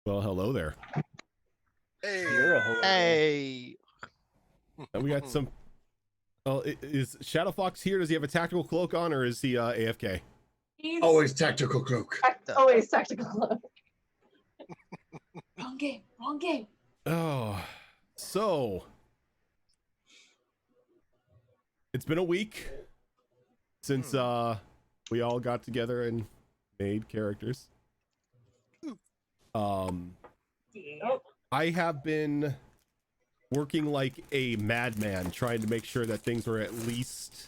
Well, hello there. Hey. You're a whole Hey. And we got some. Oh, is Shadow Fox here? Does he have a tactical cloak on, or is he AFK? He's Always tactical cloak. always tactical cloak. Wrong game. Wrong game. Oh, so it's been a week since we all got together and made characters. Yeah. I have been working like a madman trying to make sure that things are at least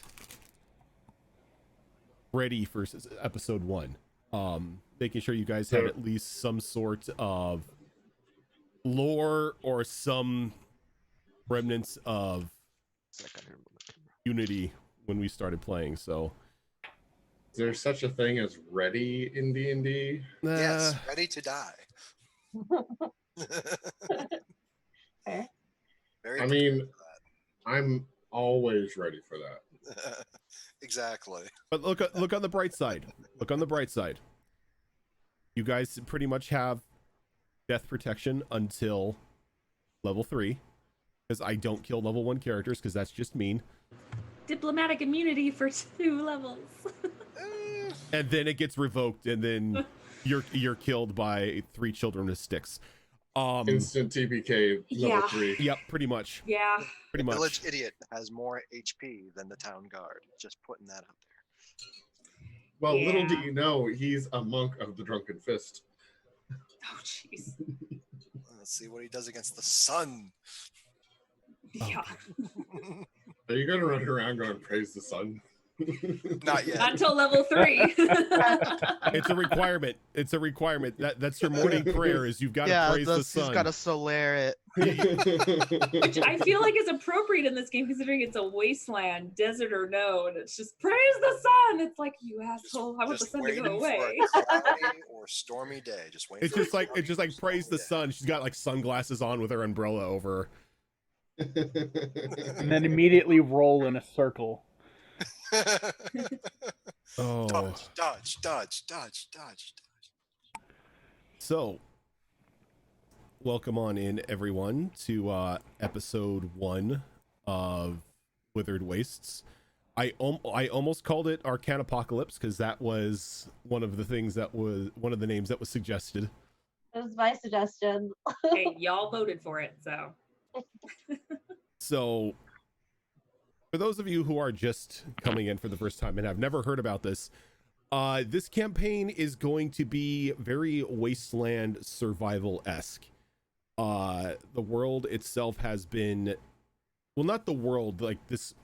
ready for episode 1. Making sure you guys had at least some sort of lore or some remnants of unity when we started playing. So Is there such a thing as ready in D&D? Yes, ready to die. Fair. Very I mean, I'm always ready for that. exactly. but look on the bright side. Look on the bright side. You guys pretty much have death protection until level 3, because I don't kill level 1 characters because that's just mean. Diplomatic immunity for 2 levels. And then it gets revoked, and then you're killed by 3 children with sticks. Instant TPK level Yeah. 3. Yep, pretty much. Yeah. Pretty much. Village idiot has more HP than the town guard. Just putting that out there. Well, little Yeah. do you know, he's a monk of the Drunken Fist. Oh, jeez. Let's see what he does against the sun. Yeah. Are you going to run around going, praise the sun? Not yet. Not until level 3. It's a requirement. It's a requirement. That's your morning prayer. Is you've got to praise the sun. He's got to solare it. Which I feel like is appropriate in this game, considering it's a wasteland, desert or no, and it's just praise the sun. It's like, you asshole, I want the Just sun to waiting go for away. a cloudy or stormy day. Just waiting. It's for a just like cloudy or praise the stormy sun. She's got like sunglasses on with her umbrella over her. and then immediately roll in a circle. day. Oh, Dodge. so welcome on in, everyone, to episode 1 of Withered Wastes. I almost called it Arcanapocalypse because that was one of the names that was suggested. It was my suggestion. Hey, y'all voted for it, so. So for those of you who are just coming in for the first time and have never heard about this, this campaign is going to be very wasteland survival-esque. The world itself has been, well, not the world, like this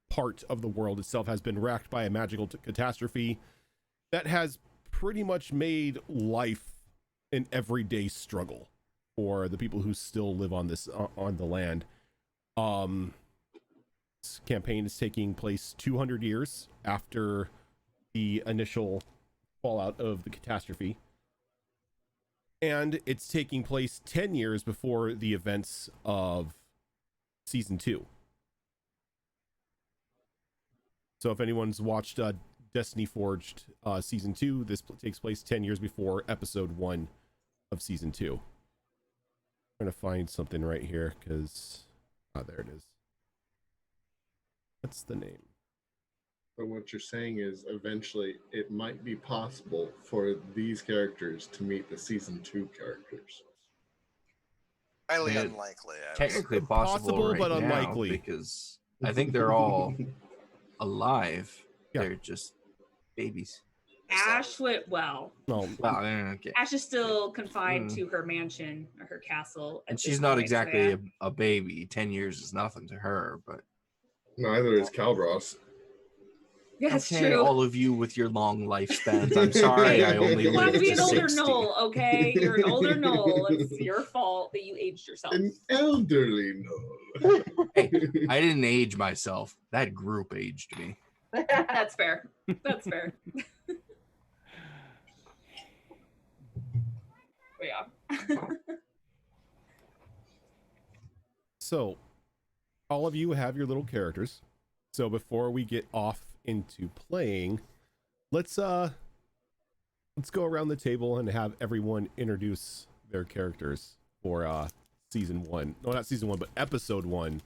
part of the world itself has been racked by a magical catastrophe that has pretty much made life an everyday struggle for the people who still live on this on the land. This campaign is taking place 200 years after the initial fallout of the catastrophe, and it's taking place 10 years before the events of season 2. So if anyone's watched Destiny Forged season 2, this takes place 10 years before episode 1 of season 2. I'm trying to find something right here because there it is. That's the name. But what you're saying is eventually it might be possible for these characters to meet the season 2 characters. Highly Yeah. unlikely. I would say. Technically Possible, possible, right but now, unlikely. because I think they're all alive. Yeah. They're just babies. Ash went well. No, Well, okay. Ash is still confined to her mansion or her castle. at And this she's not point, so exactly yeah. a baby. 10 years is nothing to her, but Neither is Calbros. Yeah, it's okay, true. all of you with your long lifespans. I'm sorry, I only You want lived to be to an older 60. Knoll, okay? You're an older Knoll. It's your fault that you aged yourself. An elderly Knoll. Hey, I didn't age myself. That group aged me. That's fair. That's fair. But yeah. so all of you have your little characters. So before we get off into playing, let's go around the table and have everyone introduce their characters for season 1. No, not season 1, but episode 1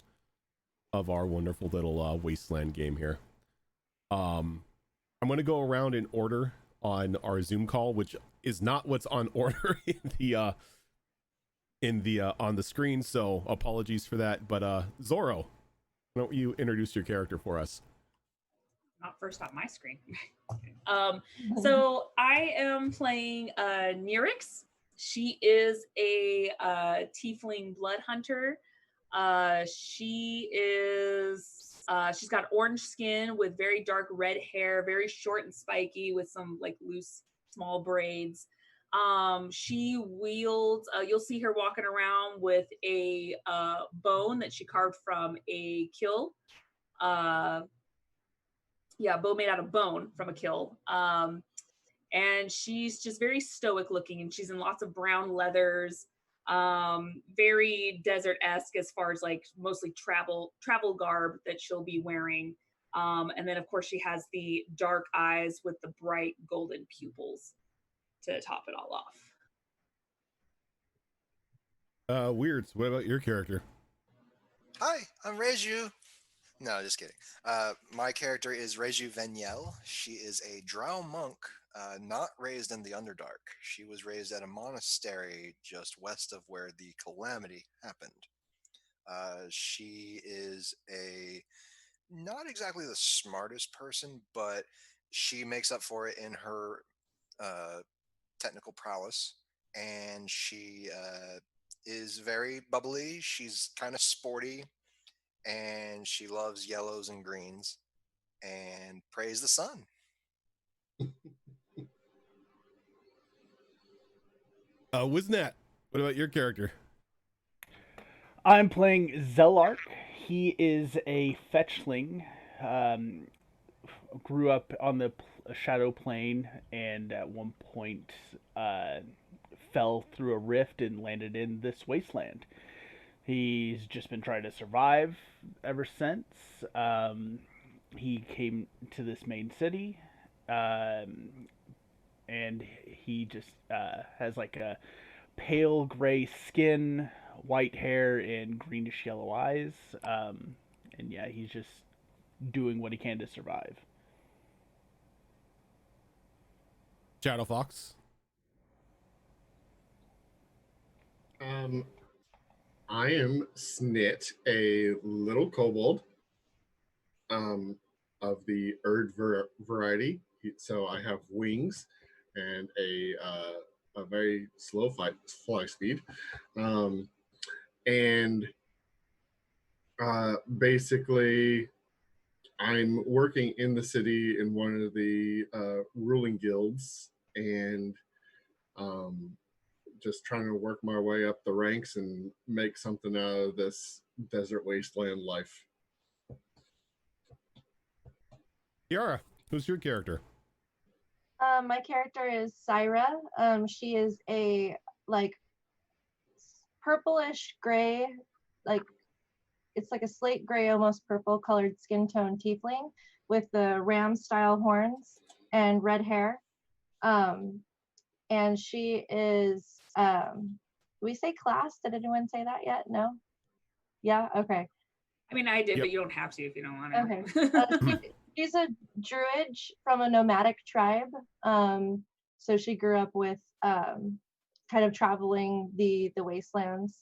of our wonderful little Wasteland game here. I'm going to go around in order on our Zoom call, which is not what's on order in the on the screen, so apologies for that. But Zorro, why don't you introduce your character for us? Not first on my screen. So I am playing Nyrix. She is a tiefling blood hunter. She's got orange skin with very dark red hair, very short and spiky with some like loose small braids. She wields, you'll see her walking around with a bone that she carved from a kill. Bow made out of bone from a kill. And she's just very stoic looking, and she's in lots of brown leathers, very desert-esque as far as like mostly travel garb that she'll be wearing. And then of course she has the dark eyes with the bright golden pupils to top it all off. Weirds, what about your character? Hi, I'm Reju. No, just kidding. My character is Reju Veniel. She is a drow monk, not raised in the Underdark. She was raised at a monastery just west of where the calamity happened. She is not exactly the smartest person, but she makes up for it in her technical prowess, and she is very bubbly. She's kind of sporty, and she loves yellows and greens, and praise the sun. Wiznat, what about your character? I'm playing Zelark. He is a fetchling. Grew up on the Shadow Plane, and at one point fell through a rift and landed in this wasteland. He's just been trying to survive ever since. He came to this main city, and he just has like a pale gray skin, white hair, and greenish yellow eyes. And yeah, he's just doing what he can to survive. Shadow Fox. I am Snit, a little kobold of the Erd variety. So I have wings and a very slow fly speed. Basically, I'm working in the city in one of the ruling guilds, and just trying to work my way up the ranks and make something out of this desert wasteland life. Yara, who's your character? My character is Syra. She is a like purplish gray, like it's like a slate gray, almost purple colored skin tone tiefling with the ram style horns and red hair. And she is, we say class? Did anyone say that yet? No? Yeah? Okay. I mean, I did, Yep. but you don't have to if you don't want to. Okay. She's a druid from a nomadic tribe. So she grew up with kind of traveling the wastelands.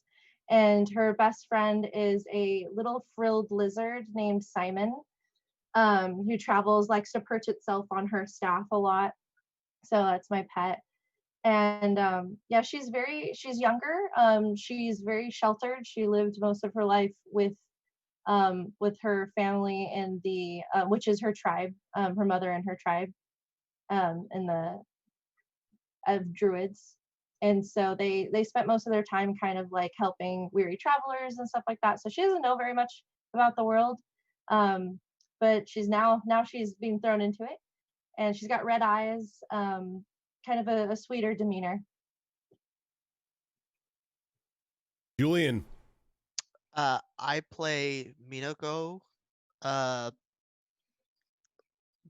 And her best friend is a little frilled lizard named Simon, who travels, likes to perch itself on her staff a lot. So that's my pet. And yeah, she's younger. She's very sheltered. She lived most of her life with her family in the which is her tribe, her mother and her tribe, in the of druids. And so they spent most of their time kind of like helping weary travelers and stuff like that. So she doesn't know very much about the world, but she's now she's being thrown into it, and she's got red eyes, kind of a sweeter demeanor. Julian. I play Minoko. What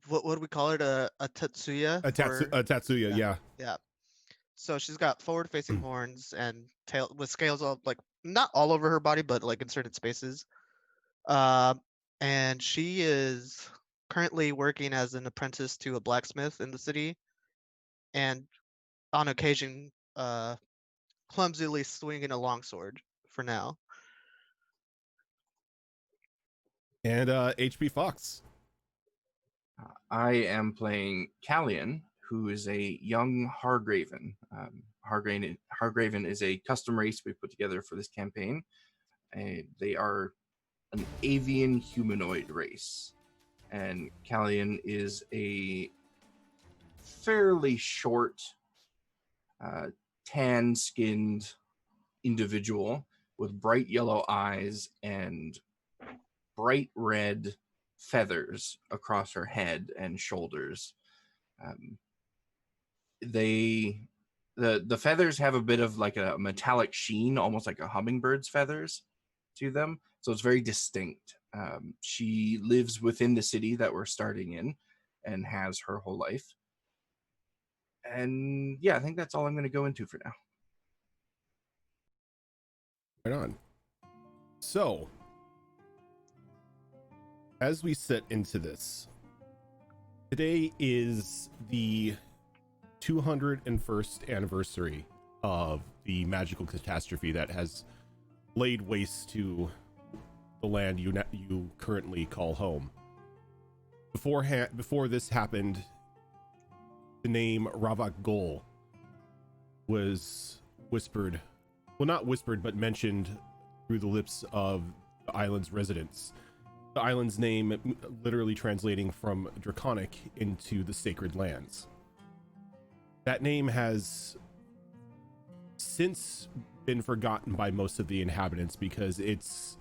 do we call it? A Tatsuya? Tatsuya, yeah. Yeah. So she's got forward-facing horns and tail with scales all like not all over her body, but like in certain spaces. And she is currently working as an apprentice to a blacksmith in the city, and on occasion, clumsily swinging a longsword for now. And HP Fox. I am playing Callian, who is a young Hargraven. Hargraven is a custom race we put together for this campaign. They are an avian humanoid race. And Callian is a fairly short, tan-skinned individual with bright yellow eyes and bright red feathers across her head and shoulders. The feathers have a bit of like a metallic sheen, almost like a hummingbird's feathers to them, so it's very distinct. She lives within the city that we're starting in and has her whole life. And yeah, I think that's all I'm going to go into for now. Right on. So, as we set into this, today is the 201st anniversary of the magical catastrophe that has laid waste to the land you currently call home. Before this happened, the name Ravak Gol was whispered, well, not whispered, but mentioned through the lips of the island's residents. The island's name literally translating from Draconic into the Sacred Lands. That name has since been forgotten by most of the inhabitants because its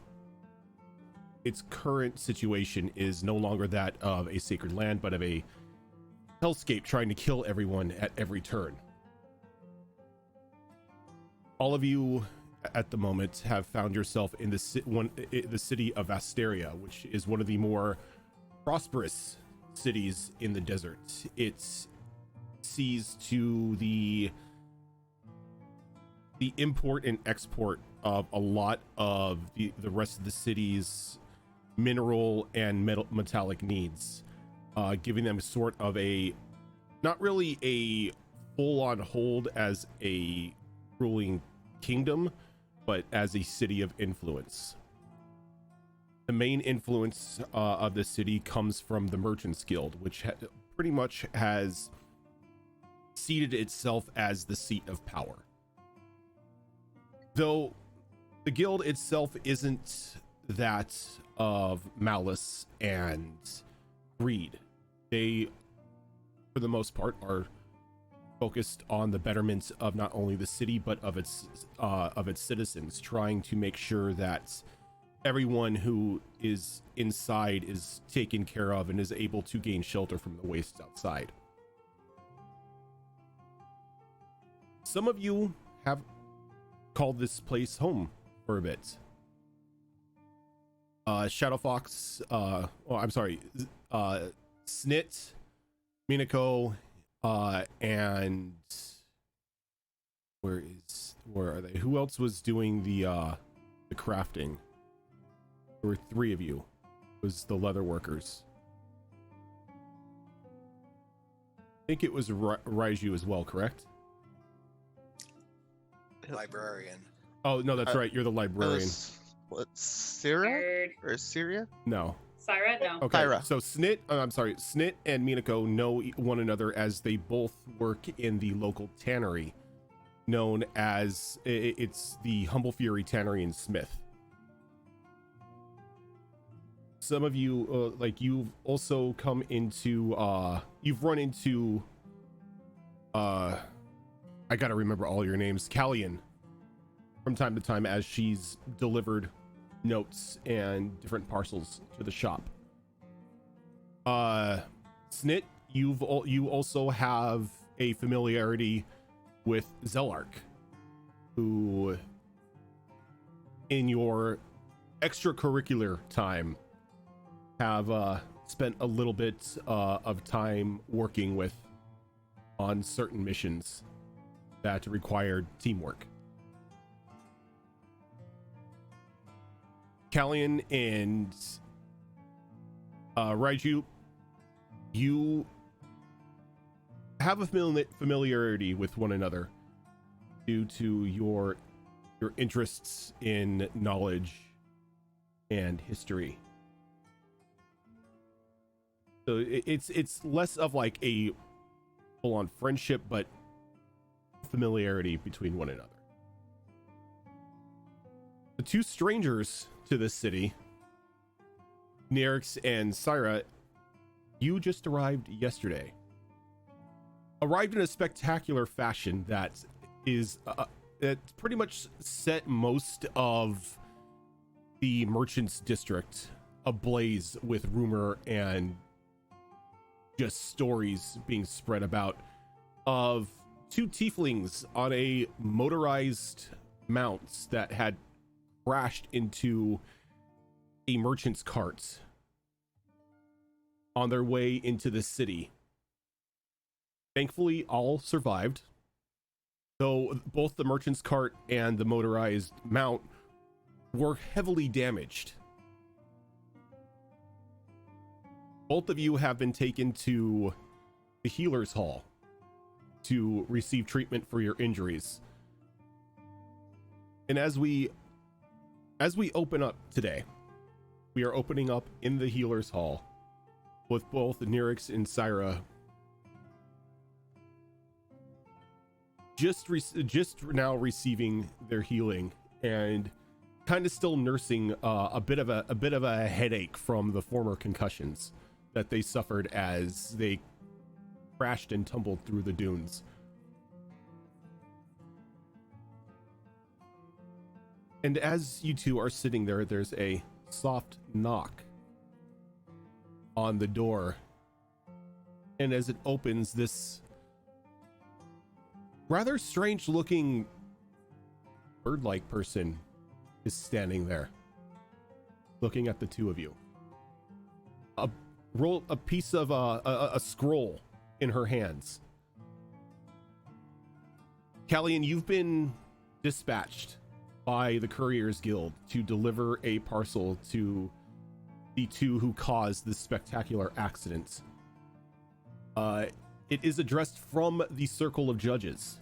current situation is no longer that of a sacred land, but of a hellscape trying to kill everyone at every turn. All of you at the moment have found yourself in the city of Vasteria, which is one of the more prosperous cities in the desert. It sees to the import and export of a lot of the rest of the city's mineral and metallic needs, giving them sort of a, not really a full-on hold as a ruling kingdom, but as a city of influence. The main influence of the city comes from the Merchants Guild, which pretty much has seated itself as the seat of power. Though the guild itself isn't that of malice and greed. They, for the most part, are focused on the betterment of not only the city but of its citizens, trying to make sure that everyone who is inside is taken care of and is able to gain shelter from the wastes outside. Some of you have called this place home for a bit. Shadow Fox, Snit, Minako, and where are they? Who else was doing the crafting? There were three of you. It was the leather workers. I think it was Raiju as well, correct? Librarian. Oh no, that's right. You're the librarian. What, Syria or Syria? No. Syra? No. Okay. Syra. So Snit and Minako know one another as they both work in the local tannery, known as it's the Humble Fury Tannery and Smith. Some of you, you've also come into, you've run into, I gotta remember all your names, Callian, from time to time as she's delivered notes and different parcels to the shop. Snit, you also have a familiarity with Zelark, who in your extracurricular time have spent a little bit of time working with on certain missions that required teamwork. Callian and Raiju, you have a familiarity with one another due to your interests in knowledge and history. So it's less of like a full-on friendship, but familiarity between one another. The two strangers to this city, Nerix and Syra, you just arrived yesterday. Arrived in a spectacular fashion that is that pretty much set most of the merchants district ablaze with rumor and just stories being spread about of two tieflings on a motorized mounts that had crashed into a merchant's cart on their way into the city. Thankfully, all survived, though both the merchant's cart and the motorized mount were heavily damaged. Both of you have been taken to the healer's hall to receive treatment for your injuries. And as we open up today, we are opening up in the healer's hall with both Nerix and Syra just now receiving their healing and kind of still nursing a bit of a headache from the former concussions that they suffered as they crashed and tumbled through the dunes. And as you two are sitting there, there's a soft knock on the door. And as it opens, this rather strange looking bird-like person is standing there looking at the two of you. A piece of a scroll in her hands. Callian, you've been dispatched by the Couriers Guild to deliver a parcel to the two who caused this spectacular accident. It is addressed from the Circle of Judges.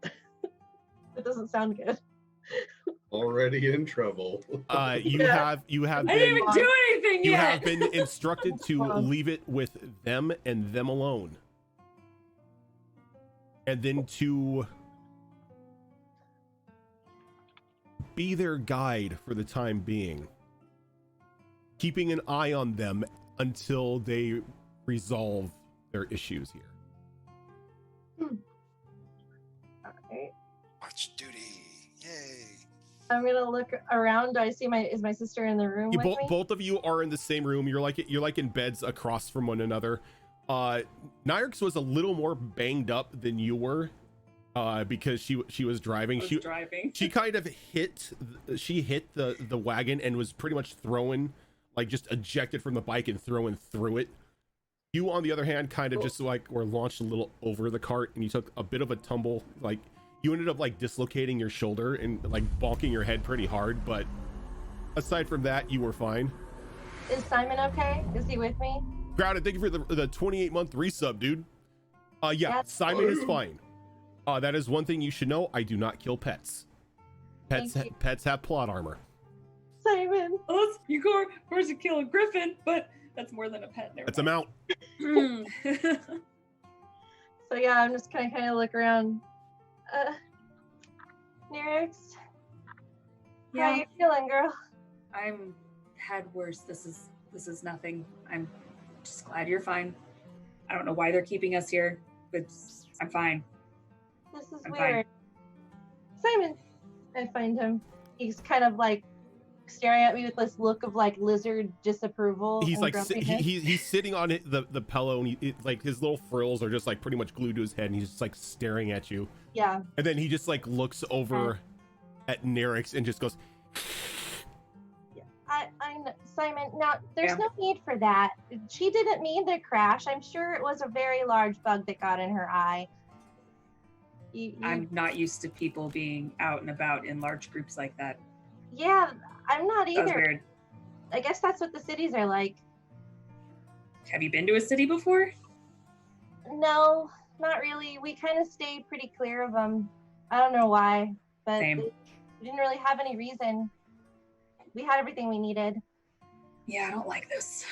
That doesn't sound good. Already in trouble. You have I didn't been even do anything you yet. have been instructed to leave it with them and them alone, and then to be their guide for the time being, keeping an eye on them until they resolve their issues here. All right. Watch duty. Yay. I'm gonna look around. Do I see is my sister in the room with me? Both of you are in the same room. You're like in beds across from one another. Nyrix was a little more banged up than you were, because she was driving. She kind of hit the wagon and was pretty much thrown, like just ejected from the bike and thrown through it. You, on the other hand, kind of just like were launched a little over the cart, and you took a bit of a tumble. Like you ended up like dislocating your shoulder and like bonking your head pretty hard, but aside from that, you were fine. Is Simon okay? Is he with me? Crowded, thank you for the 28-month resub, dude. Yeah, Simon is fine. That is one thing you should know. I do not kill pets. Pets have plot armor. Simon. Unless you go, of course, you kill a griffin, but that's more than a pet. That's a mount. So yeah, I'm just kind of look around. Nerix, how Yeah. you feeling, girl? I'm had worse. This is nothing. I'm just glad you're fine. I don't know why they're keeping us here, but I'm fine. This is I'm weird. Simon, I find him. He's kind of like staring at me with this look of like lizard disapproval. He's and like grumpiness. he's sitting on the pillow, and like his little frills are just like pretty much glued to his head, and he's just like staring at you. Yeah. And then he just like looks over at Nerix and just goes, I know, Simon. Now, there's no need for that. She didn't mean to crash. I'm sure it was a very large bug that got in her eye. I'm not used to people being out and about in large groups like that. Yeah, I'm not That was either. weird. I guess that's what the cities are like. Have you been to a city before? No, not really. We kind of stayed pretty clear of them. I don't know why, but Same. we didn't really have any reason. We had everything we needed. Yeah, I don't like this.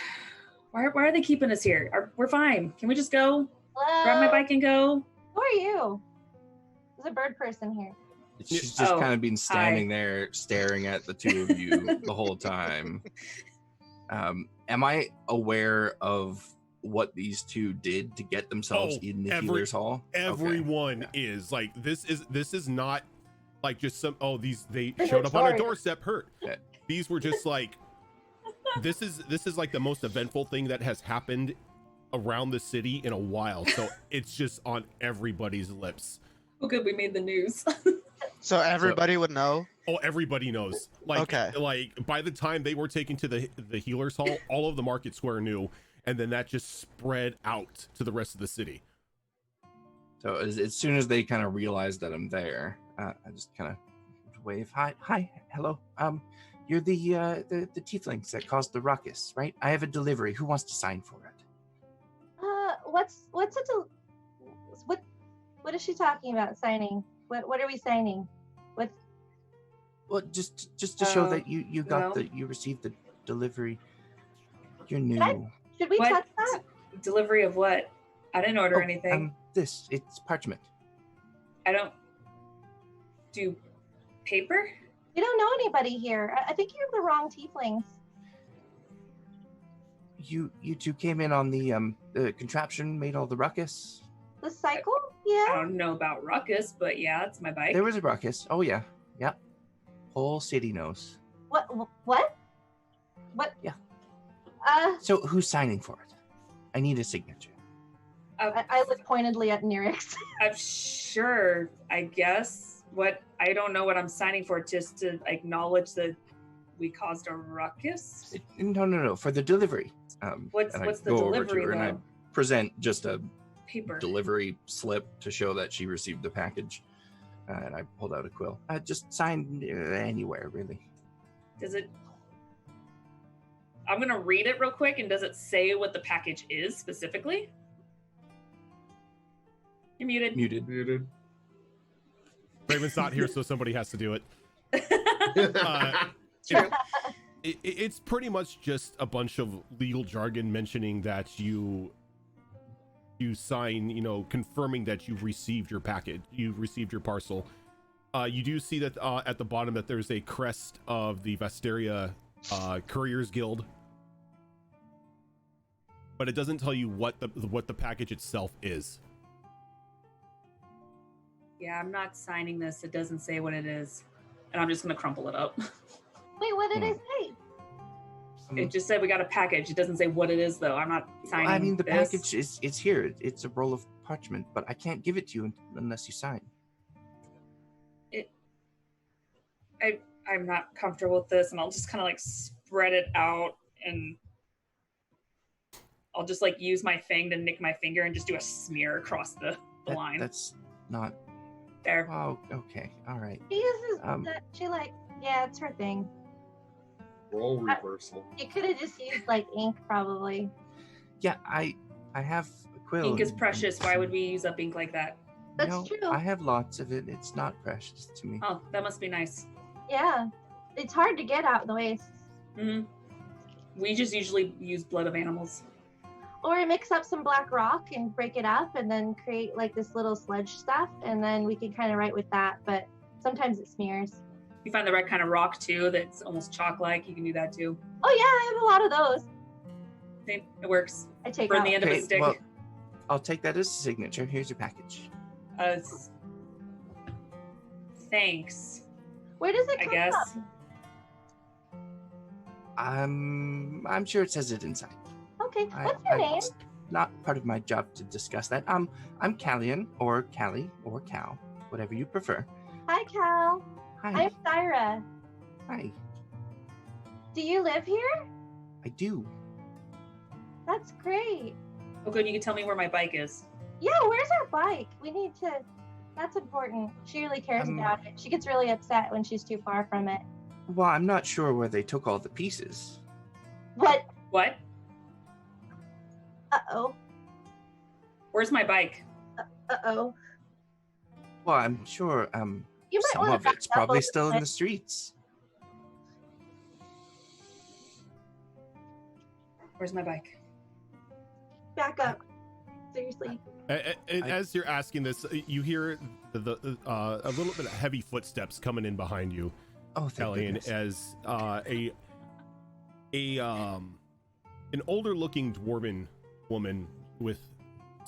Why are they keeping us here? We're fine. Can we just go? Hello? Grab my bike and go? Who are you? There's a bird person here. She's just Oh, kind of been standing hi. there staring at the two of you the whole time. Am I aware of what these two did to get themselves in the healer's hall? Everyone is like, this is not like just some, they They're showed up on a notorious. doorstep hurt. Yeah. These were just like, this is like the most eventful thing that has happened around the city in a while. So it's just on everybody's lips. Oh, good, we made the news. So everybody would know. Oh, everybody knows. Like, Okay. like by the time they were taken to the healer's hall, all of the market square knew, and then that just spread out to the rest of the city. So as soon as they kind of realize that I'm there, I just kind of wave, hi, hello. You're the tieflings that caused the ruckus, right? I have a delivery. Who wants to sign for it? What is she talking about signing? What are we signing? Well, just to show that you well. you received the delivery. You're new. Should we What? touch that? Delivery of what? I didn't order anything. It's parchment. I don't do paper. We don't know anybody here. I think you have the wrong tieflings. You two came in on the contraption, made all the ruckus. The cycle? I Yeah. don't know about ruckus, but yeah, it's my bike. There was a ruckus. Oh yeah, yep. Whole city knows. What? What? Yeah. So So who's signing for it? I need a signature. I look pointedly at Nirix. I'm sure, I guess. I don't know what I'm signing for, just to acknowledge that we caused a ruckus. No. For the delivery. What's and I the go over to delivery, her and I though? present just a Paper. delivery slip to show that she received the package. And I pulled out a quill. Just sign anywhere, really. Does it? I'm gonna read it real quick, and does it say what the package is specifically? You're muted. Muted. Raven's not here, so somebody has to do it. True. It's pretty much just a bunch of legal jargon mentioning that you sign, confirming that you've received your package, you've received your parcel. You do see that at the bottom that there's a crest of the Vasteria Couriers Guild, but it doesn't tell you what the package itself is. Yeah, I'm not signing this. It doesn't say what it is, and I'm just gonna crumple it up. Wait, what did it say? It just said we got a package. It doesn't say what it is, though. I'm not signing. I mean, the this. package is here. It's a roll of parchment, but I can't give it to you unless you sign. I'm not comfortable with this, and I'll just kind of spread it out, and I'll just use my thing to nick my finger and just do a smear across the line. That's not. There. Oh, okay, all right. She uses that. Yeah, it's her thing. Role reversal. You could have just used ink, probably. Yeah, I have a quill. Ink is and- precious. Why would we use up ink like that? That's true. I have lots of it. It's not precious to me. Oh, that must be nice. Yeah, it's hard to get out the wastes. Hmm. We just usually use blood of animals. Or mix up some black rock and break it up, and then create this little sludge stuff, and then we can kind of write with that. But sometimes it smears. You find the right kind of rock too that's almost chalk-like. You can do that too. Oh yeah, I have a lot of those. It works. I take Burn out. the end of a stick. Well, I'll take that as a signature. Here's your package. Thanks. Where does it I come guess. from? I'm sure it says it inside. Okay, what's your name? It's not part of my job to discuss that. I'm Callian, or Callie, or Cal, whatever you prefer. Hi, Cal. Hi. I'm Syra. Hi. Do you live here? I do. That's great. Oh, good. You can tell me where my bike is. Yeah, where's our bike? We need to. That's important. She really cares Um, about it. She gets really upset when she's too far from it. Well, I'm not sure where they took all the pieces. What? What? Uh-oh. Where's my bike? Uh-oh. Well, I'm sure You might some want to of back it's up a probably little still in bit. the streets. Where's my bike? Back up. Seriously. And as you're asking this, you hear a little bit of heavy footsteps coming in behind you, Oh, thank Kellyanne, goodness. as an older looking dwarven woman with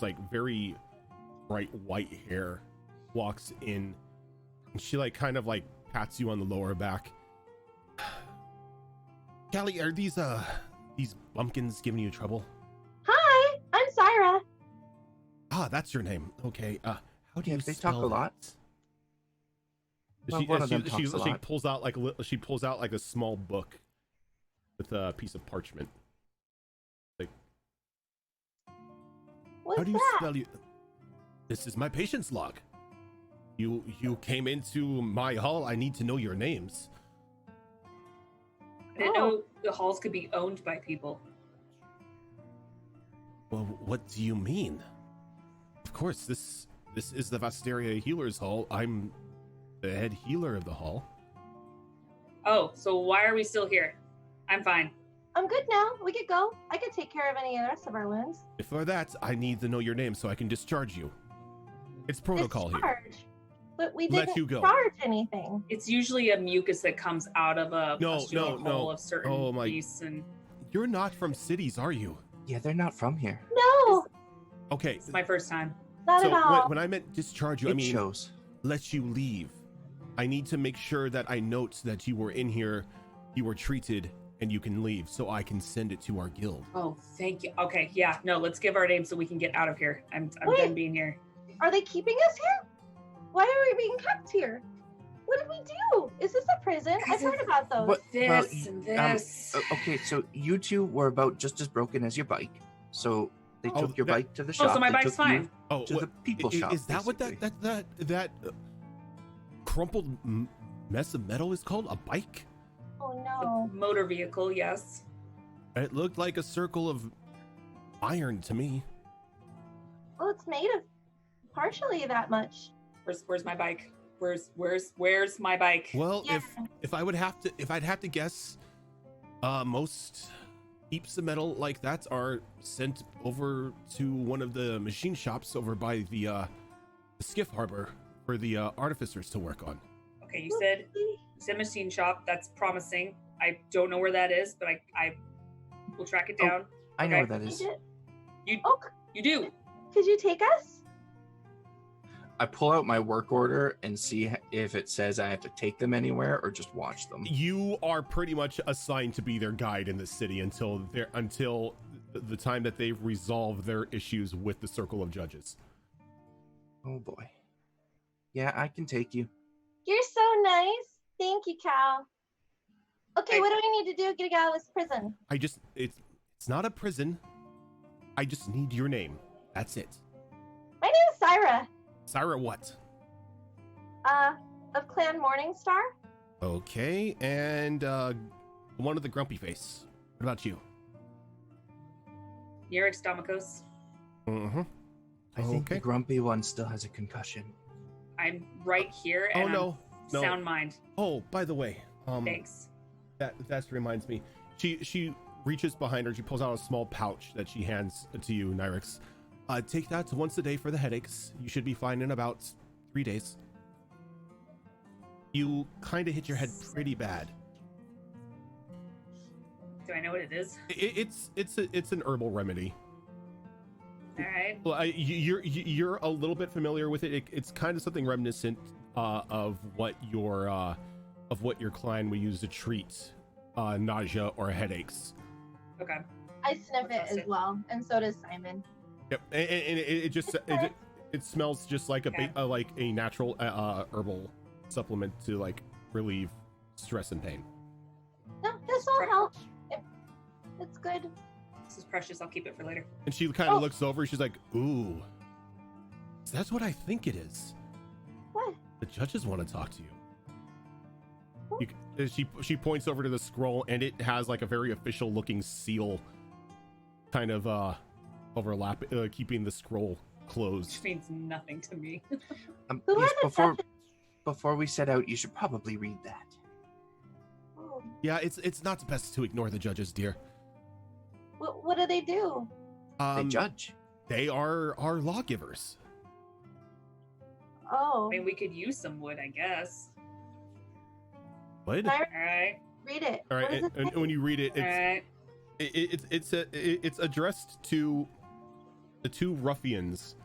like very bright white hair walks in, and she like kind of like pats you on the lower back. Callie, are these bumpkins giving you trouble? Hi, I'm Syra. Ah, that's your name. Okay. How do Yeah, you they spell talk a lot. that? Well, one of them talks a She lot. pulls out like she pulls out like a small book with a piece of parchment. Like, What's how do you that? spell you? This is my patient's log. You came into my hall. I need to know your names. I didn't know the halls could be owned by people. Well, what do you mean? Of course, this is the Vasteria Healer's Hall. I'm the head healer of the hall. Oh, so why are we still here? I'm fine. I'm good now. We could go. I could take care of any of the rest of our wounds. For that, I need to know your name so I can discharge you. It's protocol here. Discharge. But we Let didn't you go. charge anything. It's usually a mucus that comes out of a No, pustule no, hole no. of certain Oh, my- beasts and You're not from cities, are you? Yeah, they're not from here. No, Okay. it's my first time. not So at all. when I meant discharge you, I It mean shows. let you leave. I need to make sure that I note that you were in here, you were treated, and you can leave, so I can send it to our guild. Oh, thank you. Okay, yeah, no, let's give our name so we can get out of here. I'm Wait. done being here. Are they keeping us here? Why are we being kept here? What did we do? Is this a prison? I've heard about those. What- well, This and y- this. Okay, so you two were about just as broken as your bike. So they Oh, took your that- bike to the shop. Oh, so my they bike's took fine. you Oh, to the people shop. is that what basically. that crumpled mess of metal is called? A bike? Oh A no. motor vehicle, yes. It looked like a circle of iron to me. Well, it's made of partially that much. Where's my bike? Where's my bike? Well, Yeah. if I'd have to guess, most heaps of metal like that are sent over to one of the machine shops over by the skiff harbor for the artificers to work on. Okay, you said machine shop. That's promising. I don't know where that is, but I will track it Oh, down. I know Okay. where that is. You do. Could you take us? I pull out my work order and see if it says I have to take them anywhere or just watch them. You are pretty much assigned to be their guide in the city until the time that they've resolved their issues with the circle of judges. Oh boy. Yeah, I can take you. You're so nice. Thank you, Cal. Okay, Hey. what do we need to do to get out of this prison? It's not a prison. I just need your name. That's it. My name is Syra, Syra what? of Clan Morningstar. Okay, and one of the grumpy face. What about you? Yerix Damokos. Mm-hmm. I think Okay. the grumpy one still has a concussion. I'm right here and Oh no. I'm sound mind. Oh, by the way, Thanks. that reminds me. She reaches behind her. She pulls out a small pouch that she hands to you, Nyrix. Take that once a day for the headaches. You should be fine in about 3 days. You kind of hit your head pretty bad. Do I know what it is? It's an herbal remedy. All right. Well, you're a little bit familiar with it. It's kind of something reminiscent of what your client would use to treat nausea or headaches. Okay. I sniff it as Fantastic. well, and so does Simon. Yep, and it smells just like Okay. like a natural herbal supplement to like relieve stress and pain. No, this will help. It's good. This is precious. I'll keep it for later. And she kind of Oh. looks over. She's like, "Ooh, that's what I think it is." What? The judges want to talk to you. She points over to the scroll, and it has like a very official looking seal kind of keeping the scroll closed. Which means nothing to me. Who Yes, are the judges? before we set out, you should probably read that. Oh, Yeah, it's not best to ignore the judges, dear. what do they do? They judge. They are lawgivers. Oh, I mean, we could use some wood, I guess. What? can I All right. read it? All What right, does it and say? when you read it, All right. it's addressed to the two ruffians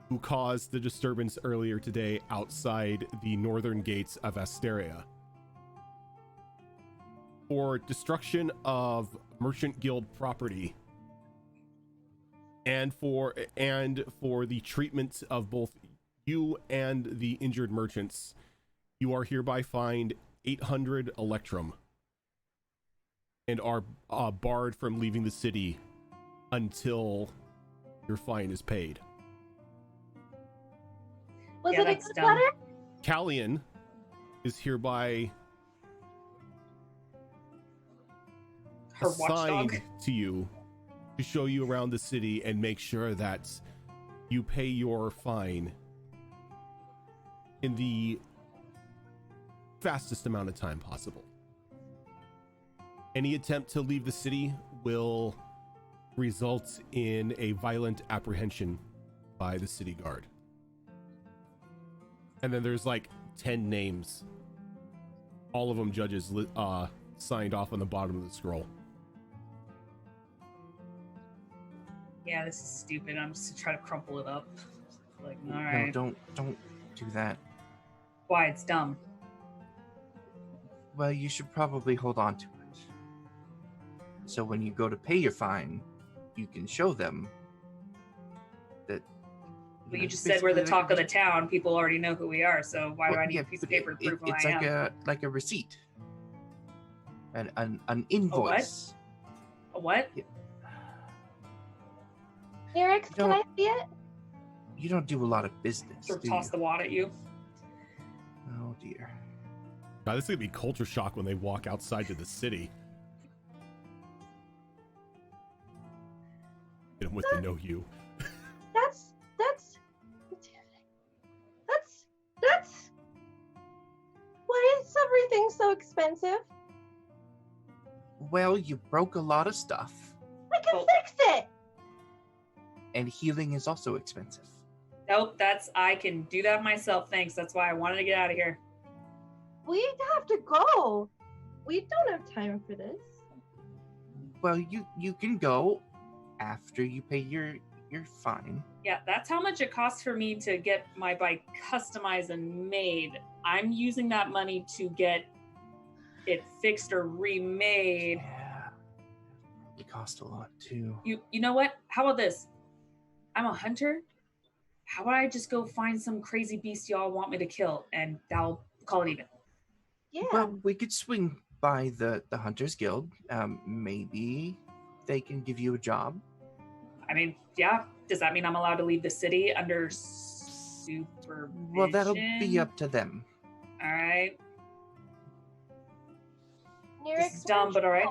who caused the disturbance earlier today outside the northern gates of Vasteria. For destruction of Merchant Guild property and for the treatment of both you and the injured merchants, you are hereby fined 800 electrum and are barred from leaving the city until your fine is paid. Was Yeah, it a that's good dumb. letter? Callian is hereby Her assigned watchdog. to you to show you around the city and make sure that you pay your fine in the fastest amount of time possible. Any attempt to leave the city will result in a violent apprehension by the city guard. And then there's like 10 names, all of them judges signed off on the bottom of the scroll. Yeah, this is stupid. I'm just trying to crumple it up. Like, all No, right. don't do that. Why? It's dumb. Well, you should probably hold on to it. So when you go to pay your fine, you can show them that. But know, you just said we're the basically talk of the town. People already know who we are. So why do I need a piece of but paper to prove who it's I like am? like a receipt, an invoice. A what? Nirix, You can don't- I see it? You don't do a lot of business, Sort of do toss you? the wad at you. Oh dear. God, this is gonna be culture shock when they walk outside to the city. Get them with the know you. That's why is everything so expensive? Well, you broke a lot of stuff, I can Well- fix it. and healing is also expensive. Nope, I can do that myself. Thanks. That's why I wanted to get out of here. We have to go. We don't have time for this. Well, you can go after you pay your fine. Yeah, that's how much it costs for me to get my bike customized and made. I'm using that money to get it fixed or remade. Yeah, it cost a lot too. You know what? How about this? I'm a hunter. How about I just go find some crazy beast y'all want me to kill, and I'll call it even. Yeah. Well, we could swing by the Hunters Guild. Maybe they can give you a job. I mean, yeah. Does that mean I'm allowed to leave the city under supervision? Well, that'll be up to them. All right. Nirix, is dumb, but all right.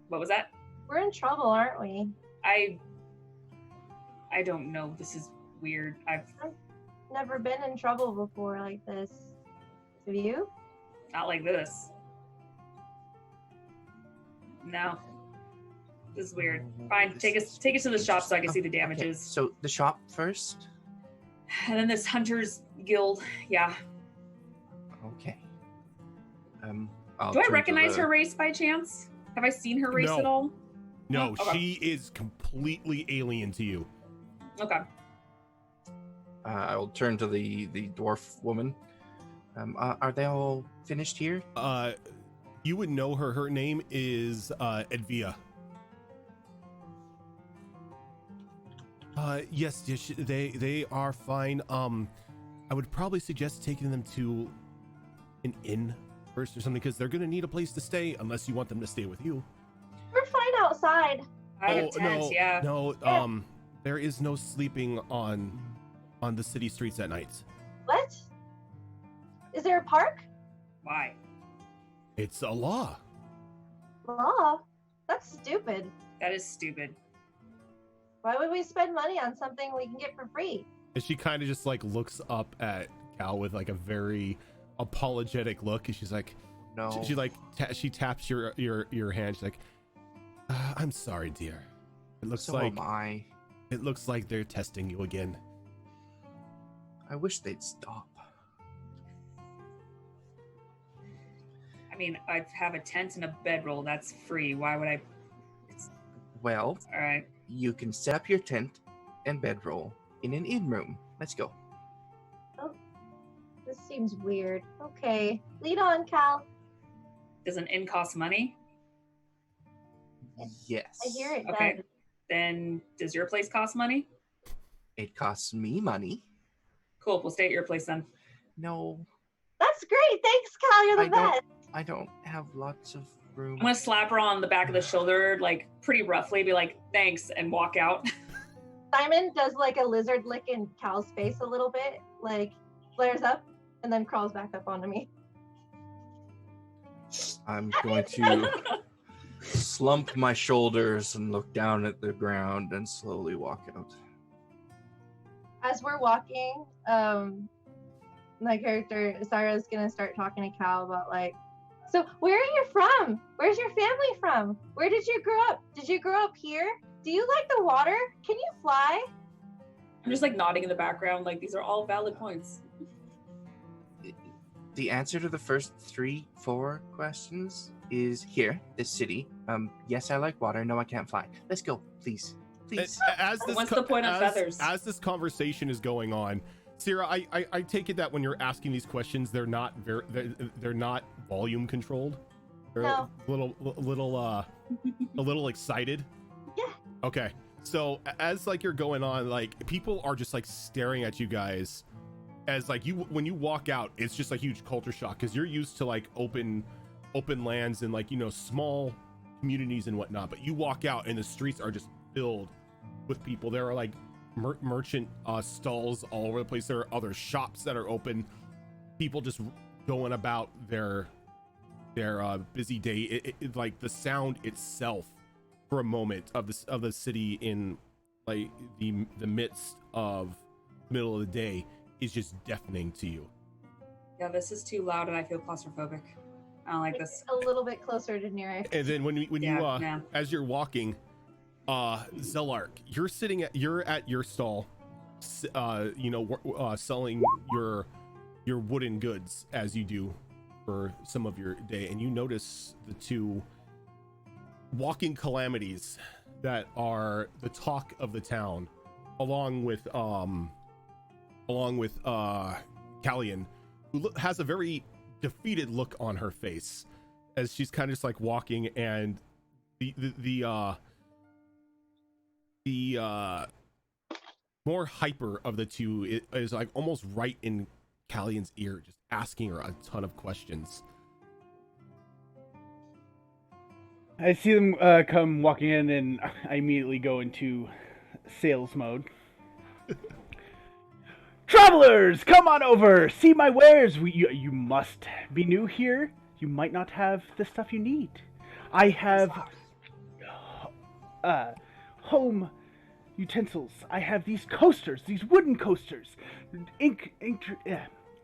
What was that? We're in trouble, aren't we? I don't know. This is weird. I've Never been in trouble before like this. Have you? not like this. No. This is weird. Fine, take us to the shop so I can see the Okay, damages. so the shop first. And then this Hunters Guild. Yeah. Okay. Do I recognize her race by chance? Have I seen her race No. at all? No, Okay. she is completely alien to you. Okay. I'll turn to the dwarf woman. Are they all finished here? You would know her. Her name is Edvia. Yes, they are fine. I would probably suggest taking them to an inn first or something, because they're gonna need a place to stay unless you want them to stay with you. We're fine outside. I have a tent, no, yeah. no. Yeah. There is no sleeping on on the city streets at night. What? Is there a park? Why? It's a law. Law? That's stupid. That is stupid. Why would we spend money on something we can get for free? And she kind of just like looks up at Cal with like a very apologetic look, and she's like, No. she like she taps your hand. She's like, I'm sorry, dear. It looks So like am I. it looks like they're testing you again. I wish they'd stop. I mean, I have a tent and a bedroll. That's free. Why would I? Well, All right. you can set up your tent and bedroll in an inn room. Let's go. This seems weird. Okay, lead on, Cal. Does an inn cost money? Yes. I hear it Okay. does. Then does your place cost money? It costs me money. Cool. We'll stay at your place then. No, That's great. Thanks, Cal. You're the best. I don't have lots of room. I'm gonna slap her on the back of the shoulder, like pretty roughly, be like, "Thanks," and walk out. Simon does like a lizard lick in Cal's face a little bit, like flares up and then crawls back up onto me. I'm going to slump my shoulders and look down at the ground and slowly walk out. As we're walking, my character Sarah's gonna start talking to Cal about like, so where are you from? Where's your family from? Where did you grow up? Did you grow up here? Do you like the water? Can you fly? I'm just like nodding in the background, like these are all valid points. The answer to the first 3-4 questions is here, this city. Yes, I like water. No, I can't fly. Let's go, please. Please. As this What's the point of feathers? As this conversation is going on, Sarah, I take it that when you're asking these questions, they're not they're not volume controlled. They're No. a little excited. Yeah. Okay. So as like you're going on, like people are just like staring at you guys as like when you walk out, it's just a huge culture shock because you're used to like open lands and like, you know, small communities and whatnot, but you walk out and the streets are just filled with people. There are like merchant stalls all over the place. There are other shops that are open, people just going about their busy day. It like the sound itself for a moment of the city in like the midst of the middle of the day is just deafening to you. Yeah, this is too loud and I feel claustrophobic. I don't like this. A little bit closer to Nira. And then when you No. as you're walking, Zelark, you're at your stall, selling your wooden goods as you do for some of your day, and you notice the two walking calamities that are the talk of the town, along with Callian, who has a very defeated look on her face as she's kind of just like walking, and the more hyper of the two is like almost right in Callian's ear, just asking her a ton of questions. I see them come walking in, and I immediately go into sales mode. Travelers, come on over! See my wares! You must be new here. You might not have the stuff you need. I have home utensils. I have these coasters, these wooden coasters.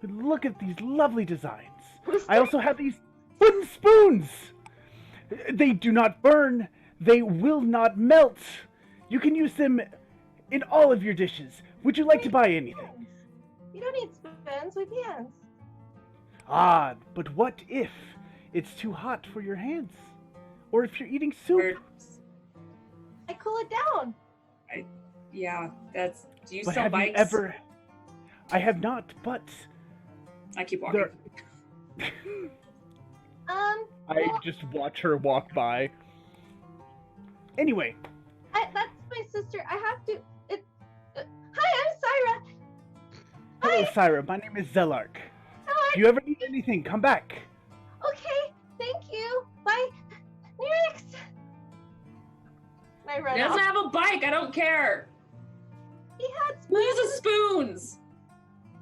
Look at these lovely designs. I also have these wooden spoons. They do not burn. They will not melt. You can use them in all of your dishes. Would you like to buy anything? You don't need spoons with hands. Ah, but what if it's too hot for your hands? Or if you're eating soup? I cool it down. Yeah, that's. Do you But sell have bikes? you ever... I have not, but... I keep walking. I just watch her walk by. Anyway. That's my sister. I have to. Hi, I'm Syra. Hello, Hi. Syra. My name is Zelark. Hello. If you ever need anything, come back. Okay, thank you. Bye. Nirix. I He run doesn't off. have a bike. I don't care. He had Use the spoons. spoons.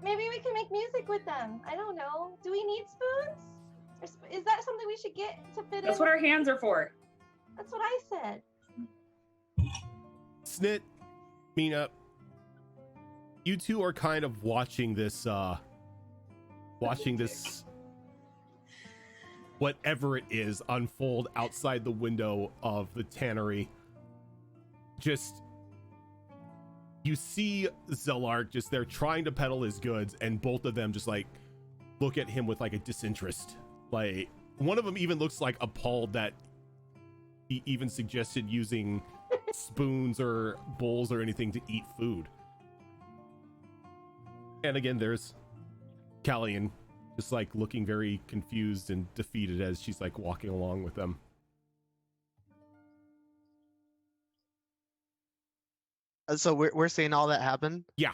Maybe we can make music with them. I don't know. Do we need spoons? Is that something we should get to fit That's in? what our hands are for. That's what I said. Snit, Mina, you two are kind of watching this, whatever it is, unfold outside the window of the tannery. Just, you see Zelark just there trying to peddle his goods, and both of them just like look at him with like a disinterest. Like, one of them even looks like appalled that he even suggested using spoons or bowls or anything to eat food. And again, there's Callian just like looking very confused and defeated as she's like walking along with them. So we're seeing all that happen? Yeah.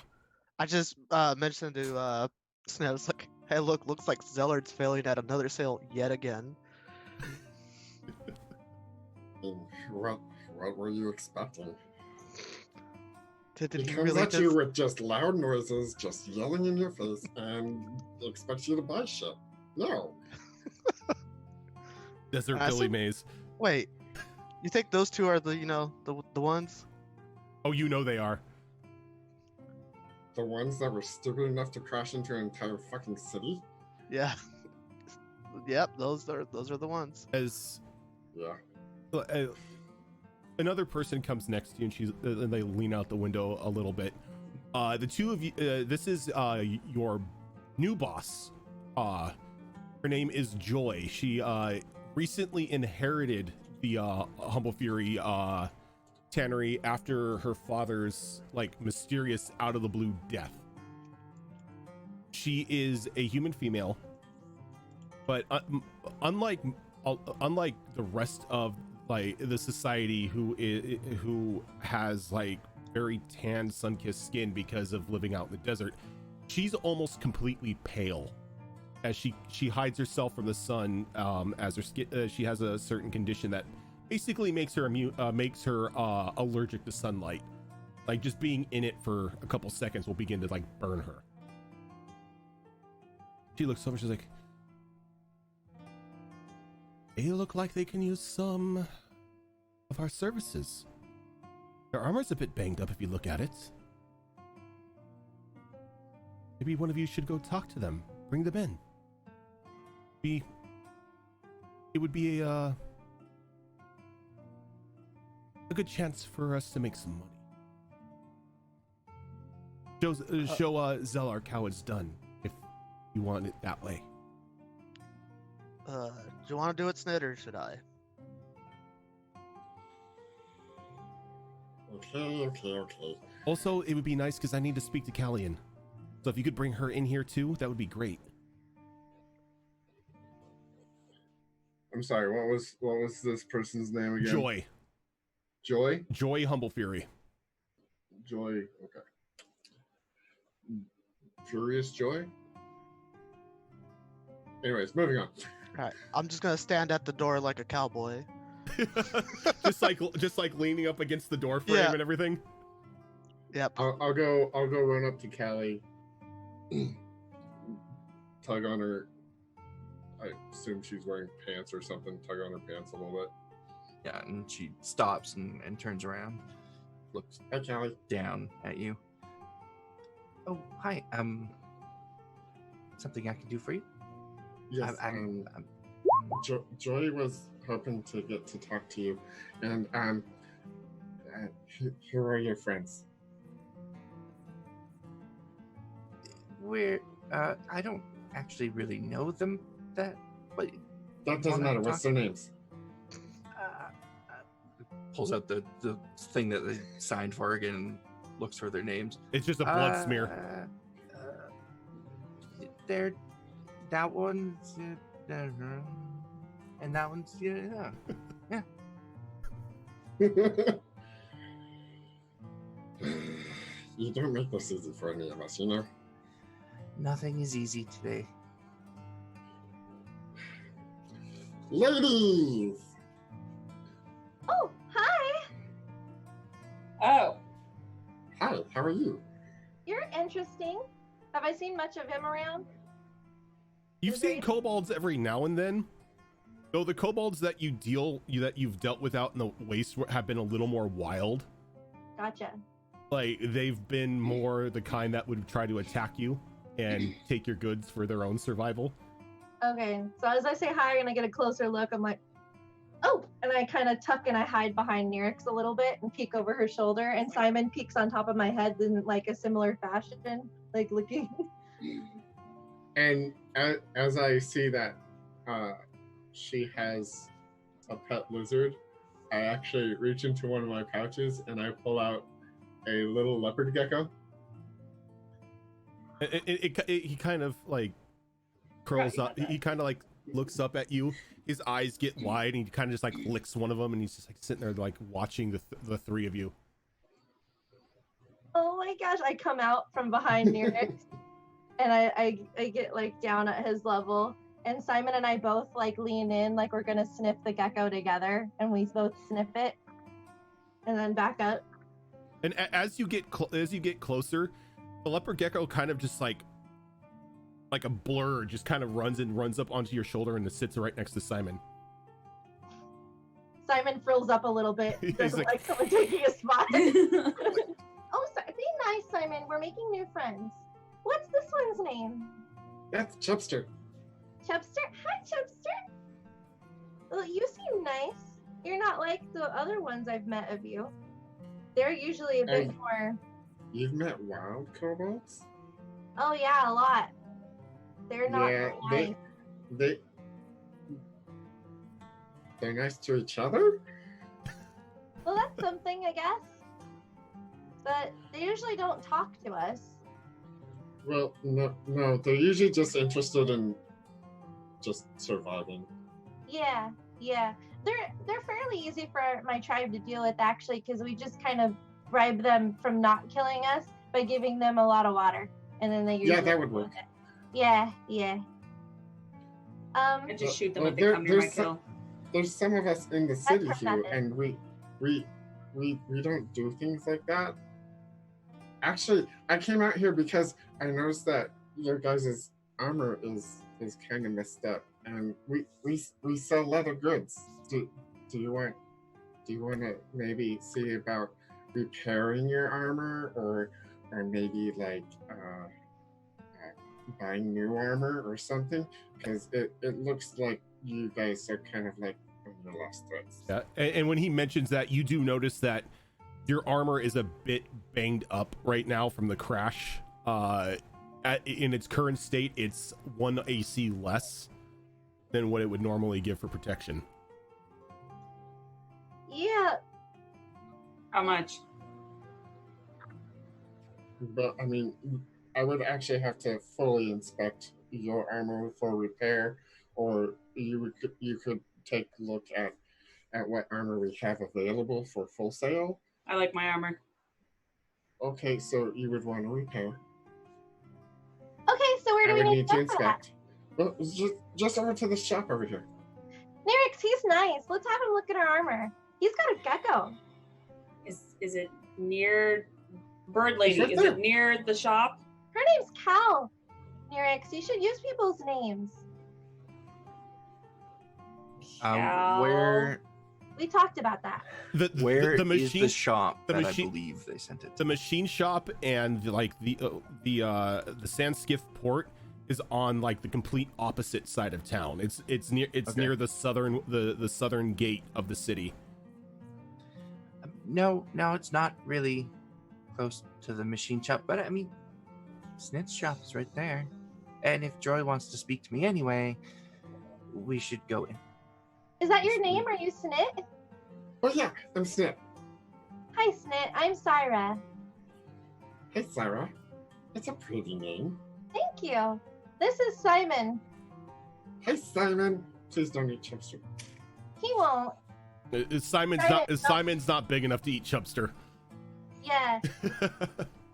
I just mentioned to Snaps, like, hey, looks like Zellard's failing at another sale yet again. What were you expecting? Did He you comes really at you with just loud noises, just yelling in your face, and expects you to buy shit. No. Desert Billy Mays. Wait, you think those two are the the ones? Oh, you know they are. The ones that were stupid enough to crash into an entire fucking city? Yeah. Yep, those are the ones. As yeah. Another person comes next to you, and and they lean out the window a little bit. The two of you, this is your new boss. Her name is Joy. She recently inherited the Humble Fury tannery after her father's like mysterious out of the blue death. She is a human female, but unlike the rest of like the society who has like very tan, sun-kissed skin because of living out in the desert, she's almost completely pale as she hides herself from the sun, as her skin she has a certain condition that basically makes her allergic to sunlight. Like, just being in it for a couple seconds will begin to like burn her. She looks over, she's like, they look like they can use some of our services. Their armor's a bit banged up if you look at it. Maybe one of you should go talk to them. Bring them in. It would be a good chance for us to make some money. Show Zelark how it's done, if you want it that way. Do you want to do it, Snid, or should I? Okay. Also, it would be nice because I need to speak to Callian. So if you could bring her in here too, that would be great. I'm sorry, what was this person's name again? Joy. Joy? Joy Humble Fury. Joy, okay. Furious Joy? Anyways, moving on. Alright, I'm just gonna stand at the door like a cowboy. just like leaning up against the door frame and everything. Yep. I'll go run up to Callie, tug on her. I assume she's wearing pants or something. Tug on her pants a little bit. Yeah, and she stops and turns around, looks Hi, Callie. down at you. Oh, hi. Something I can do for you? Yes. Joy was hoping to get to talk to you, and who are your friends? I don't actually really know them that, but That doesn't matter. What's their names? Pulls out the thing that they signed for again and looks for their names. It's just a blood smear. They're that one's and that one's yeah. You don't make this easy for any of us, you know? Nothing is easy today. Ladies! Oh, hi. Oh, Hi, how are you? You're interesting. Have I seen much of him around? You've Is there seen any- kobolds every now and then. Though the kobolds that you've dealt with out in the waste have been a little more wild. Gotcha. Like they've been more the kind that would try to attack you and take your goods for their own survival. Okay, so as I say hi and I get a closer look, I'm like, oh, and I kind of tuck and I hide behind Nyrix a little bit and peek over her shoulder, and Simon peeks on top of my head in like a similar fashion, like looking. And as I see that she has a pet lizard, I actually reach into one of my pouches and I pull out a little leopard gecko. He kind of like curls up. He kind of like looks up at you. His eyes get wide, and he kind of just like licks one of them, and he's just like sitting there like watching the three of you. Oh my gosh! I come out from behind Nyrix, and I get like down at his level, and Simon and I both like lean in like we're gonna sniff the gecko together, and we both sniff it, and then back up. And as you get closer, the leopard gecko kind of just like a blur just kind of runs up onto your shoulder and sits right next to Simon. Simon frills up a little bit, He's doesn't like- like someone taking a spot. Oh, be nice, Simon. We're making new friends. What's this one's name? That's Chubster. Chubster? Hi, Chubster. Well, you seem nice. You're not like the other ones I've met of you. They're usually a bit Hey. more. You've met wild kobolds? Oh yeah, a lot. They're not Yeah, very nice. they're nice to each other? Well, that's something, I guess. But they usually don't talk to us. Well, no, they're usually just interested in just surviving. Yeah. They're fairly easy for my tribe to deal with, actually, because we just kind of bribe them from not killing us by giving them a lot of water, and then they usually Yeah, that would work. Yeah. And just shoot them Well, if they come near my there's kill. There's some of us in the city for here, nothing. and we don't do things like that. Actually, I came out here because I noticed that your guys' armor is kind of messed up, and we sell leather goods. Do you want to maybe see about repairing your armor, or maybe like buying new armor or something? Because it looks like you guys are kind of like on your last threads. Yeah, and when he mentions that, you do notice that your armor is a bit banged up right now from the crash. In its current state, it's 1 AC less than what it would normally give for protection. Yeah. How much? But I mean, I would actually have to fully inspect your armor for repair, or you could take a look at what armor we have available for full sale. I like my armor. Okay, so you would want to repair. Okay, so where do I we would need to go for that? inspect. Well, it's just over to the shop over here. Nyrix, he's nice. Let's have him look at our armor. He's got a gecko. Is it near Bird Lady? right Is there. it near the shop? Her name's Cal. Nyrix, you should use people's names. Cal. Where We talked about that. where the is machine the shop the that machine- I believe they sent it? the machine shop and like the Sandskiff port is on like the complete opposite side of town. It's near Okay. near the southern gate of the city. No, it's not really close to the machine shop, but I mean, Snit's shop is right there. And if Joy wants to speak to me anyway, we should go in. Is that your name? Are you Snit? Oh yeah, I'm Snip. Hi, Snit. I'm Syra. Hey Sarah, it's a pretty name. Thank you. This is Simon. Hey Simon, please don't eat Chubster. He won't. Simon's not big enough to eat Chubster. Yeah.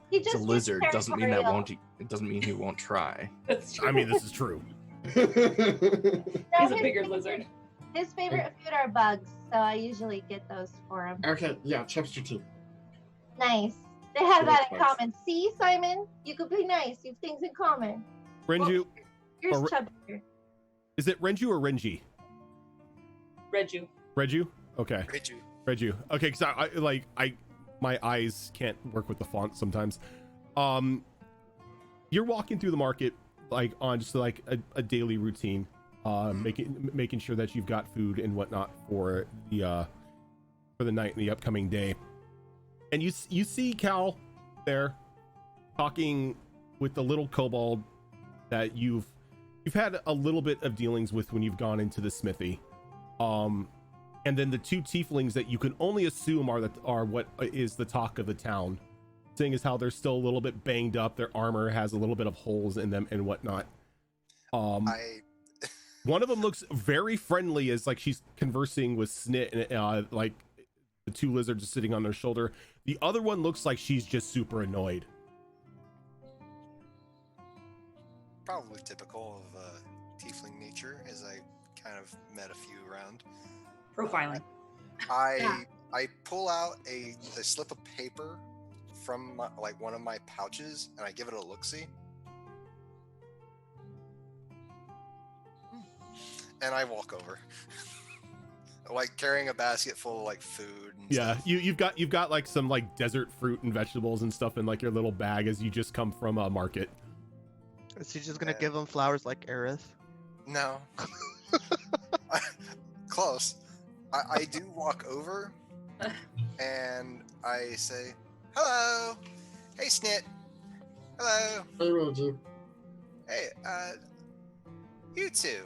He It's just a gets lizard. Doesn't mean that territorial. it doesn't mean he won't try. That's true. I mean, this is true. No, He's a his bigger favorite- lizard. His favorite food are bugs, so I usually get those for him. Okay, yeah, Chubster tea. Nice. They have that in Likewise. common. See, Simon, you could be nice. You have things in common. Renju, Here's or- Chubby. is it Renju or Renji? Reju. Reju? Okay. Reju. Reju. Okay, because I my eyes can't work with the font sometimes. You're walking through the market like on just like a daily routine, making sure that you've got food and whatnot for the night and the upcoming day. And you see Cal there talking with the little kobold that you've had a little bit of dealings with when you've gone into the smithy. And then the two tieflings that you can only assume are what is the talk of the town, seeing as how they're still a little bit banged up. Their armor has a little bit of holes in them and whatnot. One of them looks very friendly, as like she's conversing with Snit, and like the two lizards are sitting on their shoulder. The other one looks like she's just super annoyed. Probably typical of tiefling nature, as I kind of met a few around. Profiling. I pull out a slip of paper from one of my pouches, and I give it a look-see. And I walk over, like carrying a basket full of like food. And stuff. You've got like some like desert fruit and vegetables and stuff in like your little bag as you just come from a market. Is he just gonna give them flowers like Aerith? No. Close. I do walk over and I say, hello. Hey, Snit. Hello. Hey, Reggie. Hey, you two.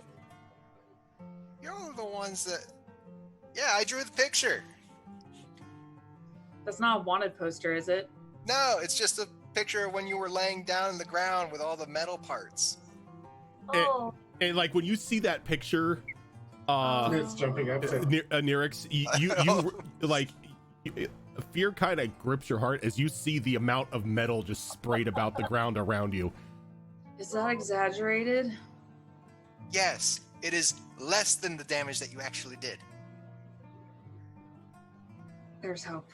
You're the ones that... Yeah, I drew the picture. That's not a wanted poster, is it? No, it's just a picture of when you were laying down in the ground with all the metal parts. Oh, And like when you see that picture, It's jumping up. Nirix, you like fear kind of grips your heart as you see the amount of metal just sprayed about the ground around you. Is that exaggerated? Yes, it is less than the damage that you actually did. There's hope.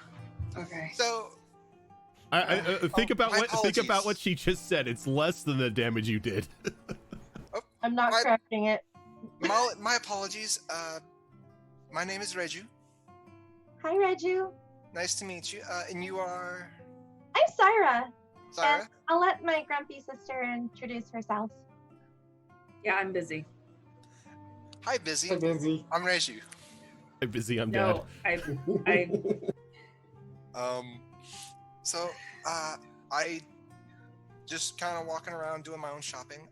Okay. So, Think about my what she just said. It's less than the damage you did. I'm not I- correcting it. my apologies. My name is Reju. Hi, Reju. Nice to meet you. And you are I'm Syra. Sarah? And I'll let my grumpy sister introduce herself. Yeah, I'm busy. Hi, Busy. Hey, Busy. I'm Reju. I'm busy. I'm dead. No, I So, I just kind of walking around doing my own shopping.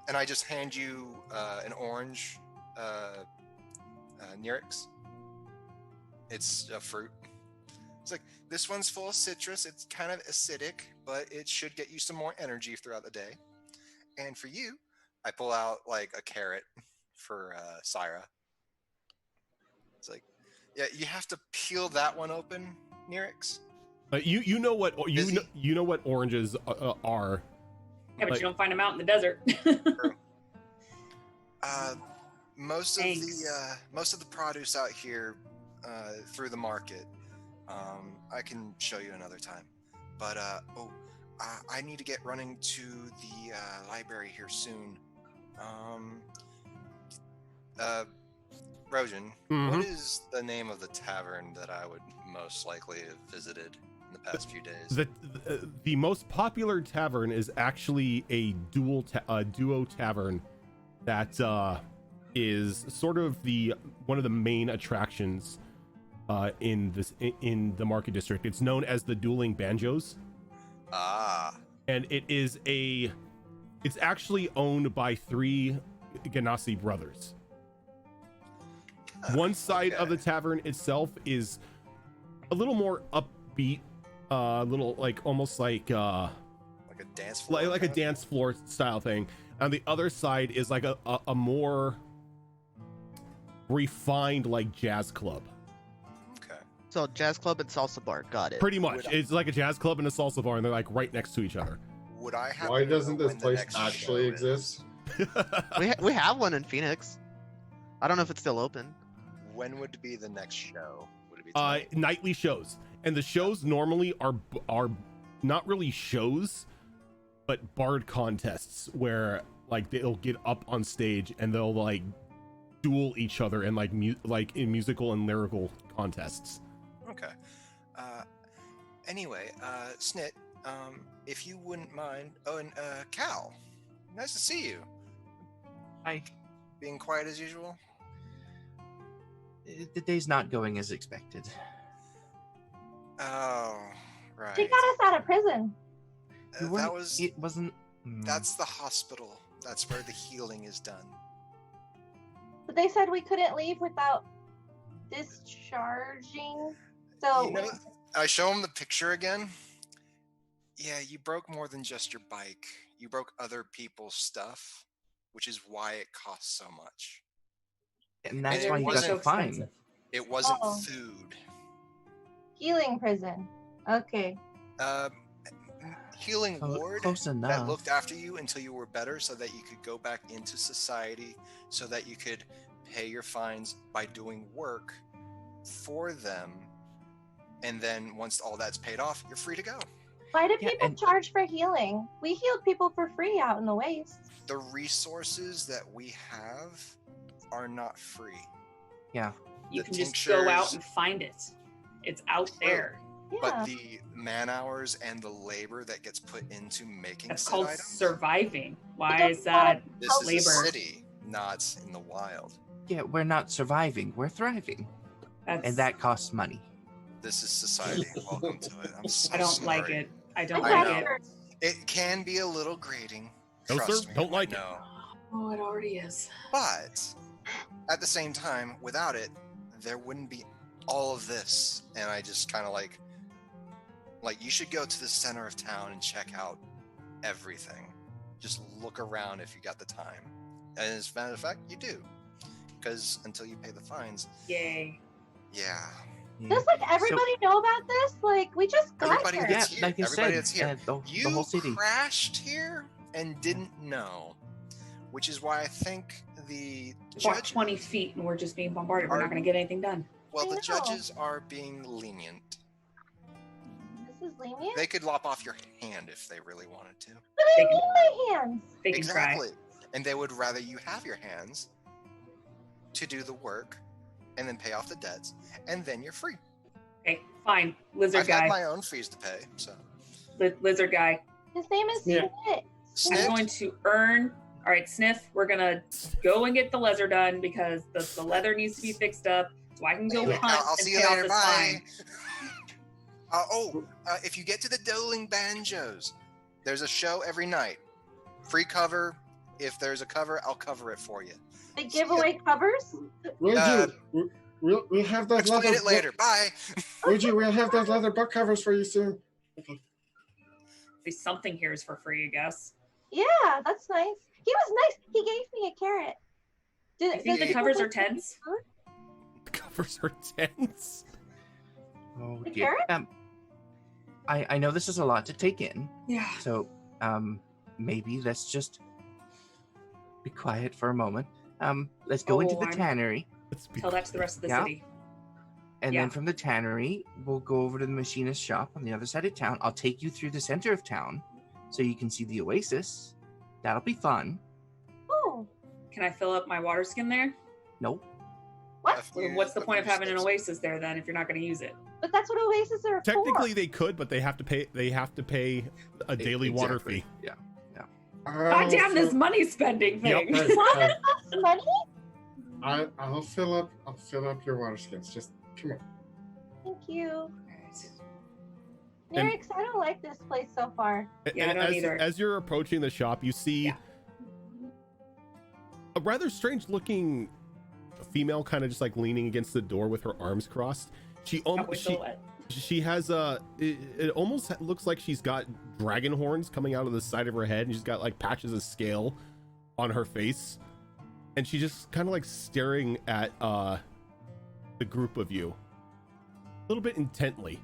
And I just hand you an orange Nirix. It's a fruit. It's like, this one's full of citrus. It's kind of acidic, but it should get you some more energy throughout the day. And for you, I pull out like a carrot for Syra. It's like, yeah, you have to peel that one open, Nirix. You know what Busy? you know what oranges are. yeah, but Like- you don't find them out in the desert. Most Thanks. of the produce out here through the market. I can show you another time. But I need to get running to the library here soon. Rojan, Mhm. what is the name of the tavern that I would most likely have visited in the past few days? The most popular tavern is actually a duo tavern that is sort of one of the main attractions in the market district. It's known as the Dueling Banjos, and it's actually owned by 3 Ganassi brothers. One side of the tavern itself is a little more upbeat, little like almost like like a dance floor? like a kind of? dance floor style thing. On the other side is like a more refined like jazz club. Okay. So jazz club and salsa bar, got it. Pretty much, Would I- it's like a jazz club and a salsa bar, and they're like right next to each other. Would I have Why to know doesn't this when the place next actually show is? exist? We have one in Phoenix. I don't know if it's still open. When would be the next show? Would it be tonight? Nightly shows, and the shows normally are not really shows, but bard contests where like they'll get up on stage and they'll like duel each other in like in musical and lyrical contests. Okay. Anyway, Snit, if you wouldn't mind. Oh, and Cal, nice to see you. Hi. Being quiet as usual. The day's not going as expected. Oh, right. She got us out of prison. That was. It wasn't. That's the hospital. That's where the healing is done. But they said we couldn't leave without discharging. So You know, I show him the picture again. Yeah, you broke more than just your bike. You broke other people's stuff, which is why it costs so much. And that's And why it you got wasn't the fine. expensive. It wasn't Oh. food. healing prison. Okay. Healing ward Close that enough. looked after you until you were better so that you could go back into society, so that you could pay your fines by doing work for them. And then once all that's paid off, you're free to go. Why do Yeah, people and- charge for healing? We healed people for free out in the waste. The resources that we have are not free. Yeah. You The can just go out tinctures- and find it. It's out True. there. Yeah. But the man hours and the labor that gets put into making That's said called items, surviving. Why don't is that? this is a labor. city, not in the wild. Yeah, we're not surviving. We're thriving. That's, And that costs money. This is society. Welcome to it. I'm so I don't sorry. like it. I don't I like know. it. It can be a little grating. No, Trust sir, me, don't like I it. know. Oh, it already is. But at the same time, without it, there wouldn't be all of this. And I just kind of like you should go to the center of town and check out everything. Just look around if you got the time. And as a matter of fact, you do. Because until you pay the fines, Yay. yeah. Does like everybody know about this? Like we just got Everybody here. Yeah, that's here. like I Everybody said, that's here. the You whole city. crashed here and didn't know, which is why I think the Walk judges, 20 feet and we're just being bombarded. We're Are- not going to get anything done. well, I the know. judges are being lenient. This is lenient. They could lop off your hand if they really wanted to. What do you mean my hands? They can Exactly. And they would rather you have your hands to do the work and then pay off the debts, and then you're free. try. Okay, fine. Lizard I've got guy. my own fees to pay, so. Lizard guy. His name is Yeah. Snit. I'm Sniff, going to earn. All right, Sniff, we're going to go and get the leather done because the leather needs to be fixed up so I can go anyway, hunt I'll and see pay you off later. this Bye. fine. If you get to the Dueling Banjos, there's a show every night. Free cover. If there's a cover, I'll cover it for you. They give away covers. We'll Uh, do. We'll have those Explain leather. it later. Bye. Would we'll have those leather book covers for you soon. At least something here is for free, I guess. Yeah, that's nice. He was nice. He gave me a carrot. I think the does covers he are tense. food? The covers are tense. Oh The dear. carrot? I know this is a lot to take in, Yeah. so maybe let's just be quiet for a moment. Let's go into Oh, the I'm- tannery, Let's be Tell that to the rest of the Yeah. city. and Yeah. then from the tannery, we'll go over to the machinist shop on the other side of town. I'll take you through the center of town, so you can see the oasis. That'll be fun. Oh, Can I fill up my water skin there? Nope. what? If you What's the put point of your having an sticks- oasis there then if you're not going to use it? But that's what oases are Technically, for. they could, but they have to pay. They have to pay a daily water Exactly. fee. Yeah. God damn this money spending Yep. thing. Water costs money? I'll fill up your water skins. Just come on. Thank you. And- Nirix, I don't like this place so far. Yeah, I don't either. As you're approaching the shop, you see Yeah. a rather strange-looking female, kind of just like leaning against the door with her arms crossed. She Cowboy she silhouette. she has it almost looks like she's got dragon horns coming out of the side of her head, and she's got like patches of scale on her face, and she's just kind of like staring at the group of you a little bit intently.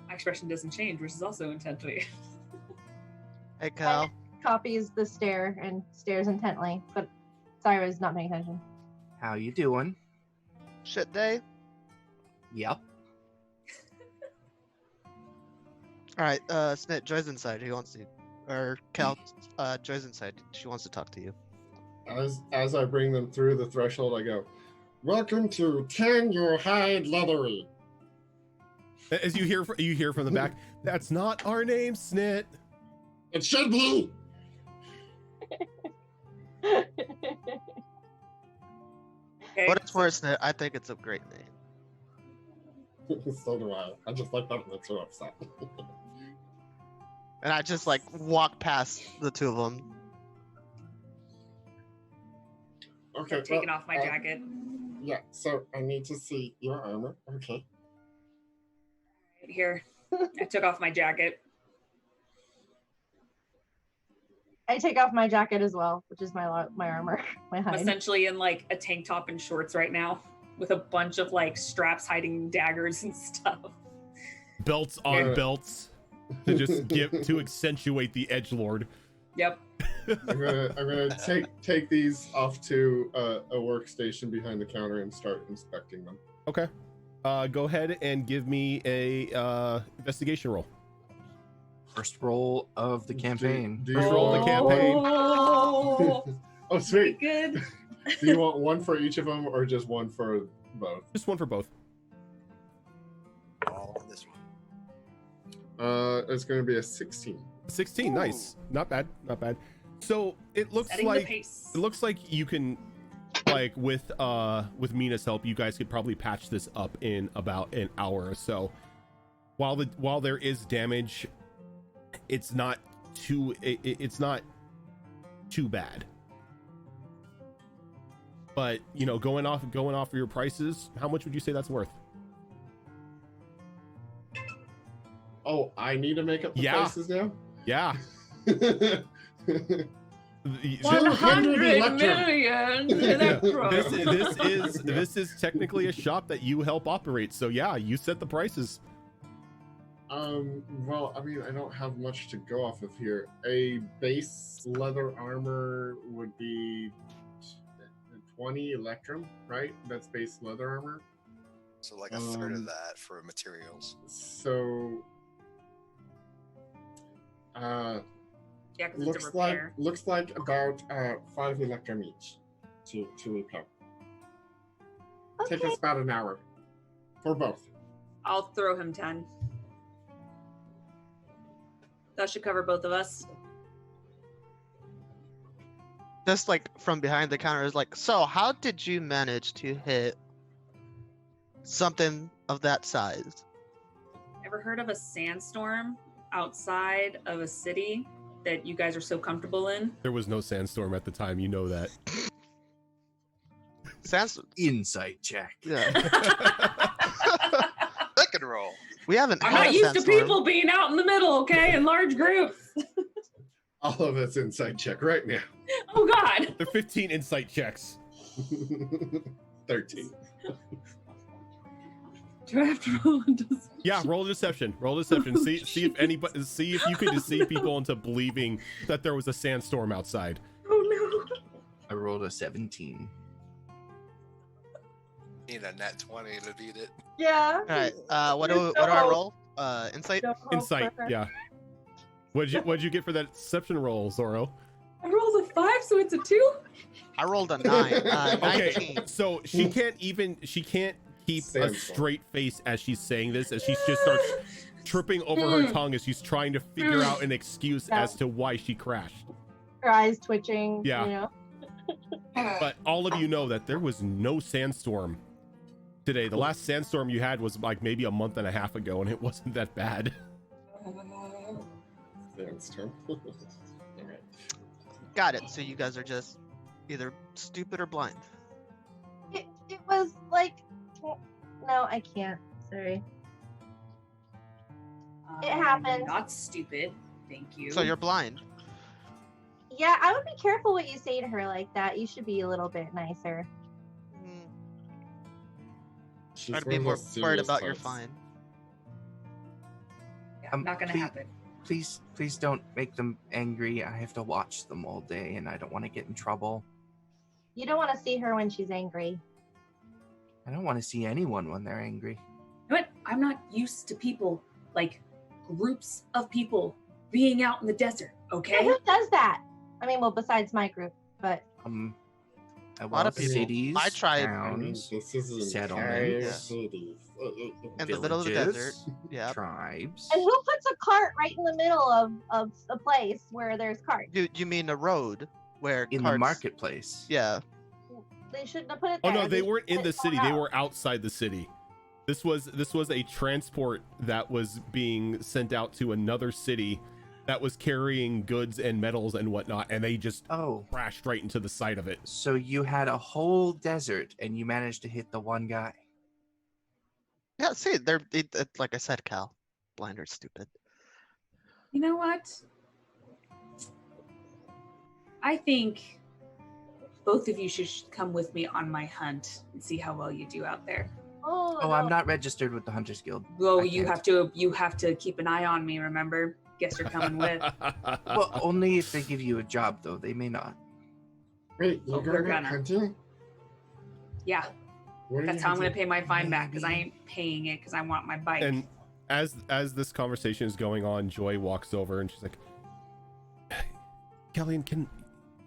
My expression doesn't change, which is also intently. Hey, Cal. Copies the stare and stares intently, but Syra's not paying attention. How you doing? Shit day. Yep. All right, Snit, Joy's inside. Who wants to? Or Cal, Joy's inside. She wants to talk to you. As I bring them through the threshold, I go, "Welcome to Tan Your Hide Leathery." As you hear from the back, that's not our name, Snit. It should be. Okay. What it's worth, Snit, I think it's a great name. So do I. I just like that makes her upset. And I just like walk past the two of them. Okay. I'm taking off my uh, jacket. Yeah. So I need to see your armor. Okay. Right here. I took off my jacket. I take off my jacket as well, which is my armor, my I'm hide. essentially in like a tank top and shorts right now, with a bunch of like straps hiding daggers and stuff. Belts on belts to just to accentuate the edgelord. Yep. I'm gonna take these off to a workstation behind the counter and start inspecting them. Okay. Go ahead and give me a investigation roll. First roll of the campaign. Do you First roll of the campaign. Oh, Oh, sweet. good. Do you want one for each of them or just one for both? Just one for both. All on this one. It's going to be a 16. 16, Ooh. nice. Not bad, not bad. So it looks Setting the like pace. you can, like, with Mina's help, you guys could probably patch this up in about an hour or so. While there is damage, it's not too bad. But you know, going off of your prices, how much would you say that's worth? Oh, I need to make up the Yeah. prices now? Yeah. 100 million. This is technically a shop that you help operate, so yeah, you set the prices. Well, I mean, I don't have much to go off of here. A base leather armor would be 20 electrum, right? That's base leather armor. So like a third of that for materials. So, Yeah, because it's a repair. looks like about 5 electrum each to repair. Take us about an hour for both. I'll throw him 10. That should cover both of us. Just like from behind the counter is like, so how did you manage to hit something of that size? Ever heard of a sandstorm outside of a city that you guys are so comfortable in? There was no sandstorm at the time, you know that. Insight check. Yeah. Second roll. We haven't I'm had not a used to sandstorm. people being out in the middle, okay, in large groups. All of it's inside check right now. Oh God. The 15 insight checks. 13. Do I have to roll into this? Yeah, roll deception. Roll deception. See if you can deceive people into believing that there was a sandstorm outside. Oh no. I rolled a 17. Need a nat 20 to beat it. Yeah. All right. What do I roll? Insight. Insight. Yeah. What'd you get for that deception roll, Zorro? I rolled a 5, so it's a 2. I rolled a 9. Okay, 19. so she can't keep a Sandstorm. straight face as she's saying this, as she just starts tripping over her tongue as she's trying to figure out an excuse as to why she crashed. Her eyes twitching. Yeah. You know? But all of you know that there was no sandstorm today. The last sandstorm you had was like maybe a month and a half ago, and it wasn't that bad. Sandstorm. Got it. So you guys are just either stupid or blind. It was like, no, I can't. Sorry. It happened. Not stupid. Thank you. So you're blind. Yeah, I would be careful what you say to her like that. You should be a little bit nicer. Mm, She's try to one be of more those worried serious about your types. fine. Yeah, not gonna happen. Please don't make them angry. I have to watch them all day, and I don't want to get in trouble. You don't want to see her when she's angry. I don't want to see anyone when they're angry. You know what? I'm not used to people, like groups of people being out in the desert, Yeah, okay? who does that? I mean, well, besides my group, but A lot of people. cities, My tribe- I mean, towns, this is the settlements, entire Yeah. cities. In the middle of the villages, desert. Yeah. tribes. and who puts a cart right in the middle of a place where there's carts? You mean a road where In carts, the marketplace. Yeah. They shouldn't have put it Oh there. no, they weren't in put the it city. somewhere They else. were outside the city. This was a transport that was being sent out to another city that was carrying goods and metals and whatnot, and they just Oh, crashed right into the side of it. so you had a whole desert and you managed to hit the one guy. Yeah, see, like I said, Cal. Blinder's stupid. You know what? I think both of you should come with me on my hunt and see how well you do out there. Oh, Oh, no. I'm not registered with the Hunters Guild. Well, I you can't. have to keep an eye on me, remember? Guess you're coming with. Well, only if they give you a job, though. They may not. Wait, you're Oh, we're going out gonna. hunting? Yeah, What are that's you how I'm gonna hunting? pay my fine back, because I ain't paying it because I want my bike. And as this conversation is going on, Joy walks over and she's like, "Kellyanne, can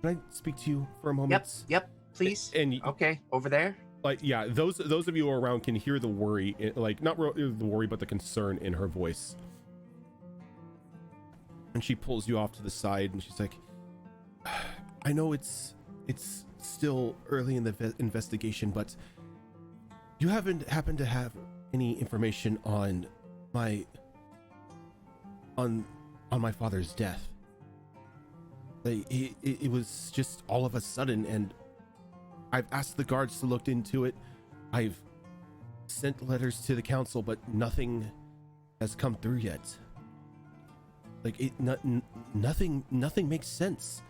I speak to you for a moment?" Yep, please. And Okay, over there. like, yeah, those of you around can hear the worry, like not the worry, but the concern in her voice. And she pulls you off to the side and she's like, "I know it's still early in the investigation, but you haven't happened to have any information on my father's death? Like, it was just all of a sudden, and I've asked the guards to look into it. I've sent letters to the council, but nothing has come through yet. Like, nothing makes sense.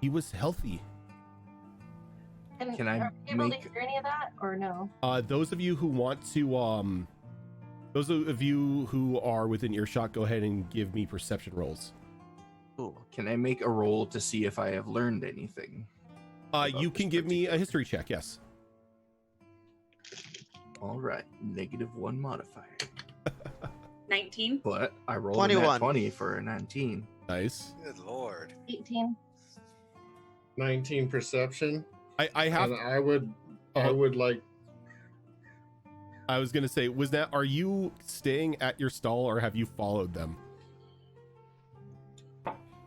He was healthy." Can I are you able make- to hear any of that or no? Those of you who want to, those of you who are within earshot, go ahead and give me perception rolls. Ooh. Can I make a roll to see if I have learned anything? about You this can give me a particular- history check, yes. All right, -1 modifier. 19. But I rolled 21. 20 for a 19. Nice. Good lord. 18. 19 perception. I have. And I would like. I was gonna say, are you staying at your stall or have you followed them?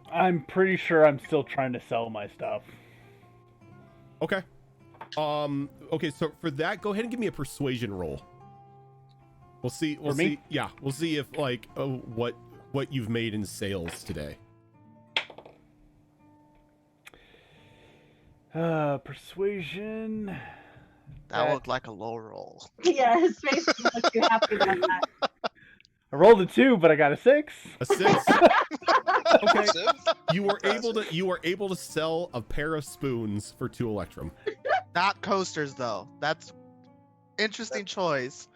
I'm pretty sure I'm still trying to sell my stuff. Okay. Okay, so for that, go ahead and give me a persuasion roll. We'll see. We'll For me? see. Yeah, we'll see if like what you've made in sales today. Persuasion. That looked like a low roll. Yeah, his face doesn't look too happy about that. I rolled a 2, but I got a 6. A 6. Okay. Impressive. You were able to sell a pair of spoons for 2 electrum. Not coasters though. That's interesting choice.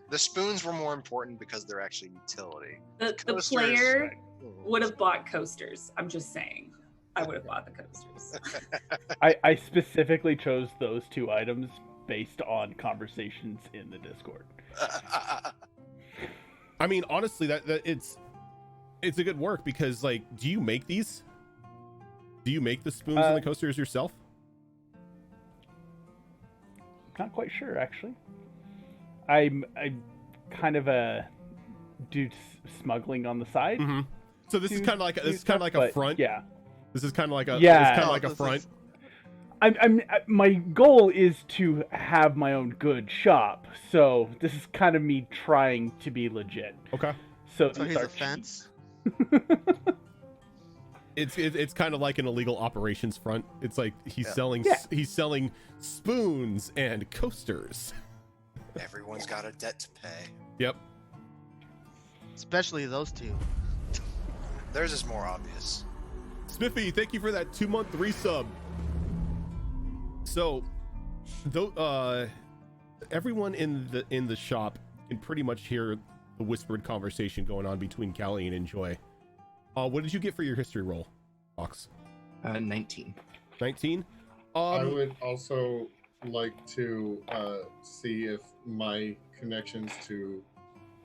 The spoons were more important because they're actually utility. The Coasters, player like, would have bought coasters. I'm just saying. I would have bought the coasters. I specifically chose those 2 items based on conversations in the Discord. I mean, honestly, that it's a good work because, like, do you make these? Do you make the spoons and the coasters yourself? Not quite sure, actually. I kind of do smuggling on the side. Mm-hmm. So this is to kind of like do stuff, a but front. Yeah. This is kind of like a Yeah. It's kind of No, like a this front. is- My goal is to have my own good shop, so this is kind of me trying to be legit. Okay. So these he's are a fence. It's kind of like an illegal operations front. It's like he's selling Yeah. he's selling spoons and coasters. Everyone's got a debt to pay. Yep. Especially those 2. Theirs is more obvious. Spiffy, thank you for that 2-month resub. So, though, everyone in the shop can pretty much hear the whispered conversation going on between Callie and Joy. What did you get for your history roll, Fox? 19. 19. I would also like to see if my connections to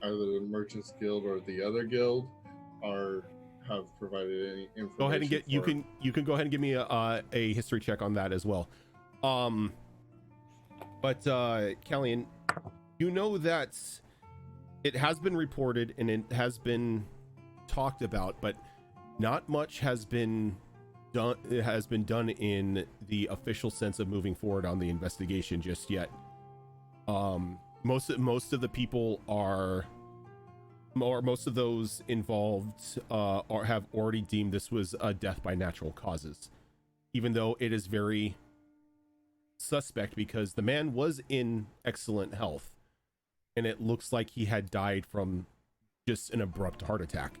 either the Merchants Guild or the other guild have provided any information. Go ahead and get you can go ahead and give me a history check on that as well. But Callian, you know that it has been reported and it has been talked about, but not much has been done. It has been done in the official sense of moving forward on the investigation just yet. Most of the people are, or most of those involved have already deemed this was a death by natural causes, even though it is very suspect because the man was in excellent health and it looks like he had died from just an abrupt heart attack.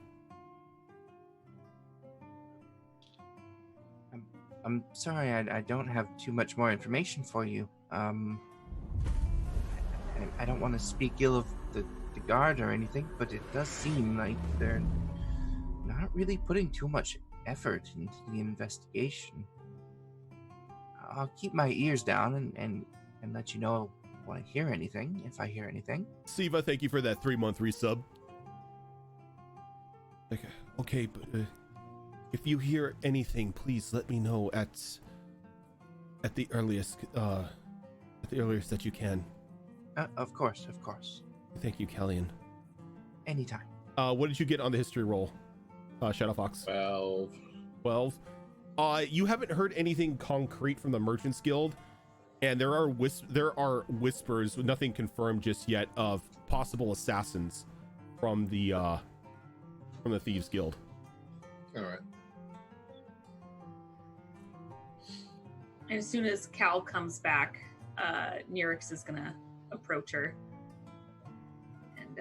I'm sorry, I don't have too much more information for you. I don't want to speak ill of the guard or anything, but it does seem like they're not really putting too much effort into the investigation. I'll keep my ears down and let you know when I hear anything, if I hear anything. Siva, thank you for that 3-month resub. Okay, but if you hear anything, please let me know at the earliest that you can. Of course. Thank you, Callian. Anytime. What did you get on the history roll, Shadow Fox? 12. You haven't heard anything concrete from the Merchants Guild, and there are whispers, nothing confirmed just yet, of possible assassins from the Thieves Guild. All right. And as soon as Cal comes back, Nirix is gonna approach her and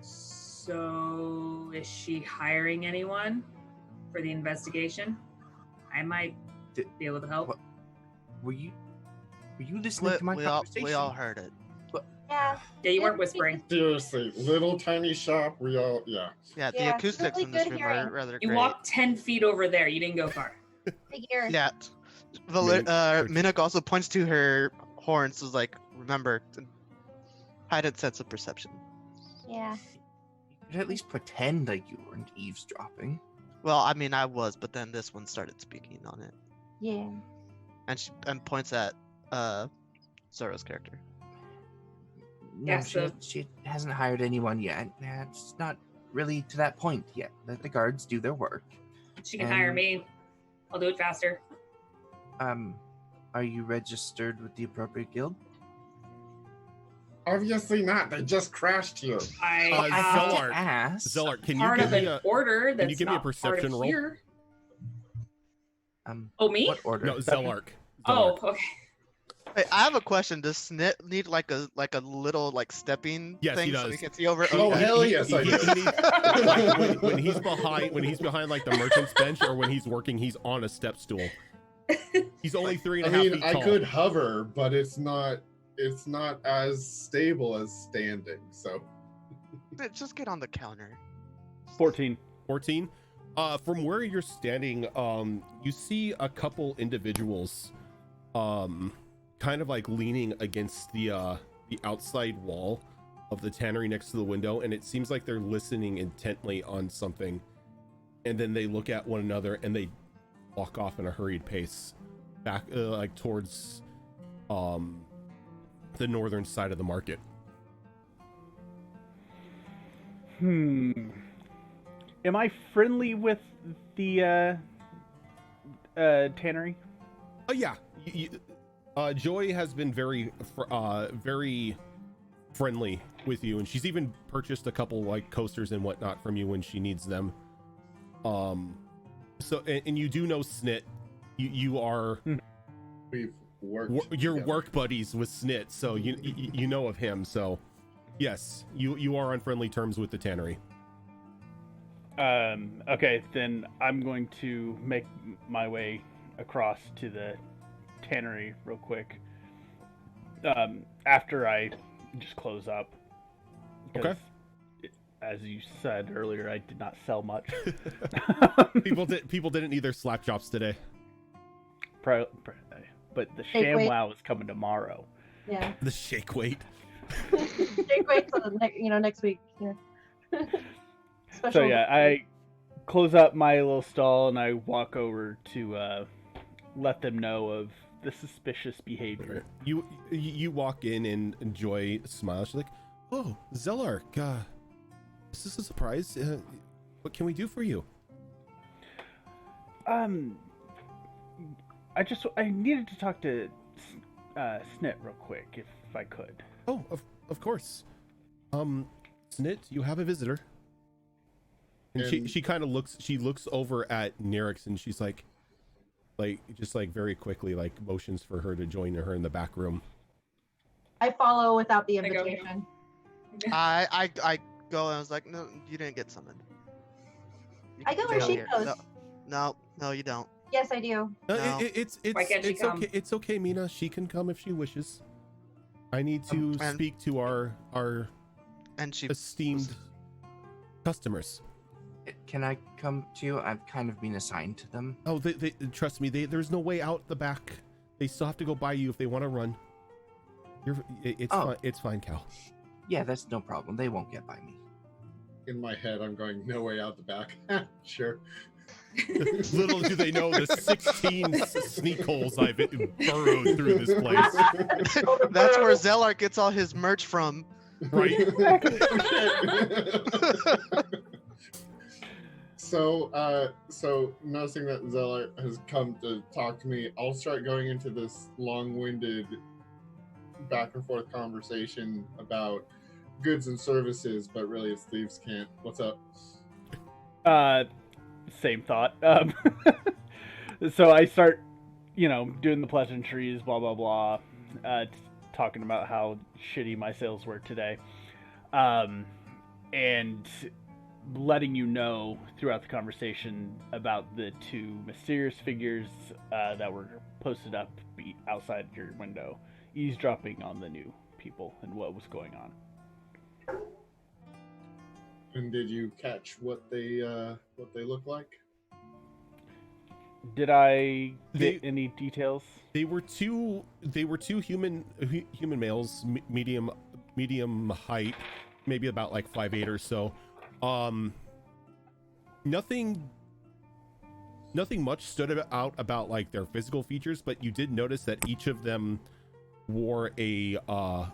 so is she hiring anyone for the investigation? I might be able to help. What? Were you listening to my conversation? We all heard it. Yeah. Yeah, you weren't whispering. Seriously, little tiny shop. We all, yeah. Yeah, the Yeah, acoustics really in this good room hearing. are rather You great. walked 10 feet over there. You didn't go far. Figure. Yeah. Minuk also points to her horns, was like, remember, heightened sense of perception. Yeah. You could at least pretend like you weren't eavesdropping. Well, I mean, I was, but then this one started speaking on it. Yeah. And she points at Zoro's character. No, Yeah, so- she hasn't hired anyone yet. It's not really to that point yet. Let the guards do their work. She can hire And- me. I'll do it faster. Are you registered with the appropriate guild? Obviously not. They just crashed here. I have Zellart. Ask. Zellart, can you part give of me an order that's you give me a not part perception of roll? here. Um, Oh, me? What order? No, Zellark. Oh, okay. Hey, I have a question. Does Snit need like a little stepping Yes, he thing so does. he can see over? Oh, Okay. hell yes, I do. Like, when he's behind like the merchant's bench, or when he's working, he's on a step stool. He's only 3.5 feet I tall. could hover, but it's not as stable as standing. So Just get on the counter. 14. 14. From where you're standing, you see a couple individuals, kind of like leaning against the outside wall of the tannery next to the window, and it seems like they're listening intently on something, and then they look at one another and they walk off in a hurried pace back like towards the northern side of the market. Am I friendly with the tannery? Oh yeah, Joy has been very friendly with you, and she's even purchased a couple like coasters and whatnot from you when she needs them. So and you do know Snit. You are we've worked. you're together. work buddies with Snit, so you know of him. So yes, you are on friendly terms with the tannery. Okay, then I'm going to make my way across to the tannery real quick. After I just close up. Okay. As you said earlier, I did not sell much. People didn't need their slap chops today. but the Shake weight. ShamWow is coming tomorrow. Yeah. The shake weight. Shake weight till next week. Yeah. So Special. yeah, I close up my little stall and I walk over to let them know of the suspicious behavior. You walk in and Joy smiles. She's like, "Oh, Zelark, this is a surprise. What can we do for you?" I needed to talk to Snit real quick, if I could. Oh, of course. Snit, you have a visitor. And she kind of looks over at Nerix and she's like very quickly motions for her to join her in the back room. I follow without the I go, invitation. I go and I was like, no, you didn't get summoned. You I can go where stay she here. goes. No, you don't. Yes, I do. No. Why can't she it's come? okay. It's okay, Mina. She can come if she wishes. I need to and- speak to our And she esteemed customers. Can I come to you? I've kind of been assigned to them. Oh, they trust me. There's no way out the back. They still have to go by you if they want to run. It's fine. It's fine, Cal. Yeah, that's no problem. They won't get by me. In my head, I'm going, no way out the back. Sure. Little do they know the 16 sneak holes I've burrowed through this place. That's where Zelark gets all his merch from. Right. So noticing that Zeller has come to talk to me, I'll start going into this long-winded back and forth conversation about goods and services, but really it's thieves can't. What's up? Same thought. So I start, doing the pleasantries, blah blah blah, talking about how shitty my sales were today, and letting you know throughout the conversation about the two mysterious figures that were posted up outside your window, eavesdropping on the new people and what was going on. And did you catch what they look like? Did I get any details? They were two human males, medium height, maybe about 5'8" or so. Nothing much stood out about their physical features, but you did notice that each of them wore a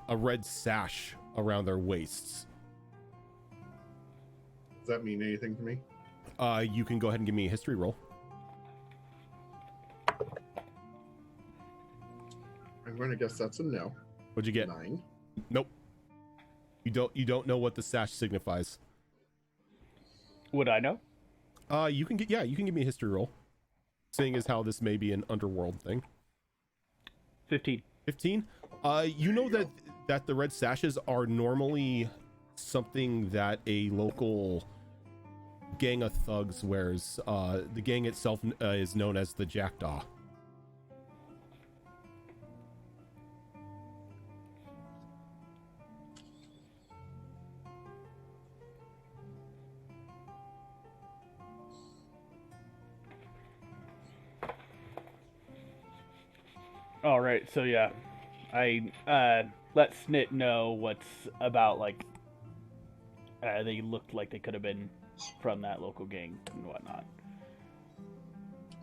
red sash around their waists. Does that mean anything to me? You can go ahead and give me a history roll. I'm going to guess that's a no. What'd you get? 9. Nope. You don't know what the sash signifies. Would I know? You can give me a history roll, seeing as how this may be an underworld thing. 15. 15. You know that the red sashes are normally something that a local gang of thugs wears. The gang itself is known as the Jackdaw. All right, so yeah, I let Snit know what's about. They looked like they could have been from that local gang and whatnot.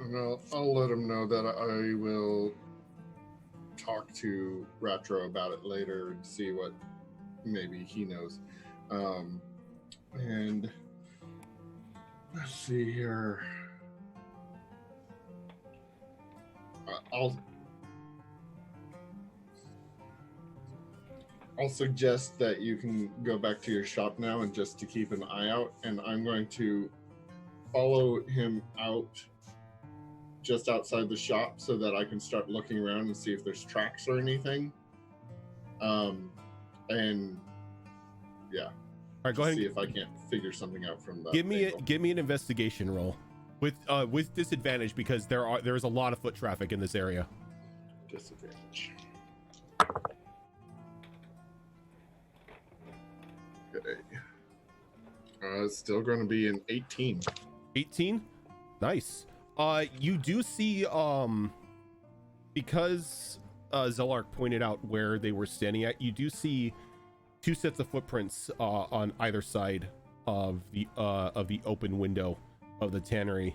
And I'll let him know that I will talk to Ratro about it later and see what maybe he knows. And let's see here. I'll suggest that you can go back to your shop now and just to keep an eye out, and I'm going to follow him out just outside the shop so that I can start looking around and see if there's tracks or anything. And yeah. All right, go ahead. See if I can't figure something out from that. Give me an investigation roll with disadvantage because there's a lot of foot traffic in this area. Disadvantage. Okay. It's still going to be an 18. 18. Nice. You do see because Zelark pointed out where they were standing at, you do see two sets of footprints on either side of the open window of the tannery,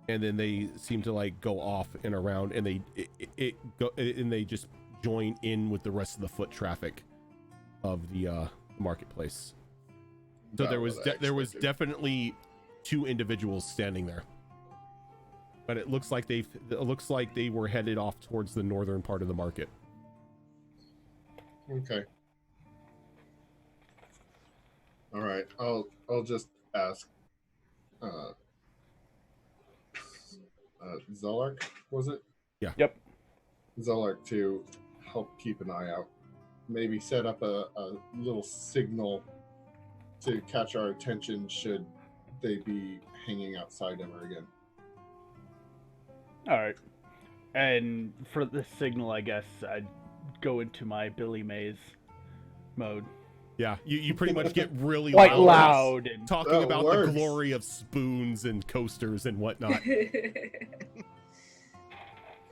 and then they seem to like go off and around, and they just join in with the rest of the foot traffic of the marketplace. So there was definitely two individuals standing there, but it looks like they were headed off towards the northern part of the market. Okay. All right. I'll just ask. Zelark, was it? Yeah. Yep. Zelark to help keep an eye out. Maybe set up a little signal to catch our attention should they be hanging outside ever again. All right. And for the signal, I guess I'd go into my Billy Mays mode. Yeah, you pretty much get really Quite loud and talking That about works. the glory of spoons and coasters and whatnot.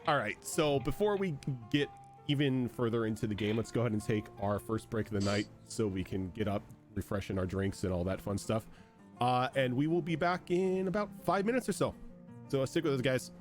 All right, so before we get even further into the game, let's go ahead and take our first break of the night so we can get up, refreshing our drinks and all that fun stuff. And we will be back in about 5 minutes or so. So stick with us, guys.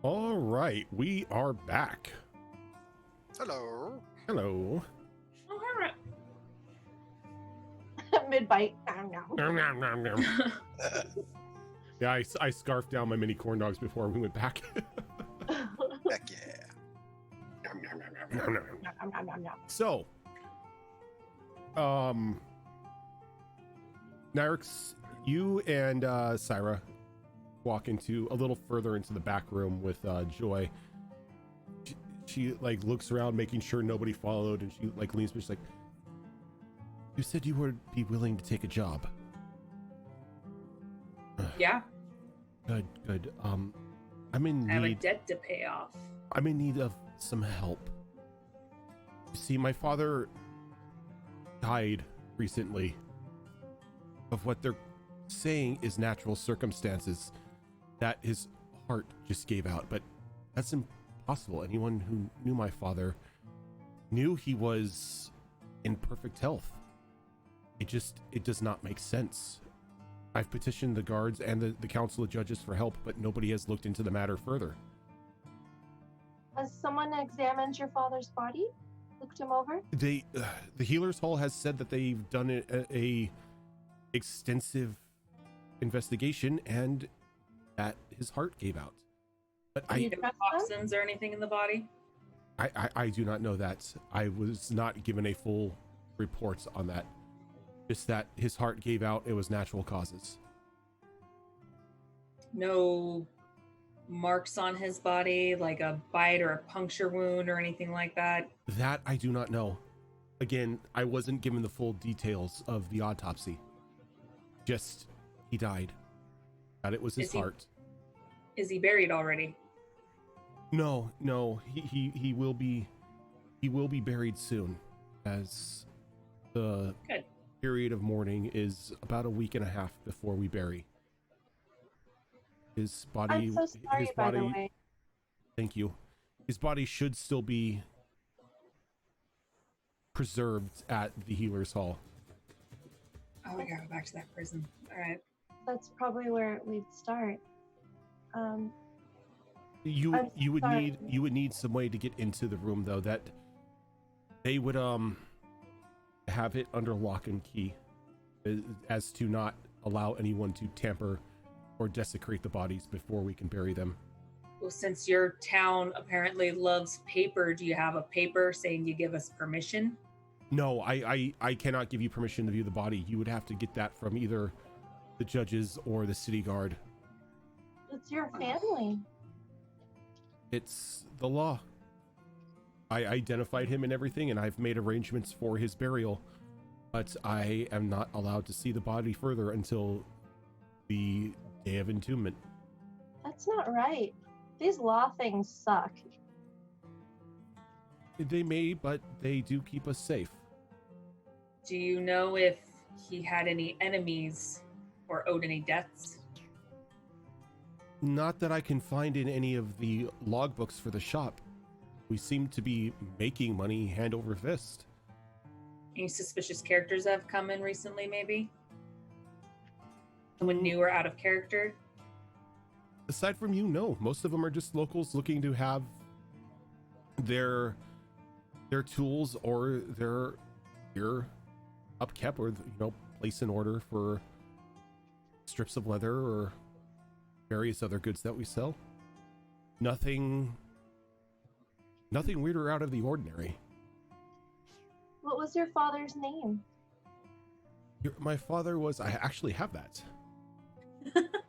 All right, we are back. Hello. Hello. Oh, all right. Mid bite. Nom, nom, nom, nom. Yeah, I scarfed down my mini corn dogs before we went back. Heck yeah. Nom, nom, nom, nom, nom, nom. So, Nyrix, you and Syra walk into a little further into the back room with Joy. She like looks around, making sure nobody followed, and she like leans, but she's like, "You said you would be willing to take a job." Yeah, Good. I'm in I have a need. debt to pay off. I'm in need of some help. You see, my father died recently of what they're saying is natural circumstances, that his heart just gave out, but that's impossible. Anyone who knew my father knew he was in perfect health. It does not make sense. I've petitioned the guards and the council of judges for help, but nobody has looked into the matter further. Has someone examined your father's body? Looked him over? The healers hall has said that they've done a extensive investigation and that his heart gave out. But Any trust them? toxins or anything in the body? I do not know that. I was not given a full report on that. Just that his heart gave out. It was natural causes. No marks on his body, like a bite or a puncture wound or anything like that? That I do not know. Again, I wasn't given the full details of the autopsy. Just he died. That it was his heart. Is he buried already? No. He will be buried soon, as the Good. period of mourning is about a week and a half before we bury. His body. I'm so sorry, his by body. the way. Thank you. His body should still be preserved at the healers hall. Oh, we gotta go back to that prison. All right. That's probably where we'd start. You I'm would sorry. need some way to get into the room, though, that they would have it under lock and key, as to not allow anyone to tamper or desecrate the bodies before we can bury them. Well, since your town apparently loves paper, do you have a paper saying you give us permission? No, I cannot give you permission to view the body. You would have to get that from either the judges or the city guard. It's your family. It's the law. I identified him and everything, and I've made arrangements for his burial, but I am not allowed to see the body further until the day of entombment. That's not right. These law things suck. They may, but they do keep us safe. Do you know if he had any enemies or owed any debts? Not that I can find in any of the logbooks for the shop. We seem to be making money hand over fist. Any suspicious characters that have come in recently, maybe? Someone new or out of character? Aside from you, no. Most of them are just locals looking to have their tools or their gear upkept, or place in order for strips of leather or various other goods that we sell. Nothing weird or out of the ordinary. What was your father's name? My father was. I actually have that.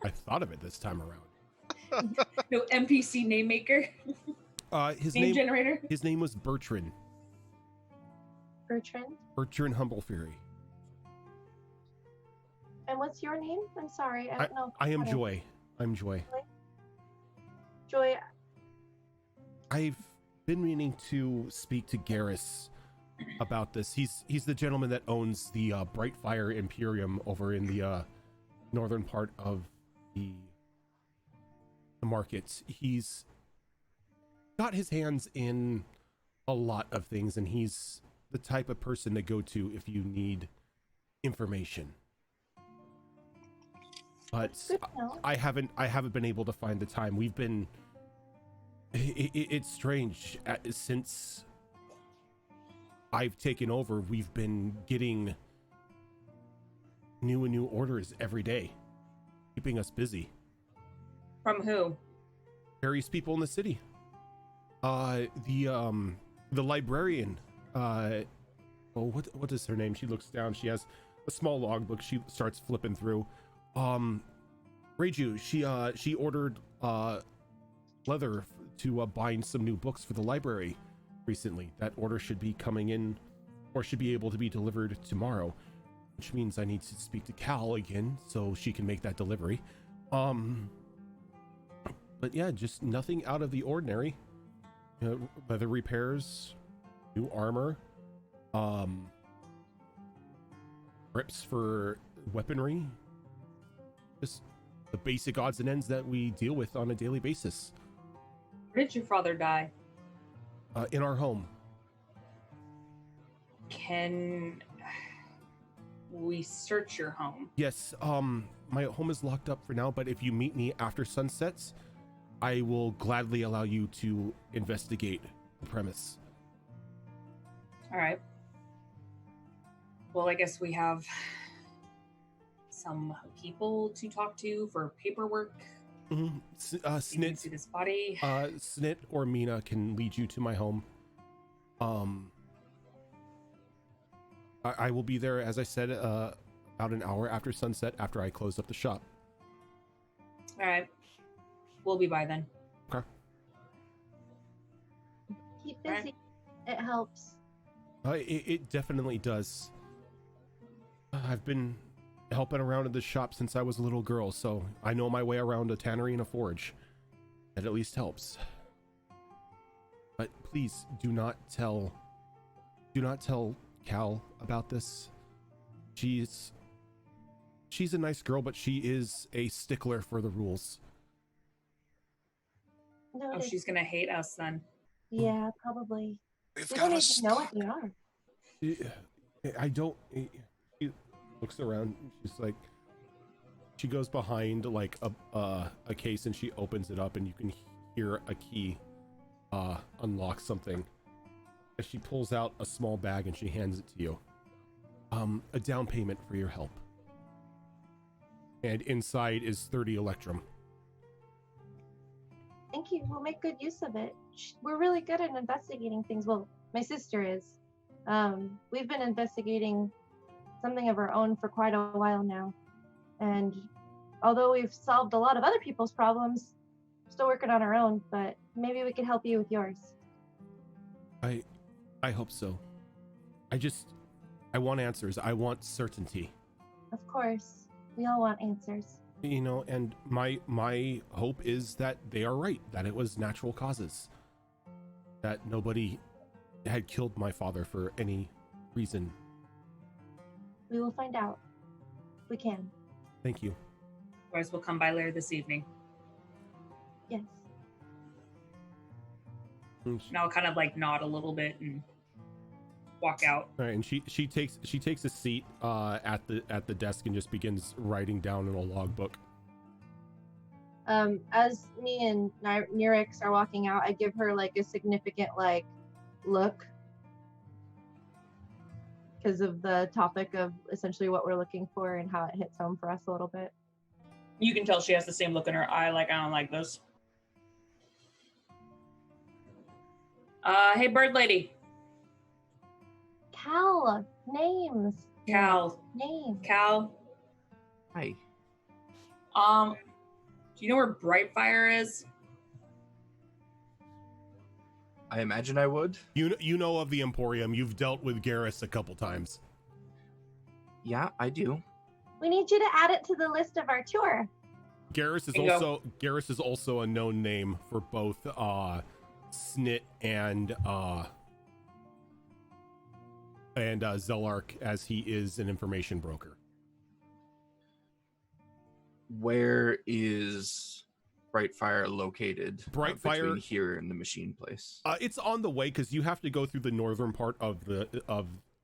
I thought of it this time around. No NPC name maker? His Name name. generator? His name was Bertrand. Bertrand? Bertrand Humblefury. And what's your name? I'm sorry, I don't know. I am Okay. Joy. I'm Joy. Joy, I've been meaning to speak to Garrus about this. He's the gentleman that owns the Brightfire Imperium over in the northern part of the market. He's got his hands in a lot of things, and he's the type of person to go to if you need information. But good to know. I haven't been able to find the time. We've been It's strange. Since I've taken over, we've been getting new and new orders every day, keeping us busy. From who? Various people in the city. The librarian. What is her name? She looks down. She has a small logbook. She starts flipping through. Reiju, she ordered leather to bind some new books for the library recently. That order should be coming in, or should be able to be delivered tomorrow, which means I need to speak to Cal again so she can make that delivery. But yeah, just nothing out of the ordinary. Leather repairs, new armor, grips for weaponry, just the basic odds and ends that we deal with on a daily basis. Where did your father die? In our home. Can we search your home? Yes, my home is locked up for now, but if you meet me after sunsets, I will gladly allow you to investigate the premise. All right. Well, I guess we have some people to talk to for paperwork. Mm-hmm. You can see this body. Snit or Mina can lead you to my home. I will be there, as I said, about an hour after sunset, after I close up the shop. All right. We'll be by then. Okay. Keep busy. Right. It helps. It definitely does. I've been helping around in the shop since I was a little girl, so I know my way around a tannery and a forge. That at least helps. But please do not tell Cal about this. She's a nice girl, but she is a stickler for the rules. No, Oh, she's gonna hate us then. yeah, probably. We've We got don't to even know what stop. they are. I don't. She looks around. She's like, she goes behind like a case and she opens it up, and you can hear a key unlock something. As she pulls out a small bag and she hands it to you. A down payment for your help. And inside is 30 electrum. Thank you. We'll make good use of it. We're really good at investigating things. Well, my sister is. We've been investigating something of our own for quite a while now. And although we've solved a lot of other people's problems, we're still working on our own, but maybe we could help you with yours. I hope so. I want answers. I want certainty. Of course. We all want answers. You know, and my hope is that they are right, that it was natural causes, that nobody had killed my father for any reason. We will find out. We can. Thank you. Otherwise, we'll come by later this evening. Yes. And And I'll kind of like nod a little bit and walk out. all right, and she takes a seat at the desk and just begins writing down in a logbook. As me and Nirix are walking out, I give her like a significant like look because of the topic of essentially what we're looking for and how it hits home for us a little bit. You can tell she has the same look in her eye, like, I don't like this. Hey, bird lady. Cal, names. Cal. Names. Cal. Hi. Do you know where Brightfire is? I imagine I would. You know of the Emporium. You've dealt with Garrus a couple times. Yeah, I do. We need you to add it to the list of our tour. Garrus is Bingo. also a known name for both Snit and Zelark, as he is an information broker. Where is Brightfire located? Brightfire- between here and the machine place. It's on the way because you have to go through the northern part of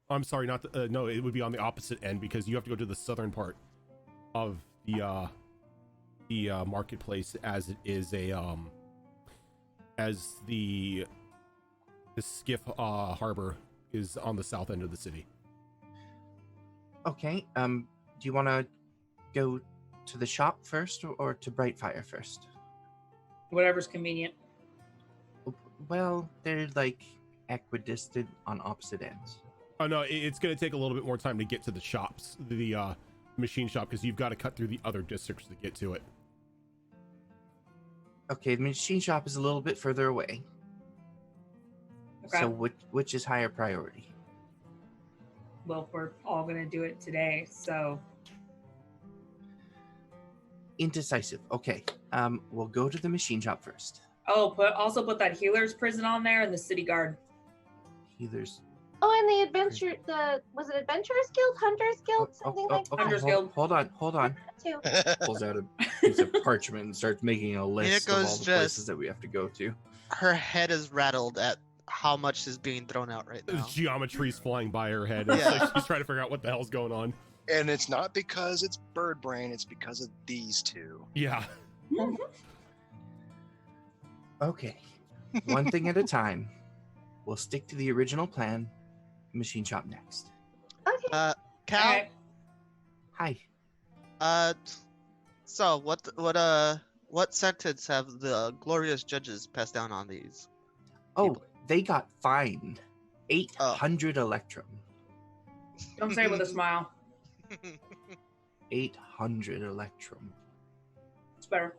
I'm sorry, not the, no, it would be on the opposite end because you have to go to the southern part of the marketplace, as it is a as the skiff harbor is on the south end of the city. Okay. Do you want to go to the shop first or to Brightfire first? Whatever's convenient. Well, they're like equidistant on opposite ends. Oh no, it's going to take a little bit more time to get to the shops, the machine shop, because you've got to cut through the other districts to get to it. Okay, the machine shop is a little bit further away. Okay. So which is higher priority? Well, we're all going to do it today, so Indecisive. Okay. We'll go to the machine shop first. also put that healer's prison on there and the city guard. Healers. Oh, and the adventure, was it Adventurers Guild, Hunters Guild, something like that? Hunters Guild. Hold on. Too. Pulls out a piece of parchment and starts making a list of all Nico's the just- places that we have to go to. Her head is rattled at how much is being thrown out right now. Geometry's flying by her head. It's Yeah. like she's trying to figure out what the hell's going on. And it's not because it's bird brain, it's because of these two. Yeah. Okay. One thing at a time. We'll stick to the original plan. Machine shop next. Okay. Cal, Okay. Hi. so what sentence have the glorious judges passed down on these? Oh, they got fined 800 electrum. Don't say it with a smile. 800 electrum. It's better.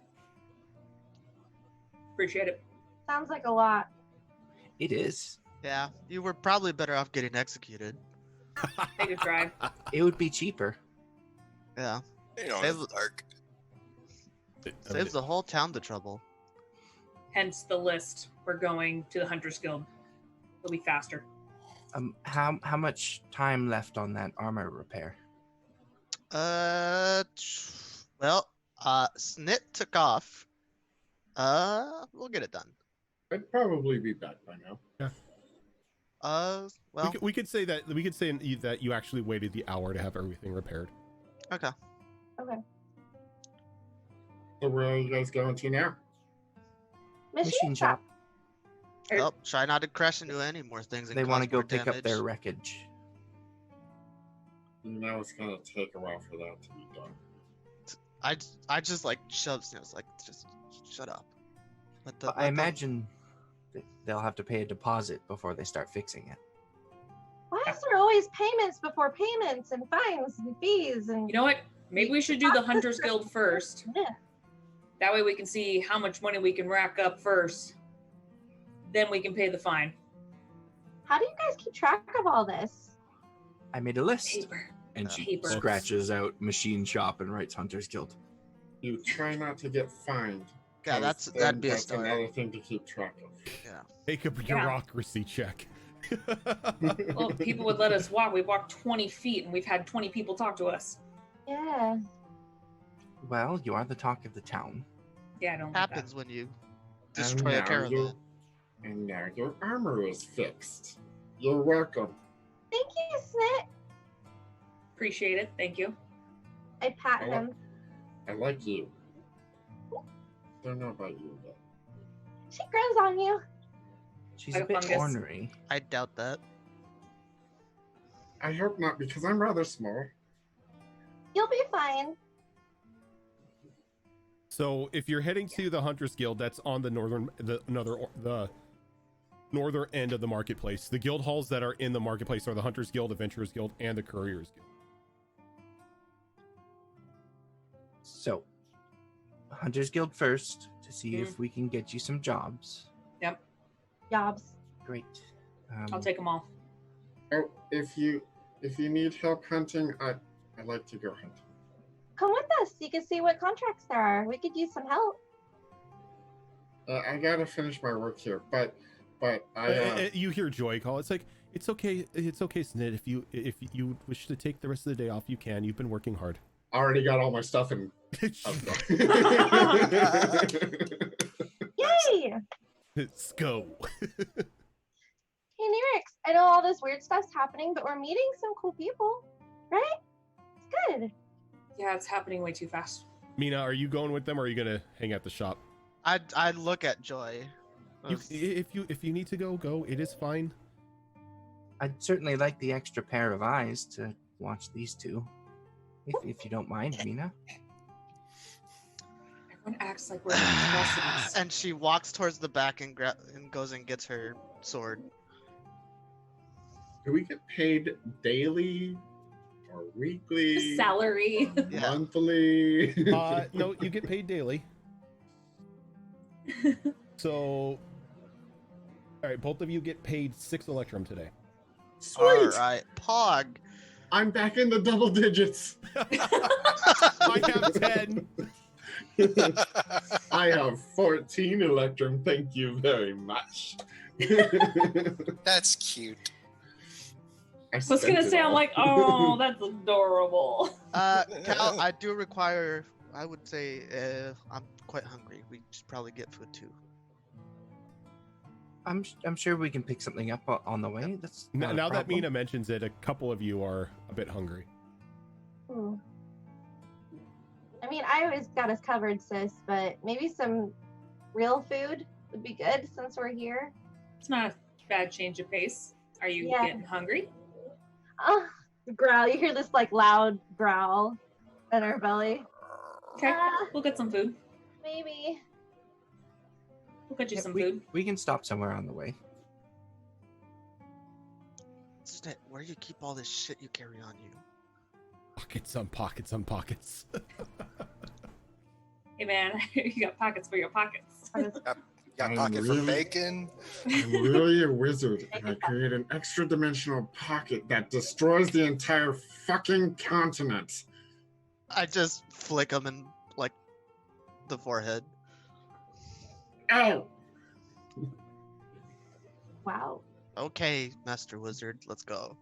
Appreciate it. Sounds like a lot. It is. Yeah, you were probably better off getting executed. Take a try. It would be cheaper. Yeah, You know, Save- it's dark. saves the whole town the trouble. Hence the list. We're going to the Hunters Guild. It'll be faster. How much time left on that armor repair? Well, Snit took off. We'll get it done. I'd probably be back by now. Well, we could say that you actually waited the hour to have everything repaired. okay. Okay. So where are you guys going to now? Machine shop. Oh, try not to crash into any more things. And They want to cause go more pick up damage. their wreckage. You know it's gonna take a while for that to be done. I just like shove Snit's like just shut up. I imagine they'll have to pay a deposit before they start fixing it. Why is there always payments before payments and fines and fees and? You know what? Maybe we should do the Hunters Guild first. Yeah. That way we can see how much money we can rack up first. Then we can pay the fine. How do you guys keep track of all this? I made a list. Paper. And she Paper. scratches out machine shop and writes Hunters Guild. You try not to get fined. Yeah, 'cause that'd be a that's story. another thing to keep track of. Yeah. Take a bureaucracy check. Well, if people would let us walk. We've walked 20 feet and we've had 20 people talk to us. Yeah. Well, you are the talk of the town. Yeah, I don't like Happens when you And destroy a now caravan. And now your armor is fixed. You're welcome. Thank you, Snit. Appreciate it. Thank you. I pat Oh. him. I like you. Don't know about you, but She grows on you. She's Like a a bit fungus. ornery. I doubt that. I hope not because I'm rather small. You'll be fine. So if you're heading to the Hunters Guild, that's on the northern end of the marketplace. The guild halls that are in the marketplace are the Hunters Guild, Adventurers Guild, and the Couriers Guild. So, Hunters Guild first to see if we can get you some jobs. Yep. Jobs. Great. I'll take them all. Oh, if you need help hunting, I'd like to go hunting. Come with us. You can see what contracts there are. We could use some help. I gotta finish my work here, but I You hear Joy call. It's like, it's okay, Snit. If you wish to take the rest of the day off, you can. You've been working hard. already got all my stuff in. Yay! Let's go. Hey, Nerix, I know all this weird stuff's happening, but we're meeting some cool people, right? It's good. Yeah, it's happening way too fast. Mina, are you going with them, or are you gonna hang at the shop? I look at Joy. If you need to go. It is fine. I'd certainly like the extra pair of eyes to watch these two, if you don't mind, Mina. Everyone acts like we're necessities. And she walks towards the back and goes and gets her sword. Do we get paid daily or weekly? Salary. Yeah. Monthly? No, you get paid daily. So, all right, both of you get paid 6 Electrum today. Sweet! All right, Pog. I'm back in the double digits. I have 10. I have 14 Electrum. Thank you very much. That's cute. I was gonna say, I'm like, oh, that's adorable. Cal, I do require. I would say I'm quite hungry. We should probably get food too. I'm sure we can pick something up on the way. That's not a Now that problem. Mina mentions it, a couple of you are a bit hungry. Hmm. I mean, I always got us covered, sis, but maybe some real food would be good since we're here. It's not a bad change of pace. Are you Yeah. getting hungry? Oh, growl. You hear this like loud growl in our belly. Okay, Ah. we'll get some food. Maybe. We'll get you Yeah, some we, food. we can stop somewhere on the way. Snit, where do you keep all this shit you carry on you? Pockets on pockets on pockets. Hey man, you got pockets for your pockets. Got I'm pocket for really- bacon. I'm really a wizard, and I create an extra dimensional pocket that destroys the entire fucking continent. I just flick him in like the forehead. Ow! Wow. Okay, Master Wizard, let's go.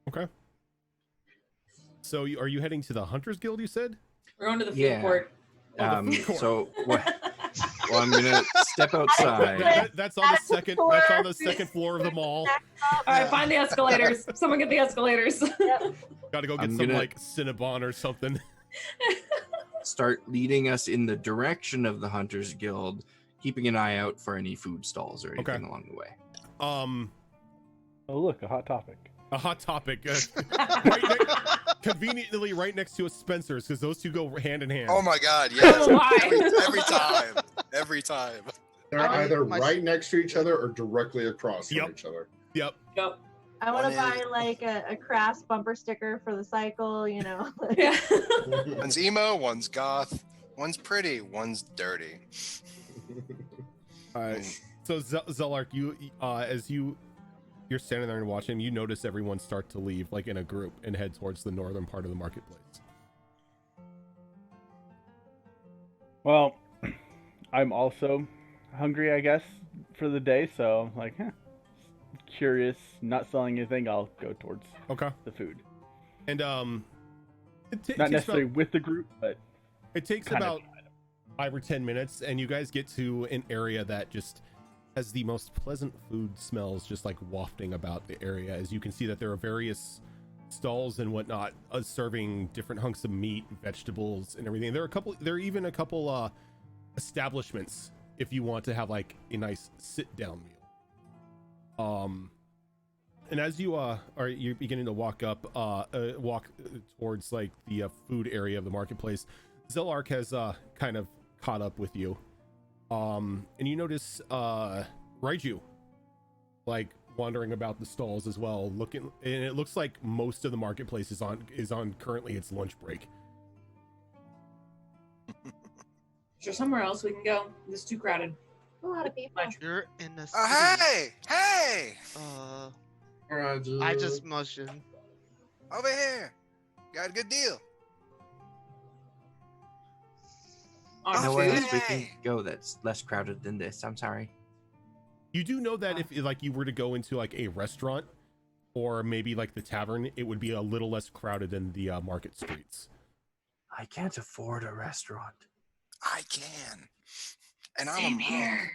Okay. So, are you heading to the Hunters Guild? You said. We're going to the food Yeah. court. food court. So well, I'm gonna step outside. That's on the second. That's on the second floor of the mall. All right, find the escalators. Someone get the escalators. Yep. Got to go get I'm some gonna- like Cinnabon or something. Start leading us in the direction of the Hunters Guild, keeping an eye out for any food stalls or anything Okay. along the way. Oh, look, a hot topic. A hot topic. Conveniently right next to a Spencer's, because those two go hand in hand. Oh my god, yes. Oh my. Every time. Every time. They're I- either my- right next to each other or directly across from Yep. each other. Yep. Yep. I want One to buy is- like a crafts bumper sticker for the cycle, you know. Yeah. One's emo, one's goth, one's pretty, one's dirty. So Zelark, you as you're standing there and watching, you notice everyone start to leave, like in a group, and head towards the northern part of the marketplace. Well, I'm also hungry, I guess, for the day. So, like, curious, not selling anything. I'll go towards Okay. the food. And Not necessarily with the group, but it takes kind about of. 5 or 10 minutes, and you guys get to an area that just has the most pleasant food smells just like wafting about the area. As you can see that there are various stalls and whatnot serving different hunks of meat, vegetables, and everything. There are even a couple establishments if you want to have like a nice sit down meal. And as you're beginning to walk towards like the food area of the marketplace, Zelark has kind of caught up with you. And you notice Raiju like wandering about the stalls as well, looking, and it looks like most of the marketplace is on currently its lunch break. Is there somewhere else we can go? This is too crowded. A lot of people. You're in the city. Oh, hey! I just motion. Over here. Got a good deal. On Nowhere food? else we can go that's less crowded than this. I'm sorry. You do know that if like you were to go into like a restaurant or maybe like the tavern, it would be a little less crowded than the market streets. I can't afford a restaurant. I can. And I'm Same a here.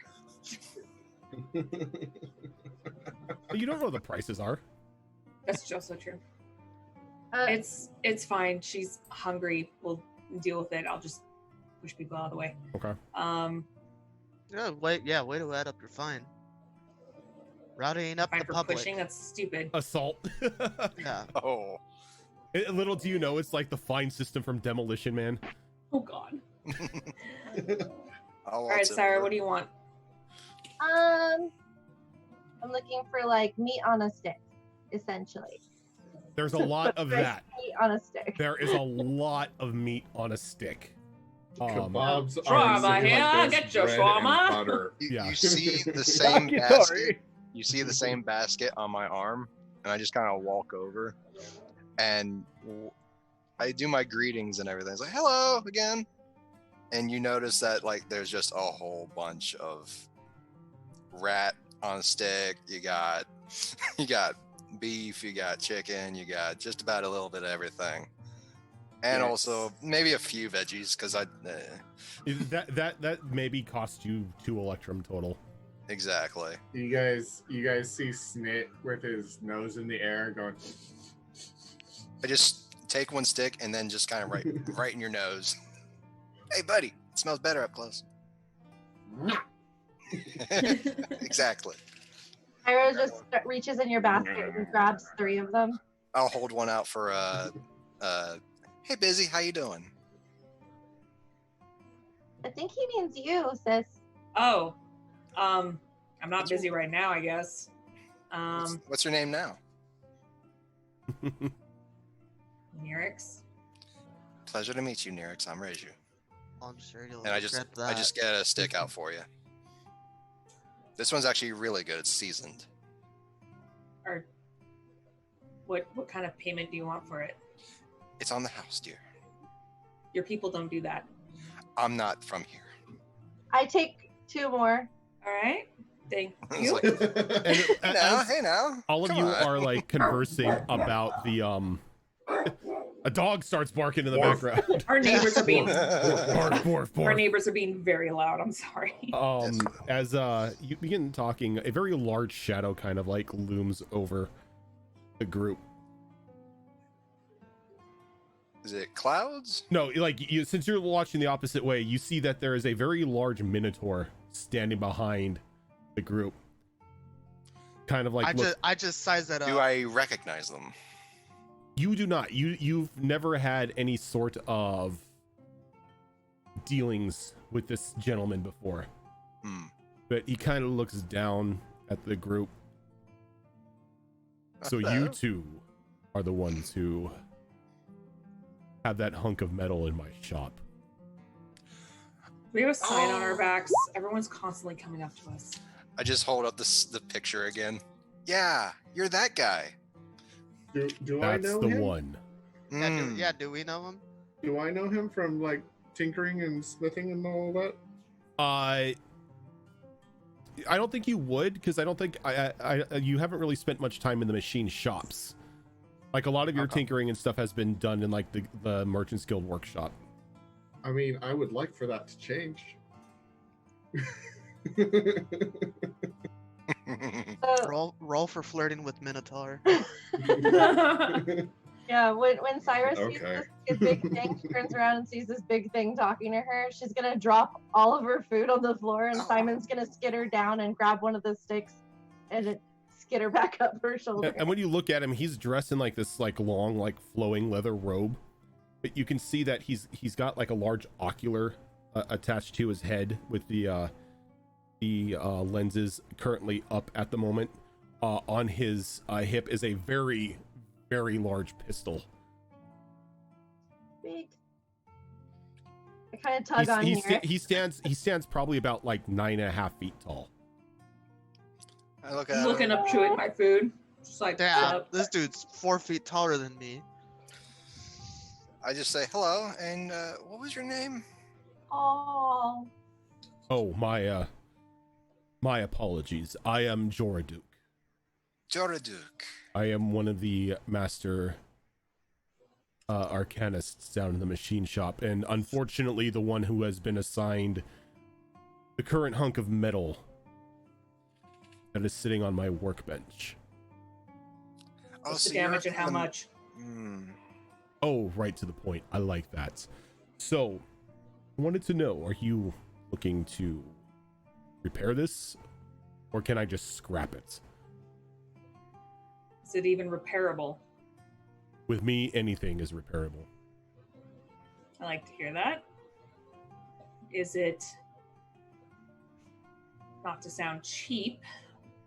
But you don't know what the prices are. That's just so true. Uh, It's fine. She's hungry. We'll deal with it. I'll just push people out of the way. Okay. way to add up your fine. Rowdying up Fine the for public. pushing. That's stupid. Assault. Yeah. Oh. Little do you know, it's like the fine system from Demolition Man. Oh God. All All right, Sarah, what do you want? I'm looking for like meat on a stick, essentially. There's a lot of Fresh that. meat on a stick. There is a lot of meat on a stick. Kebabs Shawarma are simply here, like this get your bread shawarma. and butter. Yeah. You see the same basket. Sorry. You see the same basket on my arm, and I just kind of walk over, and I do my greetings and everything. It's like, hello again. And you notice that like there's just a whole bunch of rat on a stick. You got beef, you got chicken, you got just about a little bit of everything. And Yes. also maybe a few veggies because That maybe cost you 2 electrum total. exactly. You guys see Snit with his nose in the air going. I just take one stick and then just kind of right in your nose. Hey, buddy, it smells better up close. Exactly. Pyro just reaches in your basket and grabs 3 of them. I'll hold one out for hey, Busy, how you doing? I think he means you, sis. Oh, I'm not busy right now, I guess. What's your name now? Nirix. Pleasure to meet you, Nirix. I'm Reju. I'm sure you'll And I just get a stick out for you. This one's actually really good. It's seasoned. Or what kind of payment do you want for it? It's on the house, dear. Your people don't do that. I'm not from here. I take 2 more. All right. Thank It's you. like, And hey now. all of Come you on. are like conversing about the a dog starts barking in the Barf. background. Our neighbors are being Bark, bark, our bark. neighbors are being very loud. I'm sorry. As you begin talking, a very large shadow kind of like looms over the group. Is it clouds? No, like you, since you're watching the opposite way, you see that there is a very large minotaur standing behind the group. Kind of like I just sized that up. Do I recognize them? you do not. You've never had any sort of dealings with this gentleman before. But he kind of looks down at the group. So you two are the ones who have that hunk of metal in my shop. We have a sign on our backs. Everyone's constantly coming up to us. I just hold up the picture again. Yeah, you're that guy. Do I That's know the him? one. Do we know him? Do I know him from like tinkering and smithing and all that? I don't think you would, because I don't think you haven't really spent much time in the machine shops. Like a lot of your tinkering and stuff has been done in like the Merchant's Guild workshop. I mean, I would like for that to change. Roll for flirting with Minotaur. Yeah, when Cyrus sees Okay. this big thing, she turns around and sees this big thing talking to her. She's gonna drop all of her food on the floor, and Simon's gonna skitter down and grab one of the sticks and skitter back up her shoulder. And when you look at him, he's dressed in like this like long like flowing leather robe, but you can see that he's got like a large ocular attached to his head with the lenses currently up at the moment. On his hip is a very, very large pistol. Big. I kind of tug on here. He stands probably about like 9.5 feet tall. I look I'm at looking him. up to it, my food. Just like Damn, this dude's 4 feet taller than me. I just say hello, and what was your name? Oh, Oh, my apologies. I am Joraduk. Joraduk. I am one of the master arcanists down in the machine shop, and unfortunately the one who has been assigned the current hunk of metal that is sitting on my workbench. what's the you're damage and how from- much? Oh, right to the point. I like that. So, I wanted to know, are you looking to repair this, or can I just scrap it? Is it even repairable? With me, anything is repairable. I like to hear that. Is it, not to sound cheap,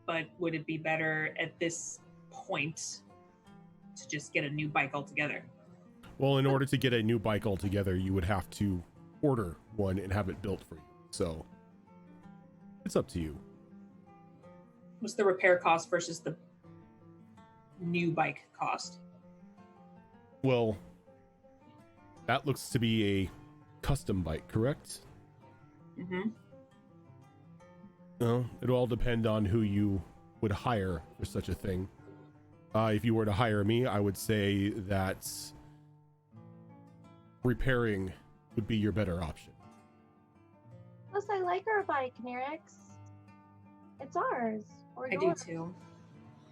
but would it be better at this point to just get a new bike altogether? Well, in order to get a new bike altogether, you would have to order one and have it built for you. So it's up to you. What's the repair cost versus the new bike cost? Well, that looks to be a custom bike, correct? Mm-hmm. No, it'll all depend on who you would hire for such a thing. If you were to hire me, I would say that repairing would be your better option. Plus, I like our bike, Nirix. It's ours. Or I do yours. too.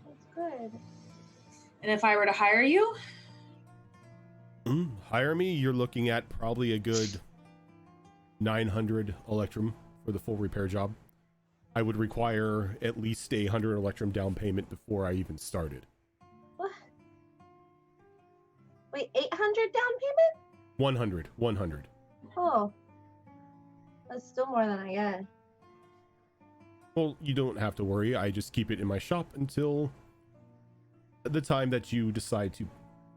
It's good. And if I were to hire you, Hire me, you're looking at probably a good 900 Electrum for the full repair job. I would require at least 100 Electrum down payment before I even started. What? Wait, 800 down payment? 100. Oh. That's still more than I get. Well, you don't have to worry. I just keep it in my shop until the time that you decide to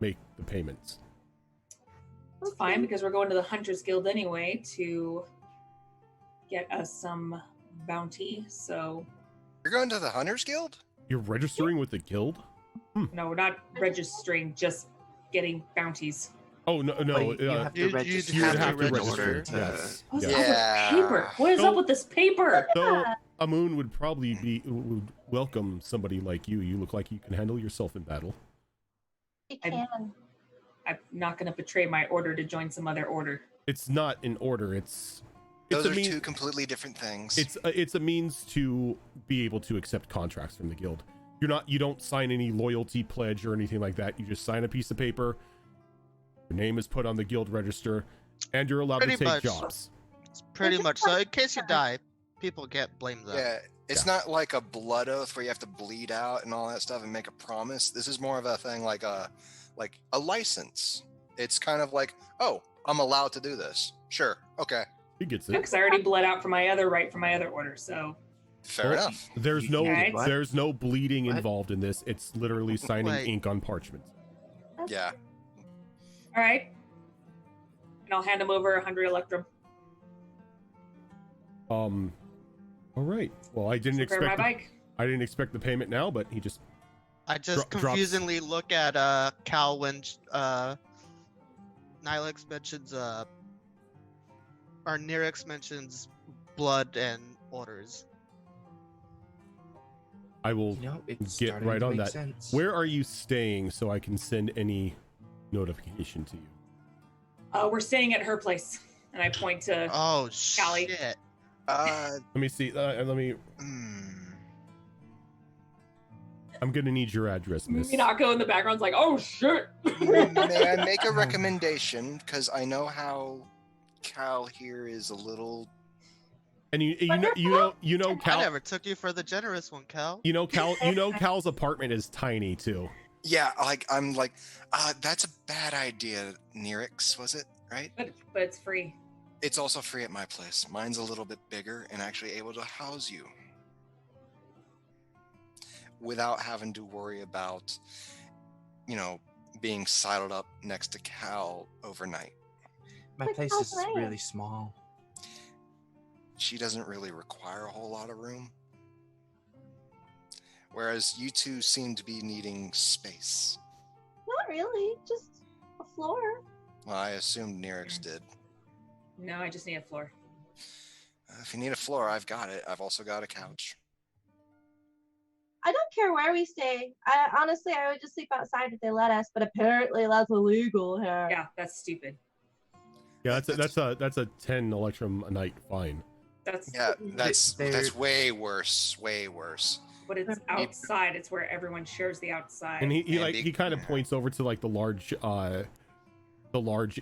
make the payments. it's fine because we're going to the Hunters Guild anyway to get us some bounty. So You're going to the Hunters Guild? You're registering with the guild? no, we're not registering, just getting bounties. Oh, no. Like, you have to you'd register. have to in order register. to- Yes. What's Yeah. up with paper? What is So- up with this paper? So Amun would probably would welcome somebody like you. You look like you can handle yourself in battle. You I- can. I'm not going to betray my order to join some other order. It's not an order. It's Those a are mean- two completely different things. It's a means to be able to accept contracts from the guild. You don't sign any loyalty pledge or anything like that. You just sign a piece of paper. Your name is put on the guild register, and you're allowed Pretty to take much. jobs. It's pretty much so. In case you die, people get blamed though. Yeah, it's not like a blood oath where you have to bleed out and all that stuff and make a promise. This is more of a thing like a license. It's kind of like, oh, I'm allowed to do this. Sure, okay, He gets it. Because I already bled out for my other order. So fair Well, enough. There's Alright. no bleeding What? involved in this. It's literally signing Wait. ink on parchment. Yeah, all right, and I'll hand him over 100 Electrum. All right. Well, I didn't Repair my expect bike. I didn't expect the payment now, but he just I just drops- confusingly look at Cal when Nilix mentions or Nirix mentions blood and orders. I will You know, it's get starting right to on make that. sense. Where are you staying so I can send any notification to you? We're staying at her place, and I point to. Oh Callie. shit! uh, Let me see. Let me. hmm. I'm gonna need your address, miss. Minako in the background's like, oh shit. May I make a recommendation? Because I know how Cal here is a little. And you know I Cal. never took you for the generous one, Cal. You know Cal's apartment is tiny too. Yeah, I'm like, that's a bad idea, Nirix, was it? Right? but it's free. It's also free at my place. Mine's a little bit bigger and actually able to house you without having to worry about, being sidled up next to Cal overnight. My Like, place how is nice. really small. She doesn't really require a whole lot of room. Whereas you two seem to be needing space. Not really. Just a floor. Well, I assumed Nirix did. No, I just need a floor. If you need a floor, I've got it. I've also got a couch. I don't care where we stay. Honestly, I would just sleep outside if they let us, but apparently that's illegal here. Yeah, that's stupid. Yeah, that's a 10 Electrum a night fine. That's Yeah, that's They're- way worse. Way worse. but it's outside. It's where everyone shares the outside. And he And kind of points over to like the large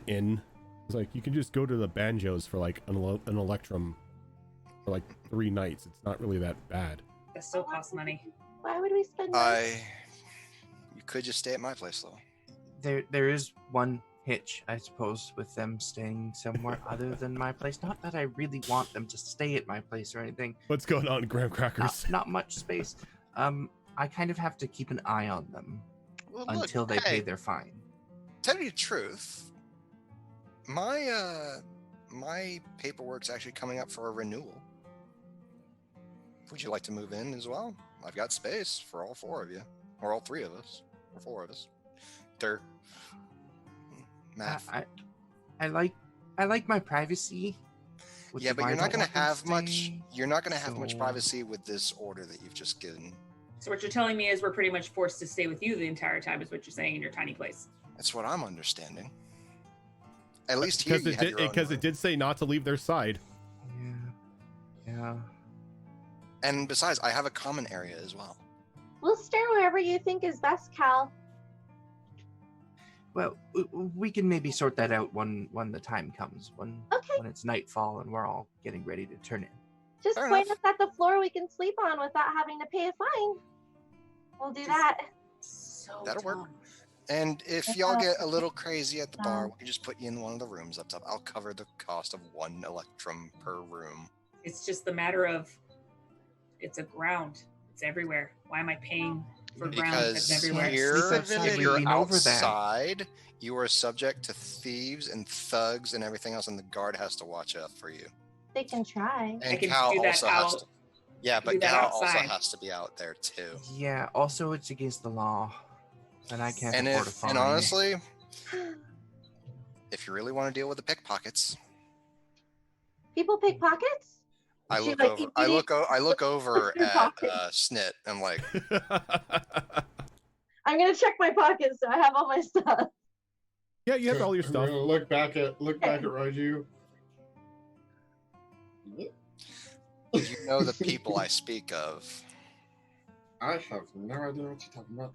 inn. He's like, you can just go to the banjos for like an Electrum for like 3 nights. It's not really that bad. That still costs money. Why would we spend money? You could just stay at my place though. There is one hitch, I suppose, with them staying somewhere other than my place. Not that I really want them to stay at my place or anything. What's going on, graham crackers? Not much space. I kind of have to keep an eye on them Well, look, until they pay their fine. Tell you the truth, my paperwork's actually coming up for a renewal. Would you like to move in as well? I've got space for all 4 of you, or all 3 of us, or 4 of us. Dirt. Math. I like my privacy. with Yeah, the but you're not Bible going to have much. stay, You're not going to have much so- privacy with this order that you've just given. So what you're telling me is we're pretty much forced to stay with you the entire time, is what you're saying in your tiny place. That's what I'm understanding. At least here Because you had your own because room. it did say not to leave their side. Yeah. And besides, I have a common area as well. We'll stay wherever you think is best, Cal. Well, we can maybe sort that out when the time comes, when it's nightfall and we're all getting ready to turn in. Just Fair point enough. us at the floor we can sleep on without having to pay a fine. We'll do that. So That'll work. dumb. And if y'all get a little crazy at the bar, we can just put you in one of the rooms up top. I'll cover the cost of 1 electrum per room. It's just the matter of it's a ground. It's everywhere. Why am I paying for ground that's Because everywhere? here, Sleep outside, if we you're lean over that. outside, you are subject to thieves and thugs and everything else, and the guard has to watch out for you. They can try. And can Cal do that also has out. to. Yeah, do but that Cal also outside. has to be out there too. Yeah, also it's against the law. And I can't And afford a fine. and honestly, if you really want to deal with the pickpockets, People pick pockets? I She look like over. I look over Your at pocket. Snit. I'm like, I'm gonna check my pockets so I have all my stuff. Yeah, you have all your I'm stuff. gonna look back at Raju. you know the people I speak of. I have no idea what you're talking about.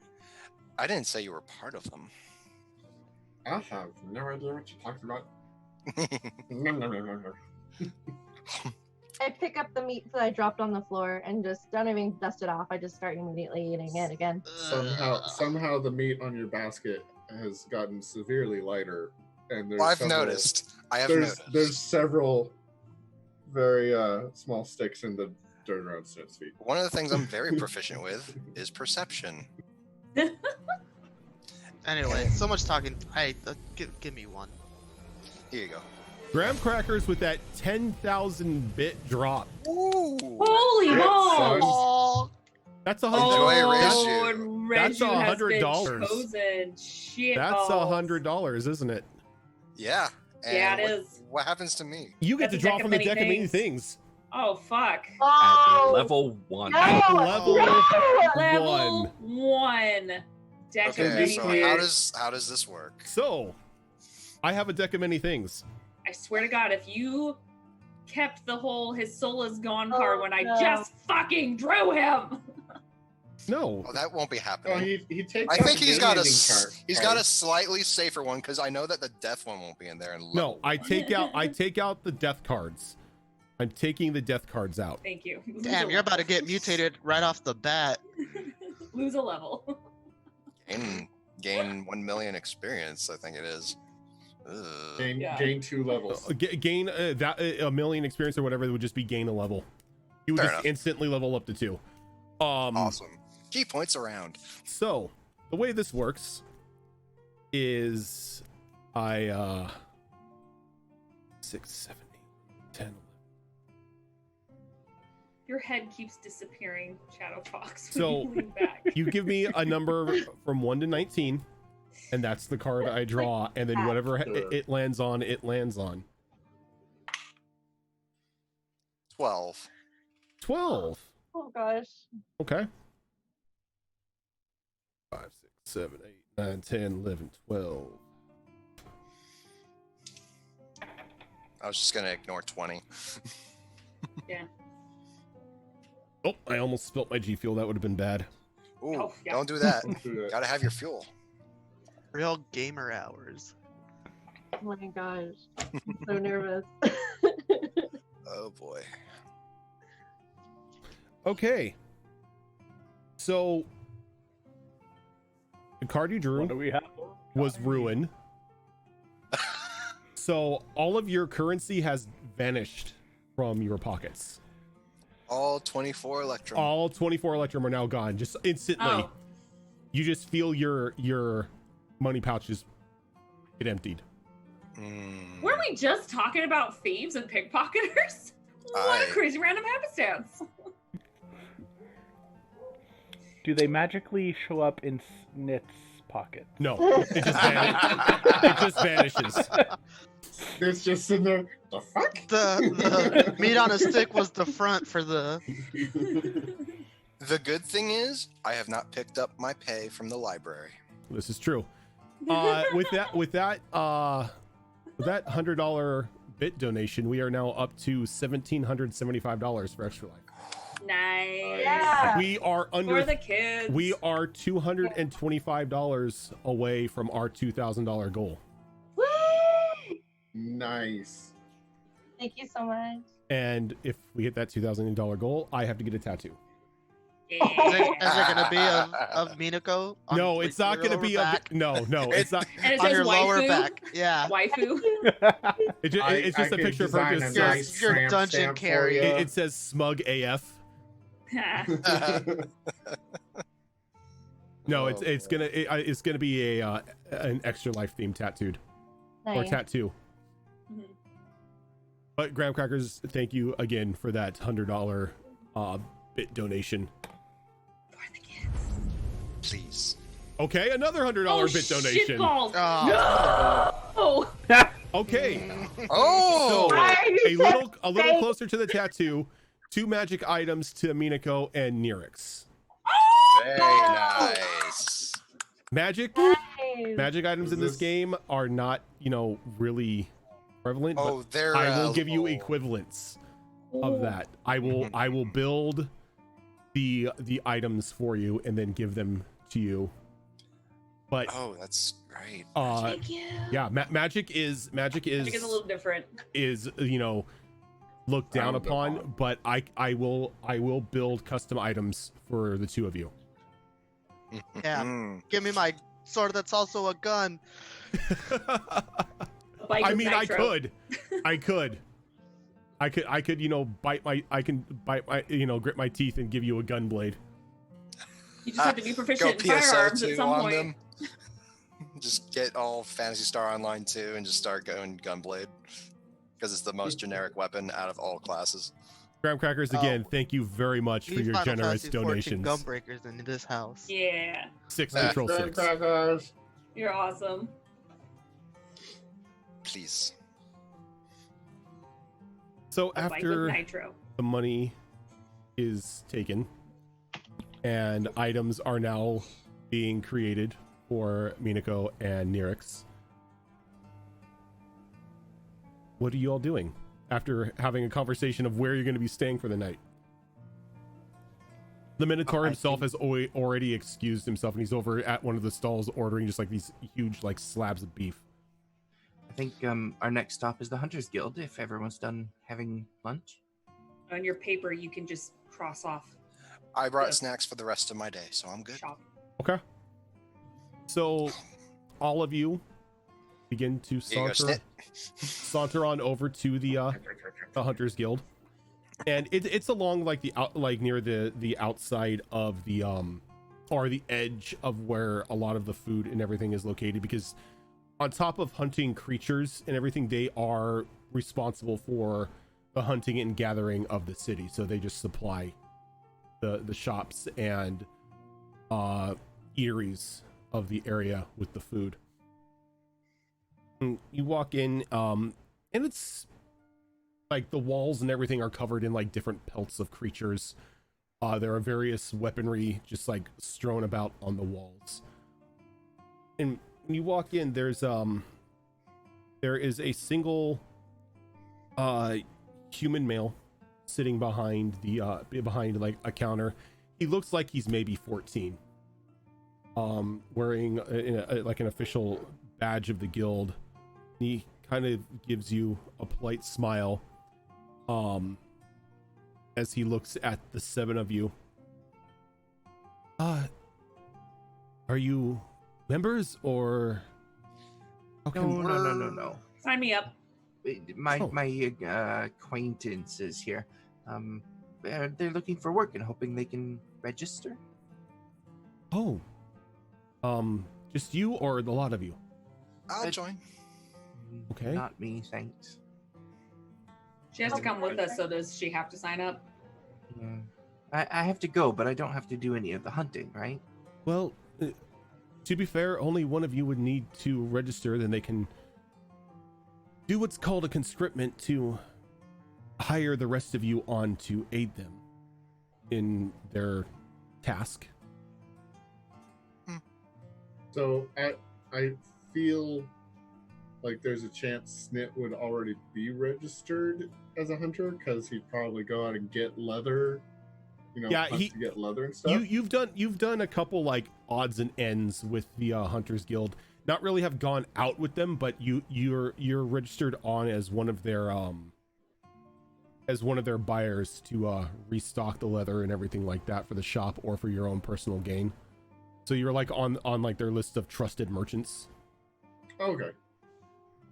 I didn't say you were part of them. I have no idea what you're talking about. No, no, no, no, no. I pick up the meat that I dropped on the floor and just don't even dust it off. I just start immediately eating it again. Somehow the meat on your basket has gotten severely lighter, and there's Well, I've several- noticed. I have there's noticed. there's several very small sticks in the dirt around Snit's feet. One of the things I'm very proficient with is perception. Anyway, so much talking. Hey, give me one. Here you go. Graham crackers with that 10,000 bit drop. Ooh. Holy Shit, balls! son. Oh, That's a Enjoy hundred. Reju. That's Reju has been $100. chosen. Shit That's balls. $100, isn't it? Yeah. And Yeah, it what, is. What happens to me? You get That's to a draw deck of from the many deck of many things. things. Oh fuck. At Oh, level 1. no! At level Level one. one. Deck of Okay, many so things. how does this work? So, I have a deck of many things. I swear to God, if you kept the whole "his soul is gone" part when I no. just fucking drew him. No, Oh, that won't be Oh, happening. he takes. I out think the he's got a gaming card. he's got a slightly safer one because I know that the death one won't be in there. And no. I take out the death cards. I'm taking the death cards out. Thank you. Lose damn! a You're about to level. get mutated right off the bat. Lose a level. gain 1 million experience. I think it is. Ugh. gain 2 levels. Gain that a million experience or whatever would just be gain a level. You would Fair just enough. instantly level up to 2. Awesome. Key points around. So the way this works is I 6, 7, 8, 10, 11. Your head keeps disappearing, Shadow Fox. when So, you lean back. You give me a number from 1 to 19, and that's the card I draw, and then whatever it lands on, it lands on. 12. 12. Oh gosh. Okay. 5, 6, 7, 8, 9, 10, 11, 12. I was just gonna ignore 20. Yeah. Oh, I almost spilt my G Fuel. That would have been bad. Ooh, Oh, yeah. don't do that. Don't do that. Gotta have your fuel. Real gamer hours. Oh my gosh. I'm so nervous. Oh boy. Okay. So the card you drew What do we have? was ruin. So all of your currency has vanished from your pockets. All 24 Electrum. All 24 Electrum are now gone. Just instantly. Oh. You just feel your money pouches get emptied. Were we just talking about thieves and pickpocketers? What a crazy random happenstance. Do they magically show up in Snit's pocket? No, it just vanishes. It's just sitting there. The fuck? The meat on a stick was the front for the. The good thing is, I have not picked up my pay from the library. This is true. With that $100 bit donation, we are now up to $1,775 for Extra Life. Nice. Yeah. We are under. For the kids. We are $225 away from our $2,000 goal. Woo! Nice. Thank you so much. And if we hit that $2,000 goal, I have to get a tattoo. Yeah. Is it gonna be of Minako? on, No, like, it's not your going to be. lower back? No, it's not. And it On says your lower waifu. back. Yeah. Waifu. It's just a could picture of her. design Just a Your- nice your tramp dungeon stamp for carrier. ya. it says smug AF. No, Oh, it's gonna be an Extra Life theme tattooed or Nice. tattoo. Mhm. But Graham Crackers, thank you again for that $100 bit donation. For the kids. Please. Okay, another $100 bit donation. Shitballs. Oh. No. Okay, Oh! so Why are you a little saying- closer to the tattoo. 2 magic items to Minako and Nirix. Very nice. Magic Nice. items in this game are not, really prevalent. Oh, but they're. I will give you oh. equivalents of that. I will build the items for you and then give them to you. But Oh, that's great. Thank you. yeah, magic is I think it's a little different. looked down Frowned upon, upon. but I will build custom items for the 2 of you. Yeah. Mm. Give me my sword that's also a gun. A bike I with mean, nitro. I could, grit my teeth and give you a gun blade. You just have to be Go proficient in PSO firearms at 2 some on point. them. Just get all Phantasy Star Online 2 and just start going Gunblade. Because it's the most generic weapon out of all classes. Graham Crackers, again, thank you very much for Need your Final generous Fantasy 14 donations. Gunbreakers in this house. Yeah. 6 control Graham 6. Crackers. You're awesome. Please. So A bike with after nitro. the money is taken and items are now being created for Minako and Nirix, what are you all doing after having a conversation of where you're going to be staying for the night? The Minotaur I himself think- has already excused himself, and he's over at one of the stalls ordering just like these huge like slabs of beef. I think our next stop is the Hunters Guild. If everyone's done having lunch. On your paper, you can just cross off I brought Yeah. snacks for the rest of my day, so I'm good. shop. Okay. So all of you begin to Here you go, Snit. saunter on over to the Hunters Guild, and it's along like near the outside of the or the edge of where a lot of the food and everything is located, because on top of hunting creatures and everything, they are responsible for the hunting and gathering of the city. So they just supply the shops and eateries of the area with the food. And you walk in, and it's like the walls and everything are covered in like different pelts of creatures. There are various weaponry just like strewn about on the walls. And when you walk in, there is a single human male sitting behind behind like a counter. He looks like he's maybe 14, wearing like an official badge of the guild. He kind of gives you a polite smile, as he looks at the 7 of you. Are you members or? No. Sign me up. My acquaintances here. They're looking for work and hoping they can register. Oh. Just you or the lot of you? I'll join. Okay. Not me, thanks. She has to come with us, so does she have to sign up? Yeah. I have to go, but I don't have to do any of the hunting, right? Well, to be fair, only one of you would need to register, then they can do what's called a conscriptment to hire the rest of you on to aid them in their task. So I feel like there's a chance Snit would already be registered as a hunter because he'd probably go out and get leather, Yeah, hunt to get leather and stuff. You've done a couple like odds and ends with the Hunters Guild. Not really have gone out with them, but you're registered on as one of their buyers to restock the leather and everything like that for the shop or for your own personal gain. So you're like on like their list of trusted merchants. Okay.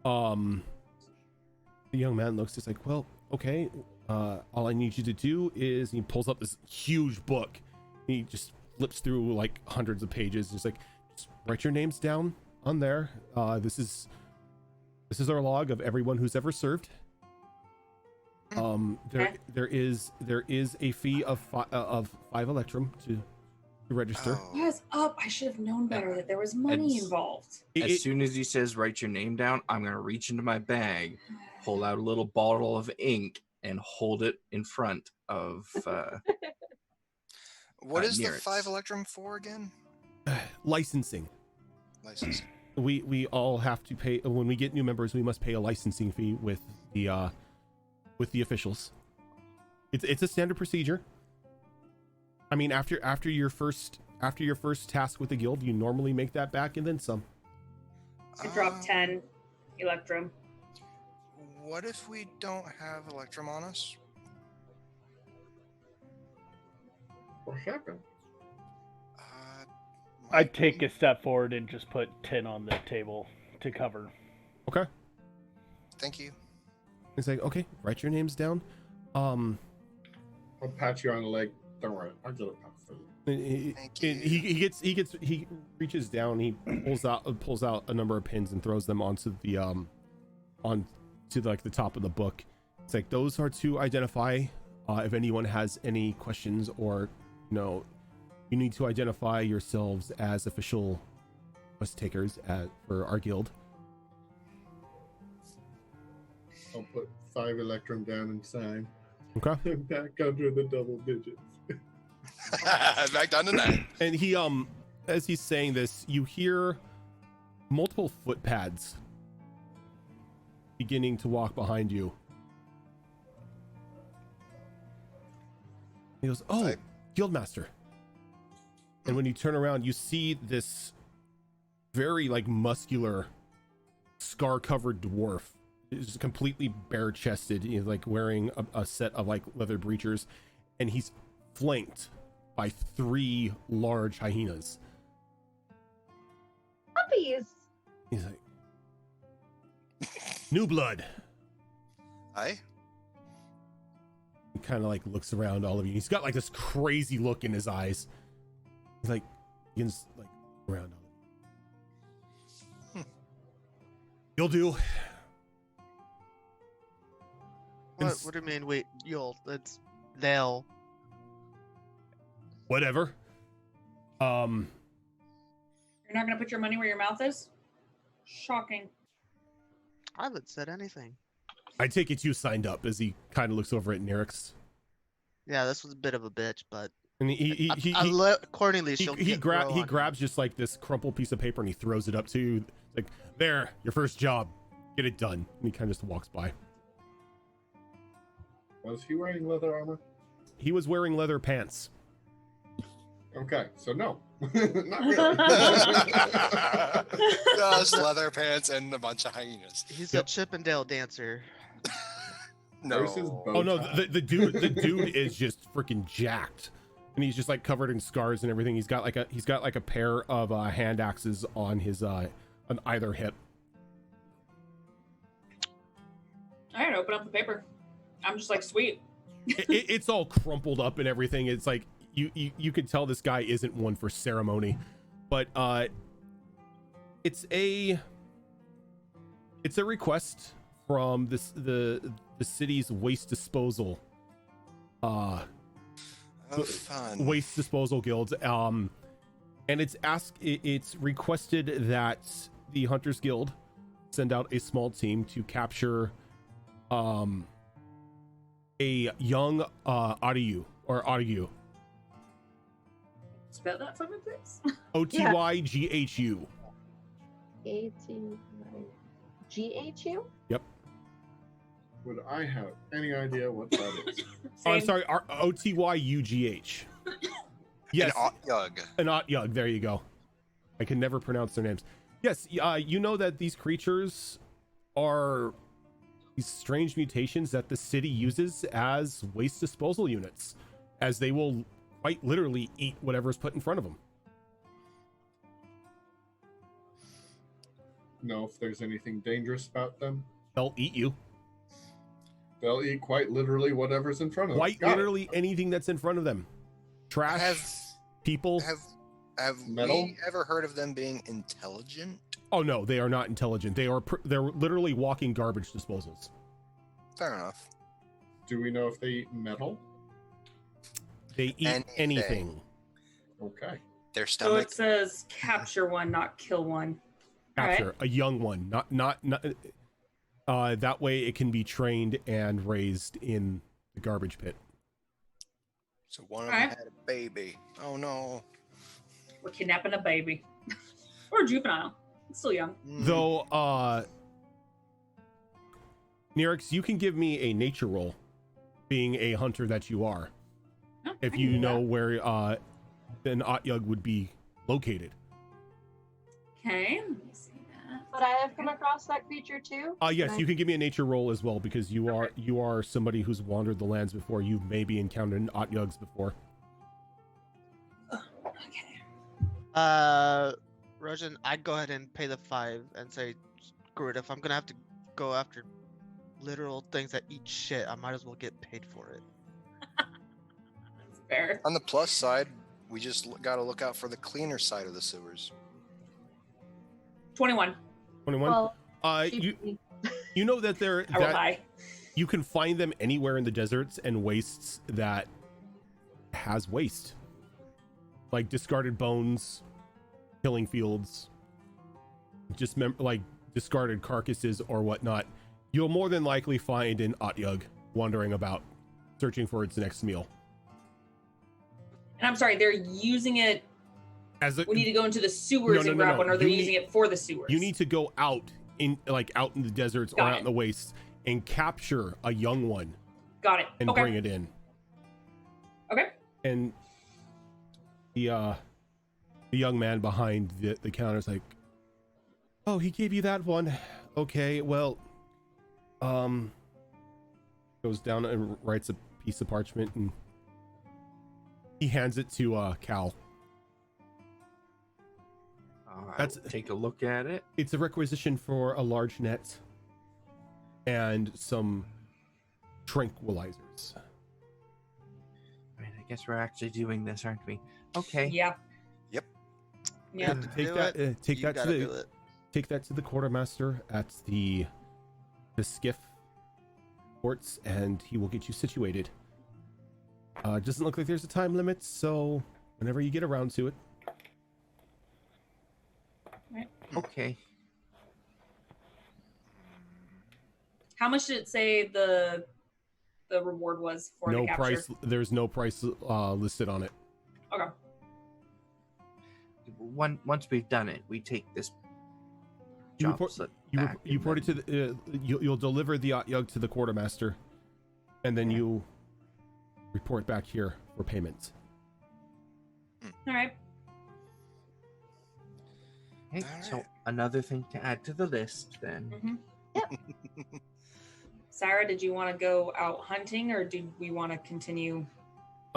The young man looks just like, well, okay, all I need you to do is, he pulls up this huge book. He just flips through like hundreds of pages. Just write your names down on there. This is our log of everyone who's ever served. There is a fee of 5 electrum to register. Oh. Yes, up. I should have known better that there was money involved. As soon as he says write your name down, I'm going to reach into my bag, pull out a little bottle of ink, and hold it in front of What is the Nearest. 5 electrum for again? Licensing. Licensing. We all have to pay when we get new members. We must pay a licensing fee with the officials. It's a standard procedure. I mean, after your first task with the guild, you normally make that back and then some. I dropped 10 electrum. What if we don't have electrum on us? What happened? I'd take a step forward and just put 10 on the table to cover. Okay. Thank you. It's like, okay, write your names down. I'll pat you on the leg. Don't worry, I'll get it back for you. Thank you. He reaches down. He pulls out a number of pins and throws them onto the like the top of the book. It's like, those are to identify if anyone has any questions, or you need to identify yourselves as official quest takers for our guild. I'll put 5 electrum down and sign. Okay. Back under the double digits. Back down to 9. And he as he's saying this, you hear multiple footpads beginning to walk behind you. He goes, "Oh, Guildmaster." And when you turn around, you see this very like muscular, scar-covered dwarf. He's completely bare-chested, like wearing a set of like leather breeches, and he's flanked by 3 large hyenas. Puppies. He's like, "New blood." Aye. He kind of like looks around all of you. He's got like this crazy look in his eyes. He's like, begins like around all of you. You'll do. What do you mean? Wait, they'll. Whatever. You're not gonna put your money where your mouth is? Shocking. I haven't said anything. I take it you signed up, as he kind of looks over at Nerix. Yeah, this was a bit of a bitch, but And he accordingly, he grabs just like this crumpled piece of paper and he throws it up to you. It's like, "There, your first job. Get it done." And he kind of just walks by. Was he wearing leather armor? He was wearing leather pants. Okay, so no. Not really. Just leather pants and a bunch of hyenas. He's a Chippendale dancer. Where's his No. bow Oh no, tie? the dude is just freaking jacked, and he's just like covered in scars and everything. He's got like a pair of hand axes on his on either hip. All right, open up the paper. I'm just like, sweet. It's all crumpled up and everything. It's like you could tell this guy isn't one for ceremony, but it's a request from the city's waste disposal Oh, fun. waste disposal guild, and it's requested that the Hunters Guild send out a small team to capture a young Otyugh. Spell that for me, please. Otyghhu. ATGHU? Yep. Would I have any idea what that is? Oh, I'm Same. sorry, Otyugh. Yes, Yug. an Otyugh. There you go. I can never pronounce their names. Yes, you know that these creatures are these strange mutations that the city uses as waste disposal units, as they will quite literally eat whatever's put in front of them. Know if there's anything dangerous about them? They'll eat you. They'll eat quite literally whatever's in front of them. Quite Got it. literally anything that's in front of them. Trash, people. Have Metal? we ever heard of them being intelligent? Oh no, they are not intelligent. They're literally walking garbage disposals. Fair enough. Do we know if they eat metal? They eat anything. Okay. Their So stomach. it says capture one, not kill one. Capture Alright. a young one, not that way it can be trained and raised in the garbage pit. So one of them Alright. had a baby. Oh no. We're kidnapping a baby. Or a juvenile. It's still young. Though Nerix, you can give me a nature roll, being a hunter that you are, Oh, if I can you do know that. where an Otyugh would be located. Okay, let me see that. Would I have come across that creature too? Yes, you can give me a nature roll as well, because you are somebody who's wandered the lands before. You've maybe encountered Otyughs before. Okay. Rojan, I'd go ahead and pay the 5 and say, screw it. If I'm gonna have to go after literal things that eat shit, I might as well get paid for it. That's fair. On the plus side, we just got to look out for the cleaner side of the sewers. 21. 21. Well, You know that I rolled that high. you can find them anywhere in the deserts and wastes that has waste, like discarded bones, killing fields, just like discarded carcasses or whatnot. You'll more than likely find an Otyugh wandering about, searching for its next meal. And I'm sorry, they're using it. As a, We need to go into the sewers and grab one, or they're using it for the sewers. you need to go out in the deserts or Got out it. in the wastes and capture a young one Got it. and Okay. bring it in. Okay. And the young man behind the counter is like, "Oh, he gave you that one. Okay, well, goes down and writes a piece of parchment and he hands it to Cal. That's take a look at it. It's a requisition for a large net and some tranquilizers. Right, I guess we're actually doing this, aren't we? Okay. Yeah. Yep. Yeah. Take Do that. it. Take You that to gotta the. do it. Take that to the quartermaster at the skiff ports, and he will get you situated. Doesn't look like there's a time limit, so whenever you get around to it. Okay. How much did it say the reward was for the No capture? price. There's no price listed on it. Okay. Once we've done it, we take this You job report- slip You back and report it to then- the. You'll deliver the Otyugh to the quartermaster, and then you report back here for payment. All right. Okay, All so right. another thing to add to the list then. Mm-hmm. Sarah, did you want to go out hunting, or do we want to continue?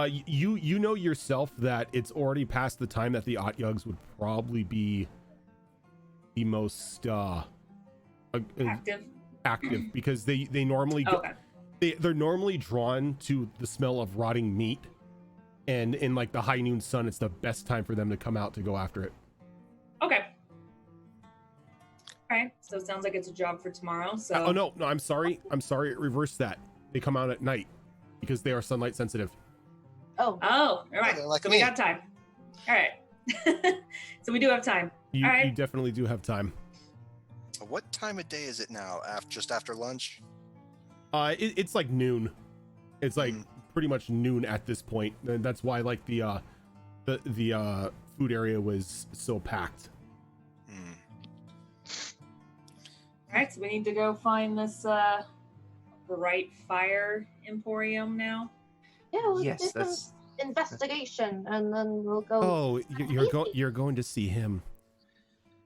You know yourself that it's already past the time that the Otyugs would probably be the most Active? because they normally go, Okay. they're normally drawn to the smell of rotting meat, and in like the high noon sun, it's the best time for them to come out to go after it. Okay. All right. So it sounds like it's a job for tomorrow. So. Oh no, I'm sorry. Reverse that. They come out at night because they are sunlight sensitive. Oh. Oh, all right. they're like so me. we got time. All right. So we do have time. You, All right. you definitely do have time. What time of day is it now? Just after lunch? It's like noon. It's like Mm. pretty much noon at this point, and that's why like the food area was so packed. Hmm. All right. So we need to go find this Bright Fire Emporium now. Yeah, let's Yes, do some that's investigation, and then we'll go. Oh, you're going to see him.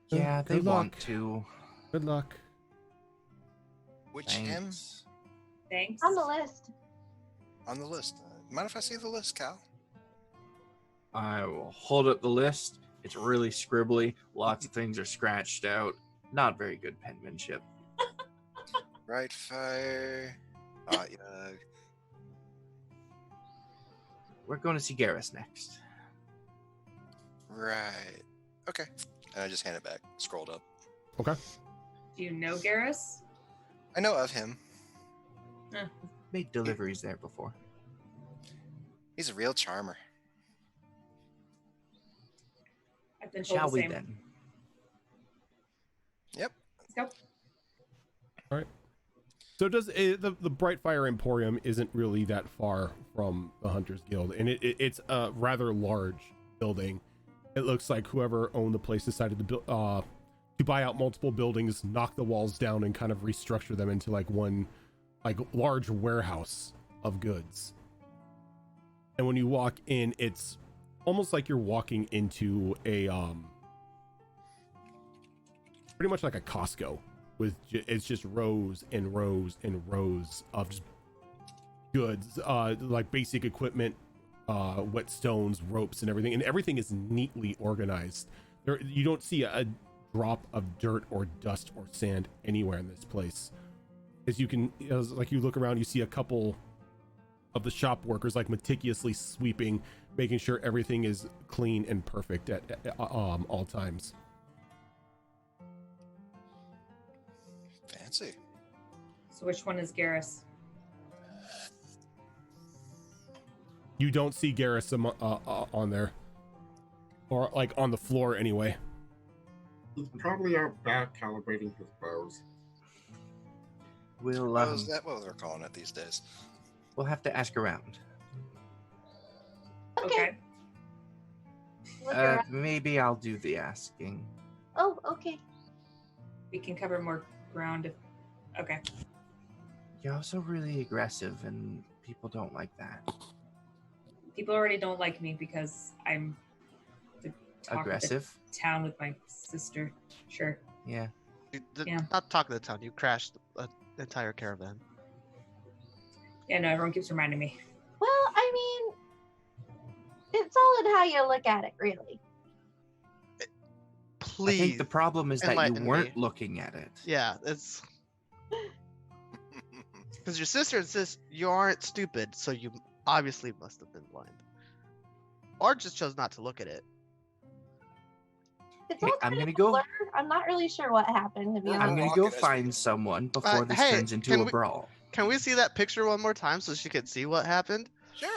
yeah. They Good want luck. to. Good luck. Which him? Thanks. Thanks. On the list. On the list. Mind if I see the list, Cal? I will hold up the list. It's really scribbly. Lots of things are scratched out. Not very good penmanship. Right fire. Otyug. We're going to see Garrus next. Right. Okay. And I just hand it back. Scrolled up. Okay. Do you know Garrus? I know of him. Made deliveries there before. He's a real charmer. I've been told Shall the we same. then? Yep. Let's go. So does the Bright Fire Emporium isn't really that far from the Hunters Guild, and it's a rather large building. It looks like whoever owned the place decided to buy out multiple buildings, knock the walls down, and kind of restructure them into like one like large warehouse of goods. And when you walk in, it's almost like you're walking into a pretty much like a Costco with it's just rows and rows and rows of just goods, like basic equipment, whetstones, ropes, and everything is neatly organized. There, you don't see a drop of dirt or dust or sand anywhere in this place. As you can, like you look around, you see a couple of the shop workers like meticulously sweeping, making sure everything is clean and perfect at all times. Fancy. So which one is Garrus? You don't see Garrus on there, or like on the floor anyway. He's probably out back calibrating his bows. We'll What is that? What they're calling it these days? we'll have to ask around. Okay. Look around. Maybe I'll do the asking. Oh, okay. We can cover more ground if. Okay. You're also really aggressive, and people don't like that. People already don't like me because I'm the talk of the Aggressive? town with my sister. Sure. Yeah. Yeah. Not talk of the town. You crashed an entire caravan. Yeah, no, everyone keeps reminding me. Well, I mean, it's all in how you look at it, really. Please. I think the problem is that you enlighten weren't me. looking at it. Yeah, it's because your sister insists you aren't stupid, so you obviously must have been blind, or just chose not to look at it. It's Hey, all I'm kind gonna of a go- blur. I'm not really sure what happened, to be I'm I'm honest. gonna walking go as we- find someone before this hey, turns into can a we- brawl. Can we see that picture one more time so she can see what happened? Sure.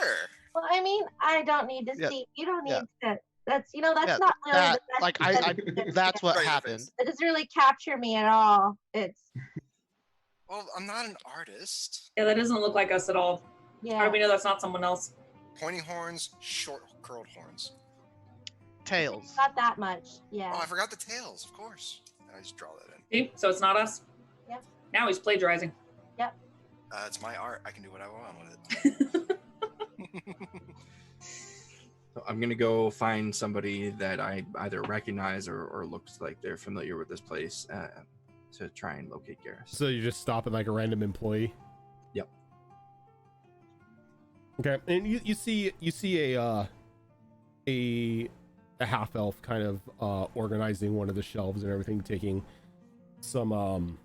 Well, I mean, I don't need to Yeah. see. You don't need Yeah. to. That's that's Yeah, not really that, the best. like because that's what Right in the happened. face. It doesn't really capture me at all. It's Well, I'm not an artist. Yeah, that doesn't look like us at all. How yeah. do we know that's not someone else? Pointy horns, short curled horns. Tails. Not that much. Yeah. Oh, I forgot the tails, of course. I just draw that in. See? So it's not us? Yep. Now he's plagiarizing. It's my art. I can do what I want with it. So I'm gonna go find somebody that I either recognize or looks like they're familiar with this place to try and locate Garrus. So you just stop at like a random employee. Okay, and you see a half elf kind of organizing one of the shelves and everything, taking some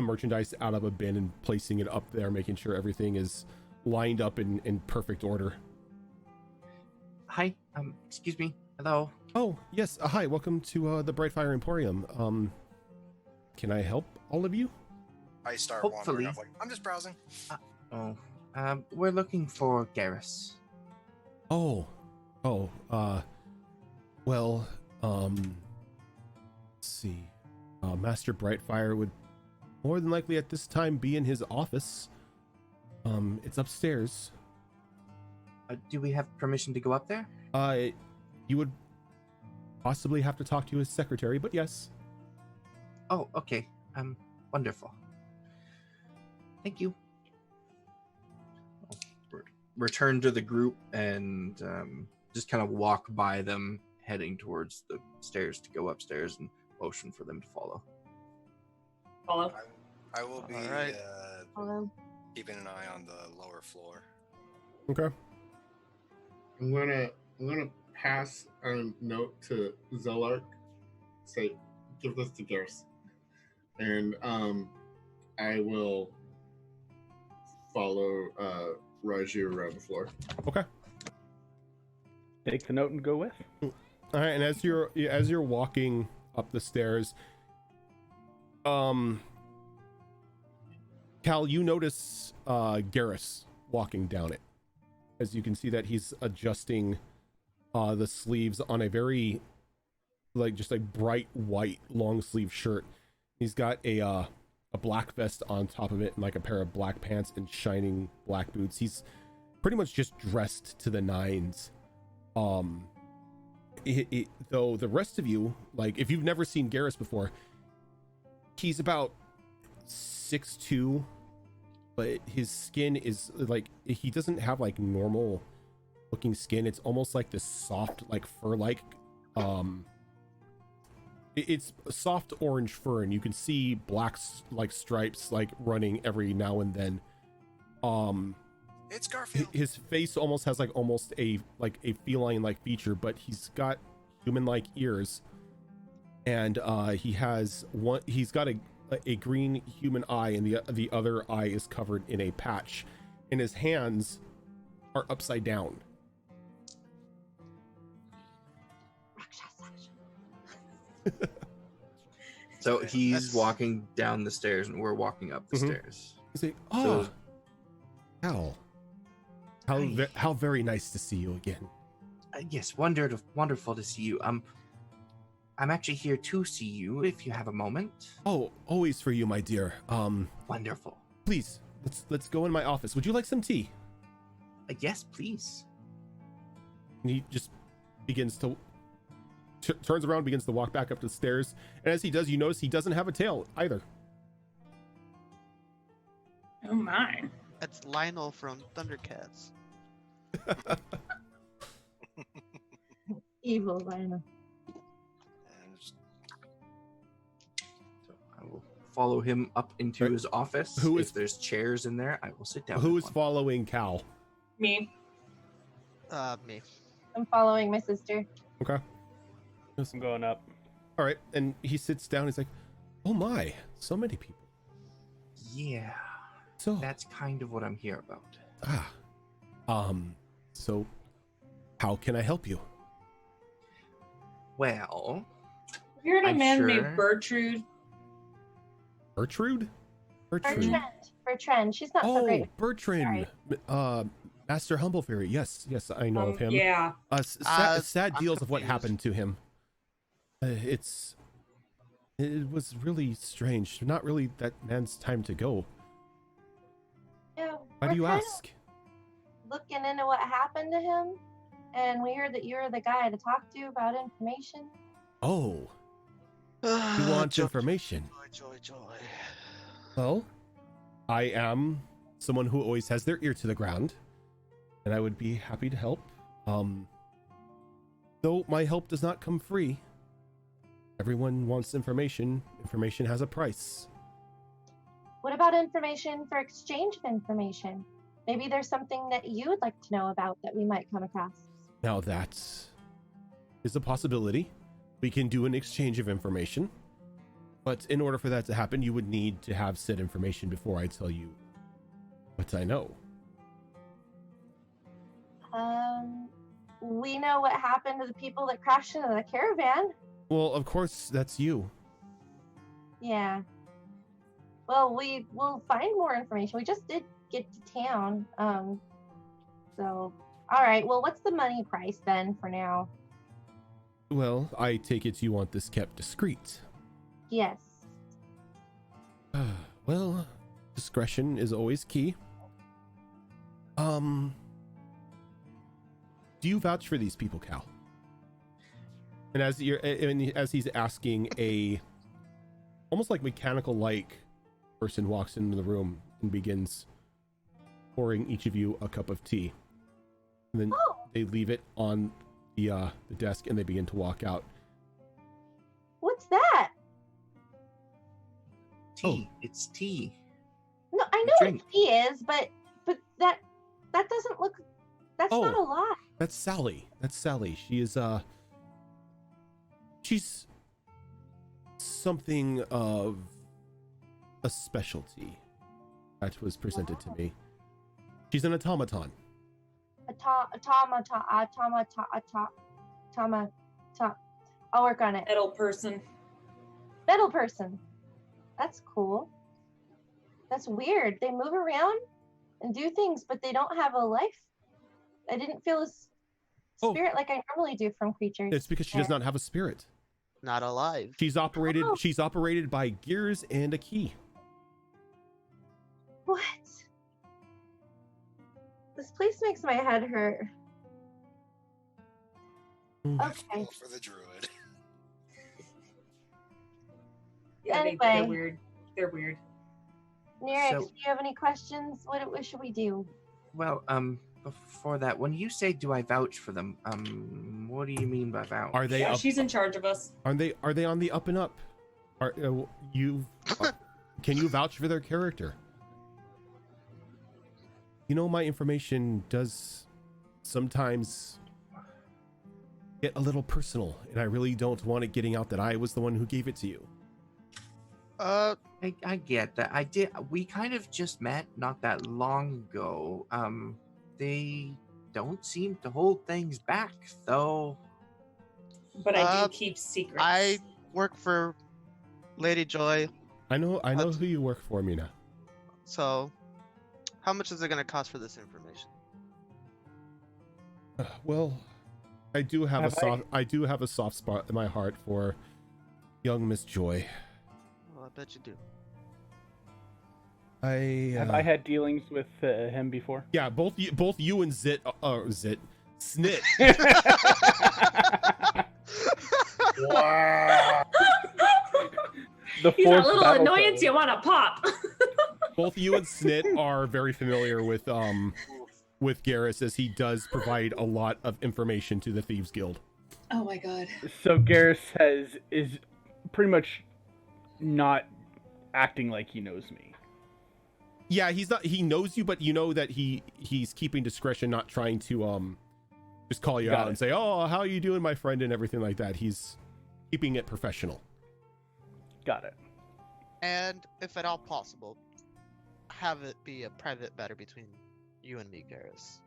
merchandise out of a bin and placing it up there, making sure everything is lined up in perfect order. Hi, excuse me. Hello. Oh yes, hi, welcome to the Brightfire Emporium. Can I help all of you? I start Hopefully. wandering off like, I'm just browsing. We're looking for Garrus. Well, let's see. Master Brightfire would more than likely at this time be in his office. It's upstairs. Do we have permission to go up there? You would possibly have to talk to his secretary, but yes. Oh, okay. Wonderful. Thank you. I'll return to the group and just kind of walk by them, heading towards the stairs to go upstairs, and motion for them to follow. Follow. I will be All right. Hello. keeping an eye on the lower floor. Okay. I'm gonna pass a note to Zelark. Say, give this to Garrus, and I will follow Raju around the floor. Okay. Take the note and go with. All right, and as you're walking up the stairs, Cal, you notice Garrus walking down it. As you can see that he's adjusting the sleeves on a very just a bright white long sleeve shirt. He's got a black vest on top of it and like a pair of black pants and shining black boots. He's pretty much just dressed to the nines. Though the rest of you, like if you've never seen Garrus before, he's about 6'2", but his skin is like, he doesn't have like normal looking skin. It's almost like this soft, like fur like it's soft orange fur, and you can see black like stripes like running every now and then. It's Garfield. His face almost has almost a feline like feature, but he's got human like ears, and he's got a green human eye, and the other eye is covered in a patch, and his hands are upside down. So he's walking down the stairs, and we're walking up the stairs. He's like, So- Hal, Hi. how very nice to see you again. Yes, wonderful to see you. I'm actually here to see you. If you have a moment. Oh, always for you, my dear. Wonderful. Please, let's go in my office. Would you like some tea? Yes, please. And he just begins to turns around, begins to walk back up the stairs, and as he does, you notice he doesn't have a tail either. Oh my. That's Lionel from Thundercats. Evil Lionel. And just- So I will follow him up into Right. his office. Who If is- there's chairs in there, I will sit down. Who at is one. following Cal? Me. Me. I'm following my sister. Okay. I'm going up. All right, and he sits down. He's like, "Oh my, so many people." Yeah, So that's kind of what I'm here about. So how can I help you? Well, Have you heard of a I'm man sure- named Bertrude? Bertrude? Bertrand. She's not so Oh, great. Bertrand. Master Humblefairy. Yes, I know of him. Yeah. Sad I'm deals of what confused. happened to him. It was really strange. Not really that man's time to go. Yeah, Why do you ask? Looking into what happened to him, and we heard that you're the guy to talk to about information. Oh, you want information? Joy. Well, I am someone who always has their ear to the ground, and I would be happy to help. Though my help does not come free. Everyone wants information. Information has a price. What about information for exchange of information? Maybe there's something that you would like to know about that we might come across. Now that is a possibility. We can do an exchange of information. But in order for that to happen, you would need to have said information before I tell you what I know. We know what happened to the people that crashed into the caravan. Well, of course, that's you. Yeah. Well, we will find more information. We just did get to town. So, all right. Well, what's the money price then for now? Well, I take it you want this kept discreet. Yes. Well, discretion is always key. Do you vouch for these people, Cal? And as he's asking, a almost like mechanical-like person walks into the room and begins pouring each of you a cup of tea. And then they leave it on the desk and they begin to walk out. What's that? Tea. It's tea. No, I know Drink. what tea is, but that doesn't look. That's not a lot. That's Sally. That's Sally. She is she's something of a specialty that was presented to me. She's an automaton. Automaton. I'll work on it. Metal person. Metal person. That's cool. That's weird. They move around and do things, but they don't have a life. I didn't feel a spirit like I normally do from creatures. It's because she does not have a spirit. Not alive. She's operated by gears and a key. What? This place makes my head hurt. Okay. For the druid. Yeah, they're Anyway. weird. They're weird. Nirix, So- do you have any questions? What should we do? Well, before that, when you say "do I vouch for them," what do you mean by vouch? Are they Yeah, up? she's in charge of us. Are they on the up and up? Are you? Can you vouch for their character? You know, my information does sometimes get a little personal, and I really don't want it getting out that I was the one who gave it to you. I get that. We kind of just met not that long ago. They don't seem to hold things back, though. But I Uh, do keep secrets. I work for Lady Joy, I know who you work for, Mina. so how much is it going to cost for this information? Well, I do have Have I do have a soft spot in my heart for young Miss Joy. Well, I bet you do. Have I had dealings with him before? Yeah, both you and Snit. Wow. The He's a fourth little battle annoyance code. you want to pop. Both you and Snit are very familiar with Garrus, as he does provide a lot of information to the Thieves Guild. Oh my god. So Garrus is pretty much not acting like he knows me. Yeah, he's not. He knows you, but you know that he's keeping discretion, not trying to just call you Got out it. and say, "Oh, how are you doing, my friend," and everything like that. He's keeping it professional. Got it. And if at all possible, have it be a private matter between you and me, Garrus.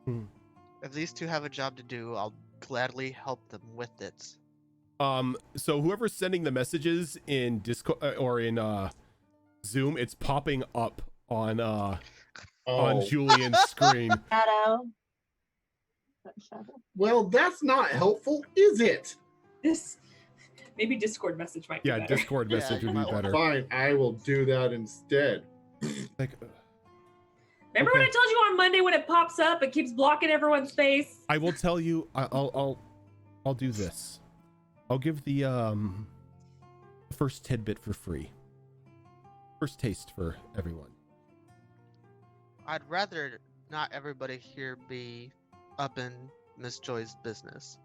Hmm. If these two have a job to do, I'll gladly help them with it. So whoever's sending the messages in Discord or in Zoom, it's popping up on Julian's screen. Shadow. Well, that's not helpful, is it? This maybe Discord message might be Yeah, better. Discord Yeah, message you would be might wanna better. Fine, I will do that instead. Like, Remember when I Okay. told you on Monday when it pops up, it keeps blocking everyone's face? I will tell you. I'll do this. I'll give the first tidbit for free. First taste for everyone. I'd rather not everybody here be up in Miss Joy's business.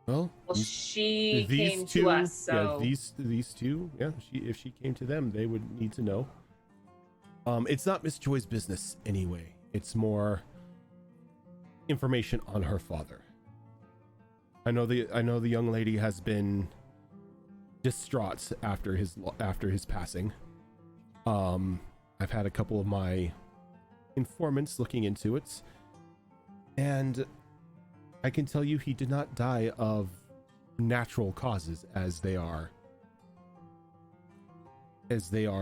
Well, She these came two, to us, so yeah, these two, yeah. If she came to them, they would need to know. It's not Miss Joy's business anyway. It's more information on her father. I know the young lady has been distraught after his passing. I've had a couple of my informants looking into it, and I can tell you he did not die of natural causes as they are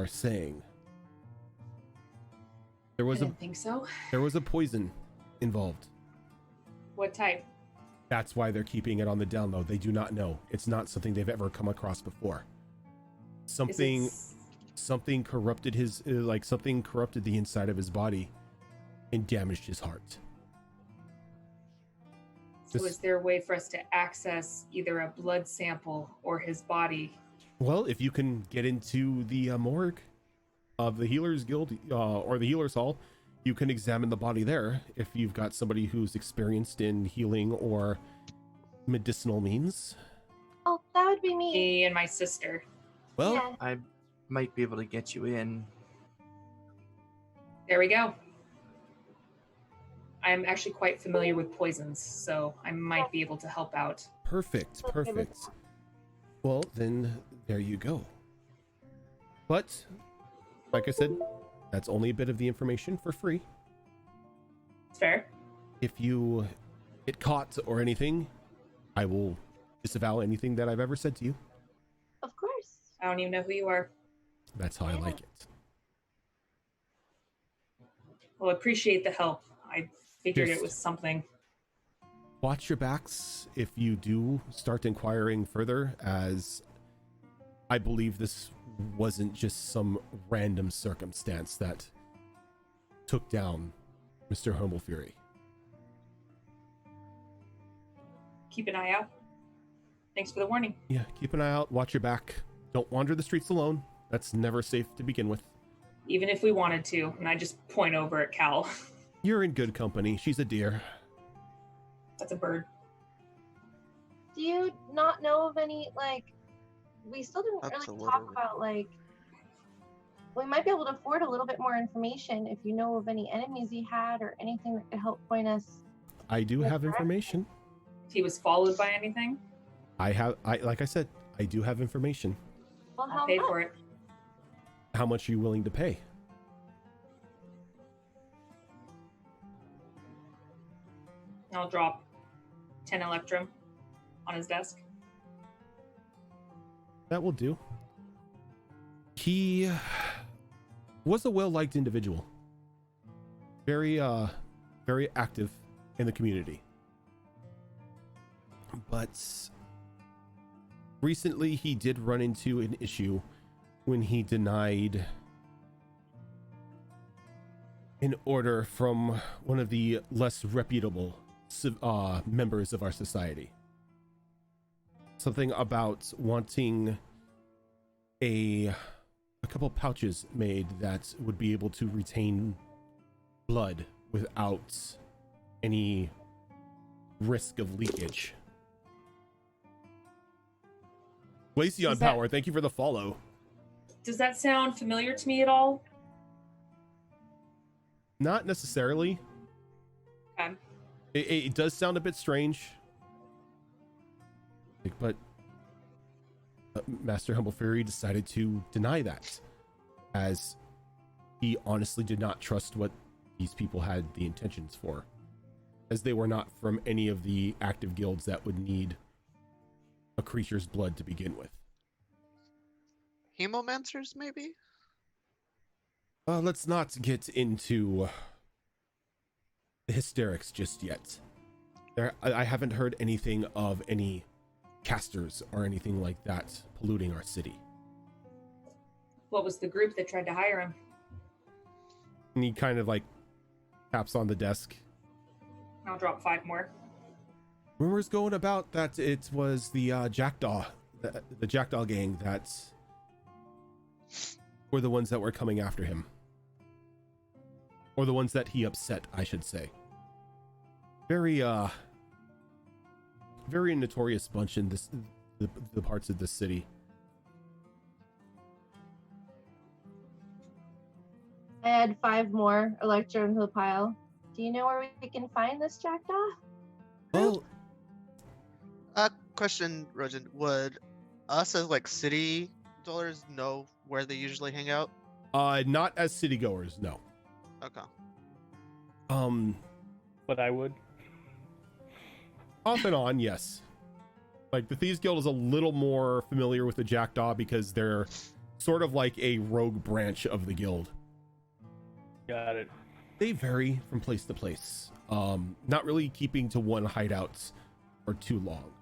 saying. I didn't think so. There was a poison involved. What type? That's why they're keeping it on the down low. They do not know. It's not something they've ever come across before. Something corrupted something corrupted the inside of his body and damaged his heart. So is there a way for us to access either a blood sample or his body? Well, if you can get into the morgue of the Healers Guild or the Healers Hall, you can examine the body there if you've got somebody who's experienced in healing or medicinal means. Oh, that would be me. Me and my sister. Well, Yeah. I might be able to get you in. There we go. I'm actually quite familiar with poisons, so I might be able to help out. perfect. Well, then there you go. But like I said, that's only a bit of the information for free. It's fair. If you get caught or anything, I will disavow anything that I've ever said to you. Of course. I don't even know who you are. That's how I like it. Well, appreciate the help. I figured Just- it was something. Watch your backs if you do start inquiring further, as I believe this wasn't just some random circumstance that took down Mr. Humble Fury. Keep an eye out. Thanks for the warning. Yeah, keep an eye out, watch your back. Don't wander the streets alone. That's never safe to begin with. Even if we wanted to, and I just point over at Cal. You're in good company. She's a dear. That's a bird. Do you not know of any, we still didn't That's really a talk literally. about, we might be able to afford a little bit more information if you know of any enemies he had or anything that could help point us. I do have information. If he was followed by anything, Like I said, I do have information. Well, I'll how pay much? for it. How much are you willing to pay? I'll drop 10 electrum on his desk. That will do. He was a well-liked individual. Very active in the community. But recently he did run into an issue when he denied an order from one of the less reputable members of our society. Something about wanting a couple pouches made that would be able to retain blood without any risk of leakage. Glaceon Is that- Power, thank you for the follow. Does that sound familiar to me at all? Not necessarily. Okay. It does sound a bit strange. But Master Humble Fury decided to deny that, as he honestly did not trust what these people had the intentions for, as they were not from any of the active guilds that would need a creature's blood to begin with. Hemomancers, maybe? Let's not get into the hysterics just yet. I haven't heard anything of any casters or anything like that polluting our city. What was the group that tried to hire him? And he kind of taps on the desk. I'll drop 5 more. Rumors going about that it was the Jackdaw, the Jackdaw gang that were the ones that were coming after him. Or the ones that he upset, I should say. Very very notorious bunch in the parts of the city. I add 5 more electrum to the pile. Do you know where we can find this jackdaw? Well, Question, Rojan. Would us as like city dwellers know where they usually hang out? not as city goers, no. Okay. But I would. Off and on, yes. Like the Thieves Guild is a little more familiar with the Jackdaw because they're sort of like a rogue branch of the guild. Got it. They vary from place to place. Not really keeping to one hideout for too long.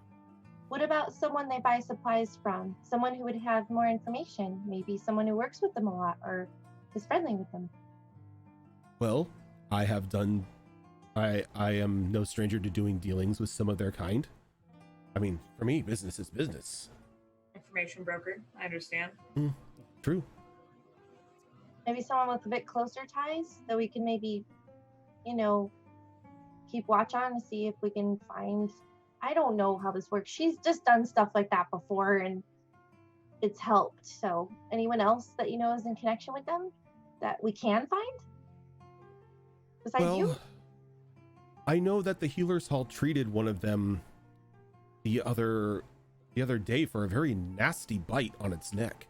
What about someone they buy supplies from? Someone who would have more information? Maybe someone who works with them a lot or is friendly with them. Well, I am no stranger to doing dealings with some of their kind. I mean, for me, business is business. Information broker. I understand. True. Maybe someone with a bit closer ties that we can maybe, keep watch on to see if we can find. I don't know how this works. She's just done stuff like that before and it's helped. So anyone else that you know is in connection with them that we can find? Besides you? I know that the Healers Hall treated one of them the other day for a very nasty bite on its neck.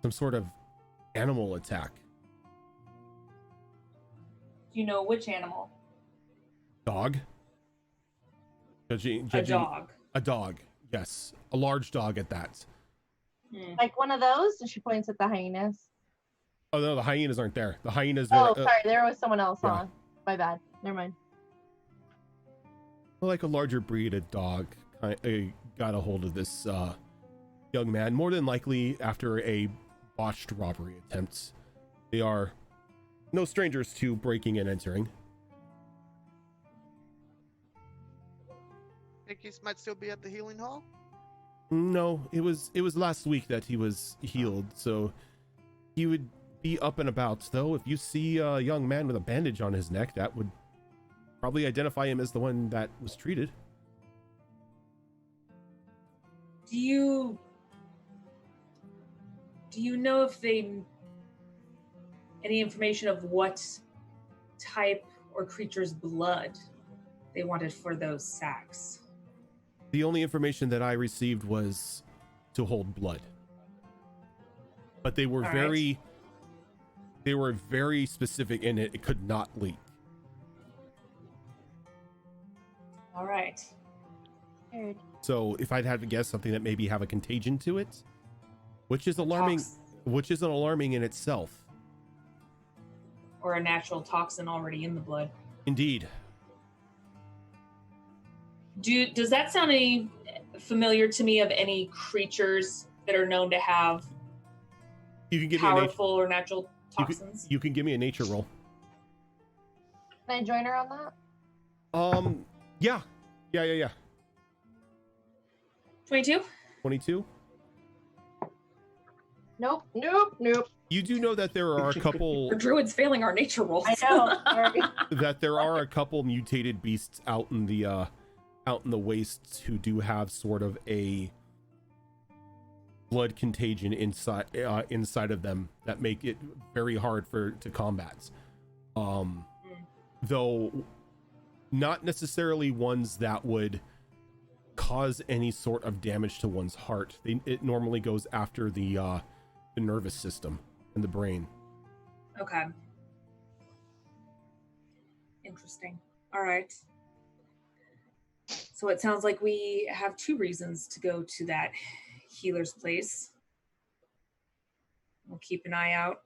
Some sort of animal attack. Do you know which animal? Dog. Judging, A dog. A dog, yes. A large dog at that. Like one of those? And she points at the hyenas. Oh no, the hyenas aren't there. The hyenas Oh, are sorry, there was someone else, yeah. huh? My bad. Never mind. like a larger breed of dog got a hold of this young man, more than likely after a botched robbery attempt. They are no strangers to breaking and entering. Think he might still be at the healing hall? No, it was last week that he was healed, so he would be up and about. Though if you see a young man with a bandage on his neck, that would probably identify him as the one that was treated. Do you know if any information of what type or creature's blood they wanted for those sacks? The only information that I received was to hold blood, but they were they were very specific in it. It could not leak. All right. Weird. So if I'd had to guess, something that maybe have a contagion to it, which is alarming, which isn't alarming in itself. Or a natural toxin already in the blood. Indeed. Does that sound any familiar to me of any creatures that are known to have You can give powerful or natural me toxins? you can give me a nature roll. Can I join her on that? Yeah. 22? 22. Nope. You do know that there are a couple Our druid's failing our nature rolls. I know. Sorry. that there are a couple mutated beasts out in the wastes who do have sort of a blood contagion inside of them that make it very hard to combat. Though not necessarily ones that would cause any sort of damage to one's heart. It normally goes after the nervous system and the brain. Okay. Interesting. All right. So it sounds like we have 2 reasons to go to that healer's place. We'll keep an eye out.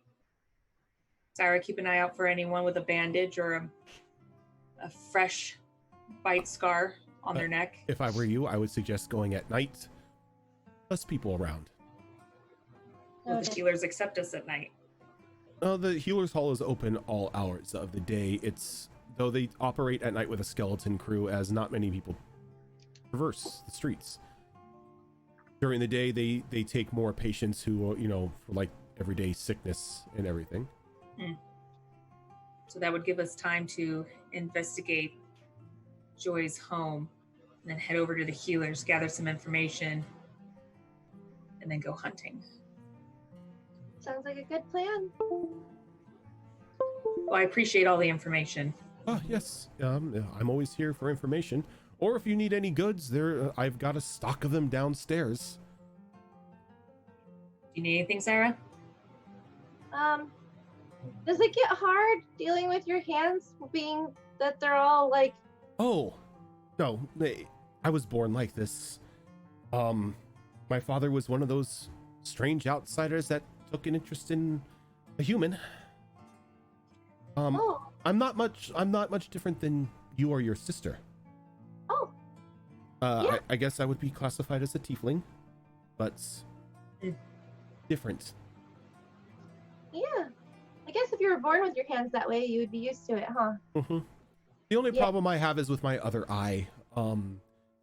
Sarah, keep an eye out for anyone with a bandage or a fresh bite scar on their neck. If I were you, I would suggest going at night. Less people around. Will the healers accept us at night? The Healer's Hall is open all hours of the day. Though they operate at night with a skeleton crew, as not many people traverse the streets. During the day, they take more patients who, for like everyday sickness and everything. So that would give us time to investigate Joy's home and then head over to the healers, gather some information, and then go hunting. Sounds like a good plan. Well, I appreciate all the information. Yes, I'm always here for information. Or if you need any goods, I've got a stock of them downstairs. Do you need anything, Sarah? Does it get hard dealing with your hands, being that they're all like? Oh, no, I was born like this. My father was one of those strange outsiders that took an interest in a human. Oh. I'm not much different than you or your sister. Oh. Yeah. I guess I would be classified as a tiefling, but different. Yeah. I guess if you were born with your hands that way, you would be used to it, huh? Mm-hmm. The only problem I have is with my other eye.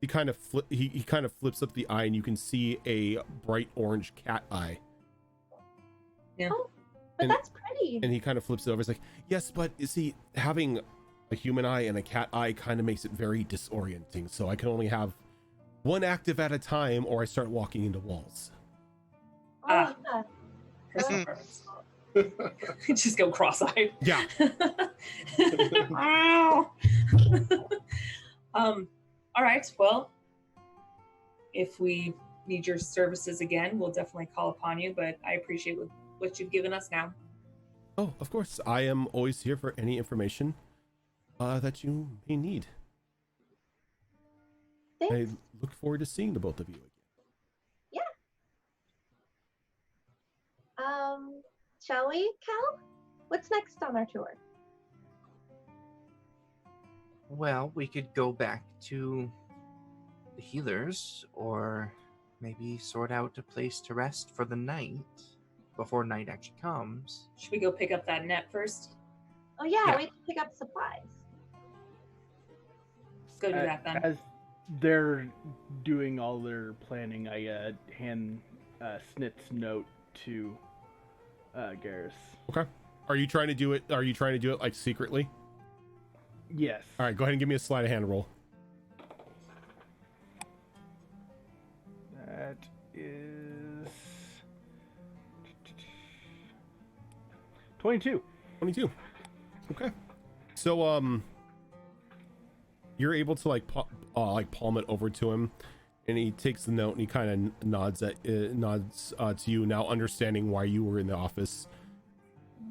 He kind of flips up the eye, and you can see a bright orange cat eye. Yeah. Oh, but that's pretty. And he kind of flips it over. It's like, yes, but you see, having a human eye and a cat eye kind of makes it very disorienting. So I can only have one active at a time, or I start walking into walls. Oh, yeah. Just go cross-eyed. Yeah. Ow. All right. Well, if we need your services again, we'll definitely call upon you. But I appreciate what you've given us now. Oh, of course. I am always here for any information that you may need. Thanks. I look forward to seeing the both of you again. Shall we, Cal? What's next on our tour? Well, we could go back to the healers, or maybe sort out a place to rest for the night before night actually comes. Should we go pick up that net first? Oh yeah, Yeah. we can pick up supplies. Let's go do that then. As they're doing all their planning, I hand Snit's note to Garrus. Okay. Are you trying to do it like secretly? Yes. All right, go ahead and give me a sleight of hand roll. That is 22. 22. Okay. So you're able to palm it over to him, and he takes the note and he kind of nods to you, now understanding why you were in the office.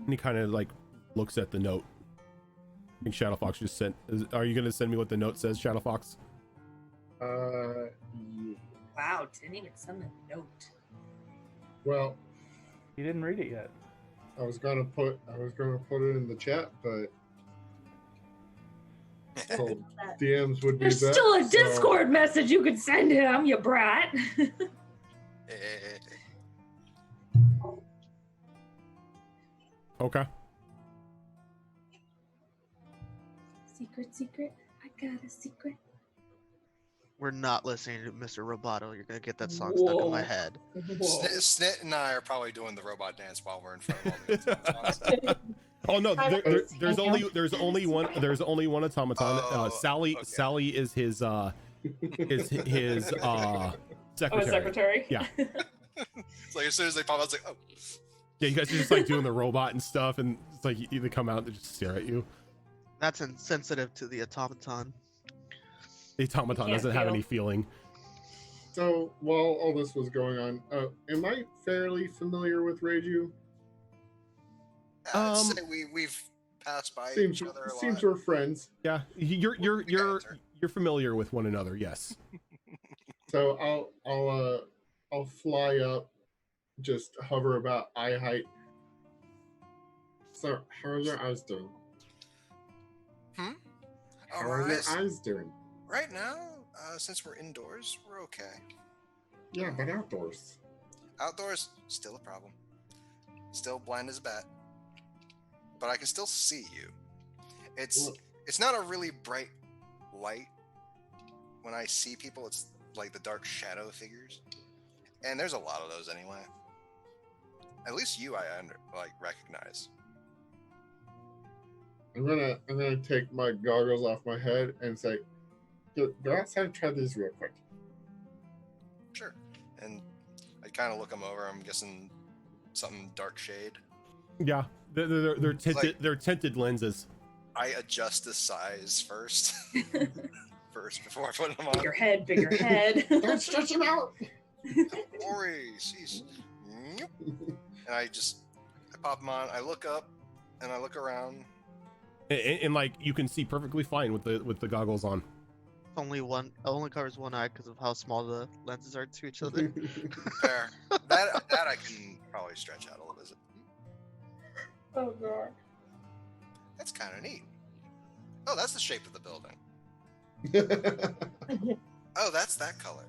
And he kind of looks at the note. I think Shadowfox just sent. Are you going to send me what the note says, Shadowfox? Yeah. Wow, didn't even send the note. Well, You didn't read it yet. I was gonna put it in the chat, but told DMs would be There's best, still a so- Discord message you could send him, you brat. Okay. Secret. I got a secret. We're not listening to Mr. Roboto. You're gonna get that song stuck in my Whoa. head. Snit and I are probably doing the robot dance while we're in front of all the automatons. Oh no, there's only one automaton. Oh, Sally okay. Sally is his secretary. Oh, secretary? Yeah. It's like as soon as they pop out, it's like, oh. Yeah, you guys are just doing the robot and stuff, and it's like you either come out and just stare at you. That's insensitive to the automaton. The automaton can't doesn't have feel. any feeling. So while all this was going on, am I fairly familiar with Reiju? I'd say we've passed by Seems each other a seems lot. we're friends. Yeah, you're familiar with one another. Yes. So I'll fly up, just hover about eye height. So how are your eyes doing? Oh, How our are your eyes. eyes doing? Right now, since we're indoors, we're okay. Yeah, but outdoors. Outdoors, still a problem. Still blind as a bat. But I can still see you. It's not a really bright light. When I see people, it's like the dark shadow figures. And there's a lot of those anyway. At least you I recognize. I'm gonna take my goggles off my head and say, Go outside and try these real quick. Sure. And I kind of look them over. I'm guessing something dark shade. Yeah, they're tinted. like- They're tinted lenses. I adjust the size first. First, before I put them on. Bigger head, bigger head. Don't stretch him out. Ori, cease. And I pop them on. I look up and I look around. And like you can see perfectly fine with the goggles on. Only covers one eye because of how small the lenses are to each other. Fair. That I can probably stretch out a little bit. Oh god. That's kind of neat. Oh, that's the shape of the building. Oh, that's that color.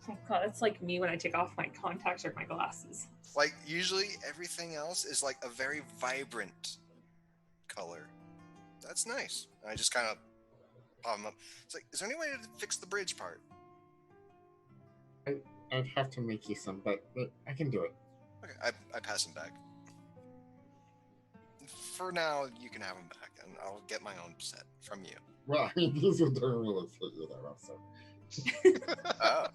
Oh god, it's like me when I take off my contacts or my glasses. Like, usually everything else is like a very vibrant color. That's nice. And I just kind of pop them up. It's like, is there any way to fix the bridge part? I'd have to make you some, but I can do it. Okay, I pass them back. For now, you can have them back, and I'll get my own set from you. Well, I mean, these are the rules that you that rough, so. Oh.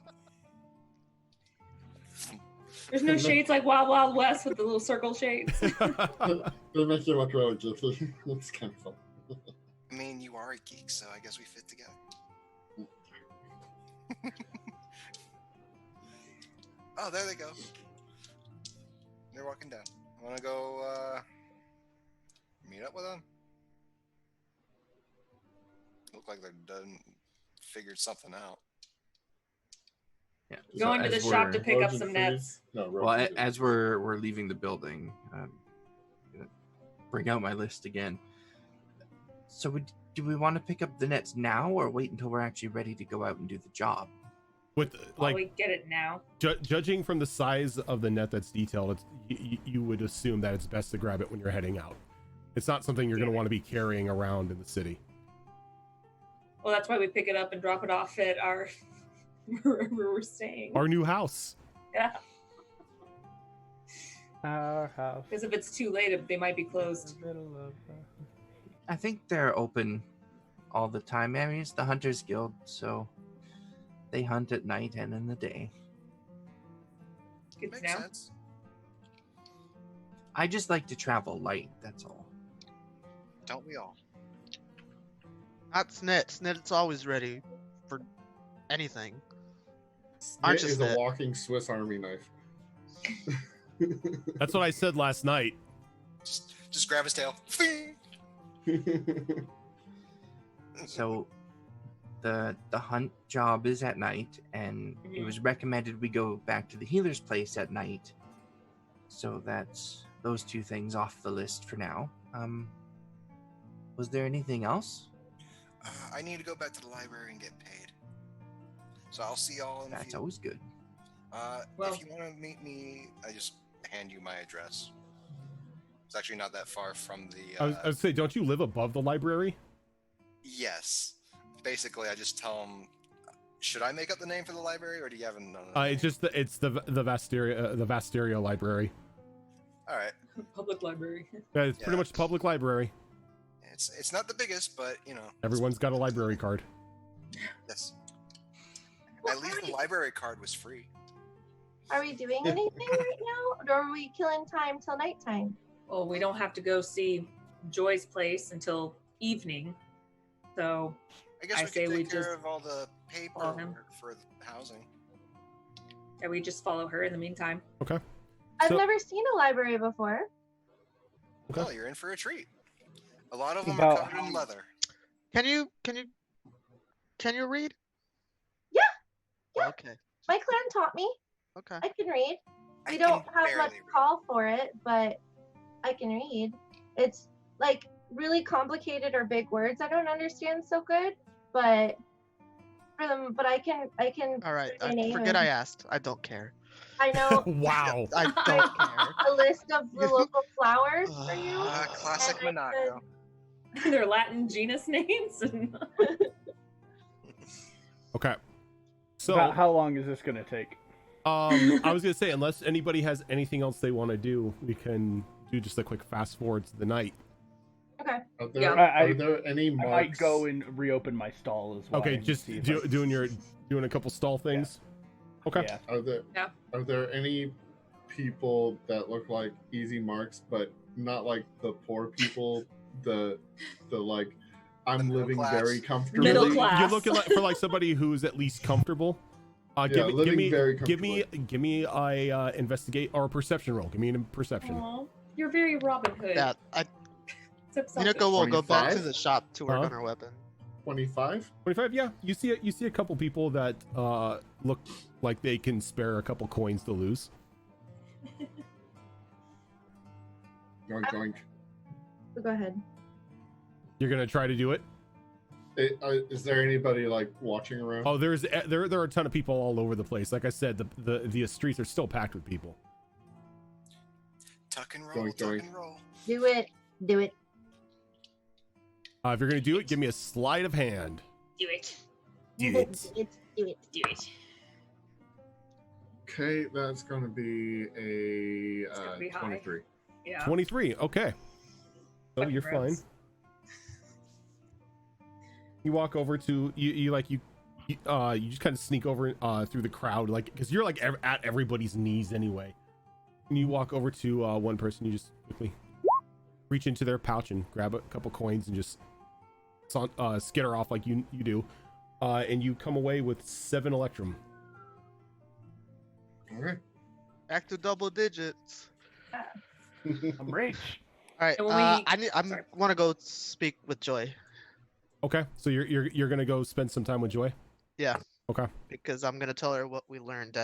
There's no shades like Wild Wild West with the little circle shades. They make you look really geeky. It's kind of fun. I mean, you are a geek, so I guess we fit together. Oh, there they go. They're walking down. I want to go meet up with them. Look like they're done, figured something out. Yeah. Going to the as shop to we're- pick up Rosie some freeze. nets. No, Well, Rosie freeze. as we're leaving the building, gonna bring out my list again. So do we want to pick up the nets now, or wait until we're actually ready to go out and do the job? With Like, like we get it now. judging from the size of the net that's detailed, you would assume that it's best to grab it when you're heading out. It's not something you're going to want to be carrying around in the city. Well, that's why we pick it up and drop it off at our wherever we're staying. Our new house. Yeah, Our house. because if it's too late, they might be closed. in the middle of I think they're open all the time. I mean, it's the Hunters Guild, so they hunt at night and in the day. Good to Makes know. sense. I just like to travel light, that's all. Don't we all? Not Snit. Snit's always ready for anything. Snit just is that. a walking Swiss Army knife. That's what I said last night. Just grab his tail. So the hunt job is at night, and it Mhm. was recommended we go back to the healer's place at night. So that's those two things off the list for now. Was there anything else? I need to go back to the library and get paid. So I'll see y'all in a That's few. always good. Well- If you want to meet me, I just hand you my address. It's actually not that far from the. I would say, don't you live above the library? Yes. Basically, I just tell them. Should I make up the name for the library, or do you have another? It's just it's the Vasteria library. All right. Public library. Yeah, it's pretty Yeah. much a public library. It's not the biggest, but you know. Everyone's got a library card. Yes. Well, At least the library card was free. Are we doing anything right now? Or are we killing time till nighttime? Well, we don't have to go see Joy's place until evening. So I guess I we say can we take care just of all the follow him. paperwork for the housing. yeah, we just follow her in the meantime. Okay. I've So- never seen a library before. Okay. Well, you're in for a treat. A lot of them About- are covered in leather. Can you read? Yeah, yeah. Okay. My clan taught me. Okay. I can read. I We can don't have much barely read. call for it, but I can read. It's like really complicated or big words I don't understand so good, but for them, but I can All right. say my name Forget and- I asked. I don't care. I know Wow. I don't care. a list of the local flowers for you. Classic And I Monaco. Their Latin genus names. And Okay. So About how long is this gonna take? I was gonna say, unless anybody has anything else they want to do, we can do just a quick fast forward to the night. Okay. Are there, Yeah. are there any I marks? might go and reopen my stall as well. Okay, and just see if I can- doing a couple stall things. Okay. Yeah. Are there any people that look like easy marks, but not like the poor people? The like, I'm middle living class. very comfortably. Middle class. You're looking for like somebody who's at least comfortable. Living very give me a investigate or a perception roll. Give me a perception. Aw, you're very Robin Hood. Yeah, So Minako will go back to 25? the shop to work Huh? on her weapon. 25. 25. Yeah, you see a couple people that look like they can spare a couple coins to lose. Yoink, yoink. Go ahead. You're gonna try to do it. Is there anybody like watching around? Oh, there are a ton of people all over the place. Like I said, the streets are still packed with people. Tuck and roll, Doink, tuck doink. and roll. Do it. Do it. If you're gonna do it, give me a sleight of hand. Do it. Do it. Do it. Do it. Do it. Okay, that's going to be a It's gonna be high. 23. Yeah. 23. Okay. So Fucking you're fine. gross. You walk over to you just kind of sneak over through the crowd, like, because you're like at everybody's knees anyway. And you walk over to one person. You just quickly reach into their pouch and grab a couple coins and just skitter off like you do, and you come away with 7 electrum. Okay. Back to double digits. I'm rich. All right. And when I want to go speak with Joy Okay, so you're gonna go spend some time with Joy. Yeah. Okay. because I'm gonna tell her what we learned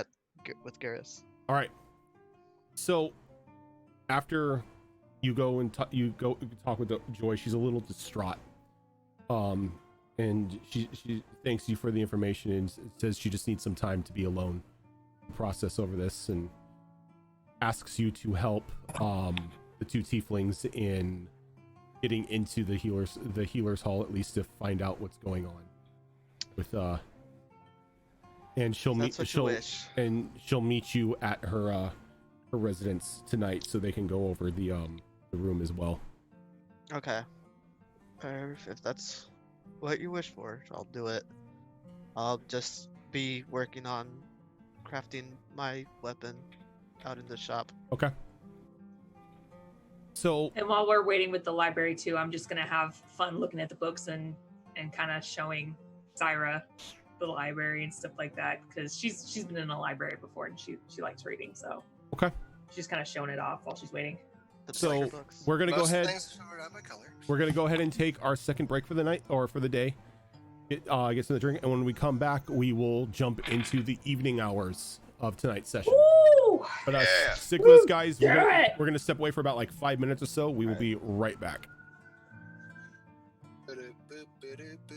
with Garrus. All right. So after you go and you talk with Joy, she's a little distraught. And she thanks you for the information and says she just needs some time to be alone, to process over this, and asks you to help the 2 tieflings in getting into the healer's hall, at least to find out what's going on with and she'll That's what you wish. she'll meet you at her residence tonight so they can go over the room as well. Okay. If that's what you wish for, I'll do it. I'll just be working on crafting my weapon out in the shop. Okay. So And while we're waiting with the library too, I'm just gonna have fun looking at the books and kind of showing Zyra the library and stuff like that, because she's been in a library before and she likes reading, so okay. she's kind of showing it off while she's waiting. The So pleasure books. we're gonna go Most ahead. things are out by color. We're gonna go ahead and take our second break for the night or for the day. Get some the drink, and when we come back, we will jump into the evening hours of tonight's session. Woo! But Yeah. stick with us, guys. Do it! We're gonna step away for about like 5 minutes or so. We will be right back. Ba-da-boo-ba-da-boo.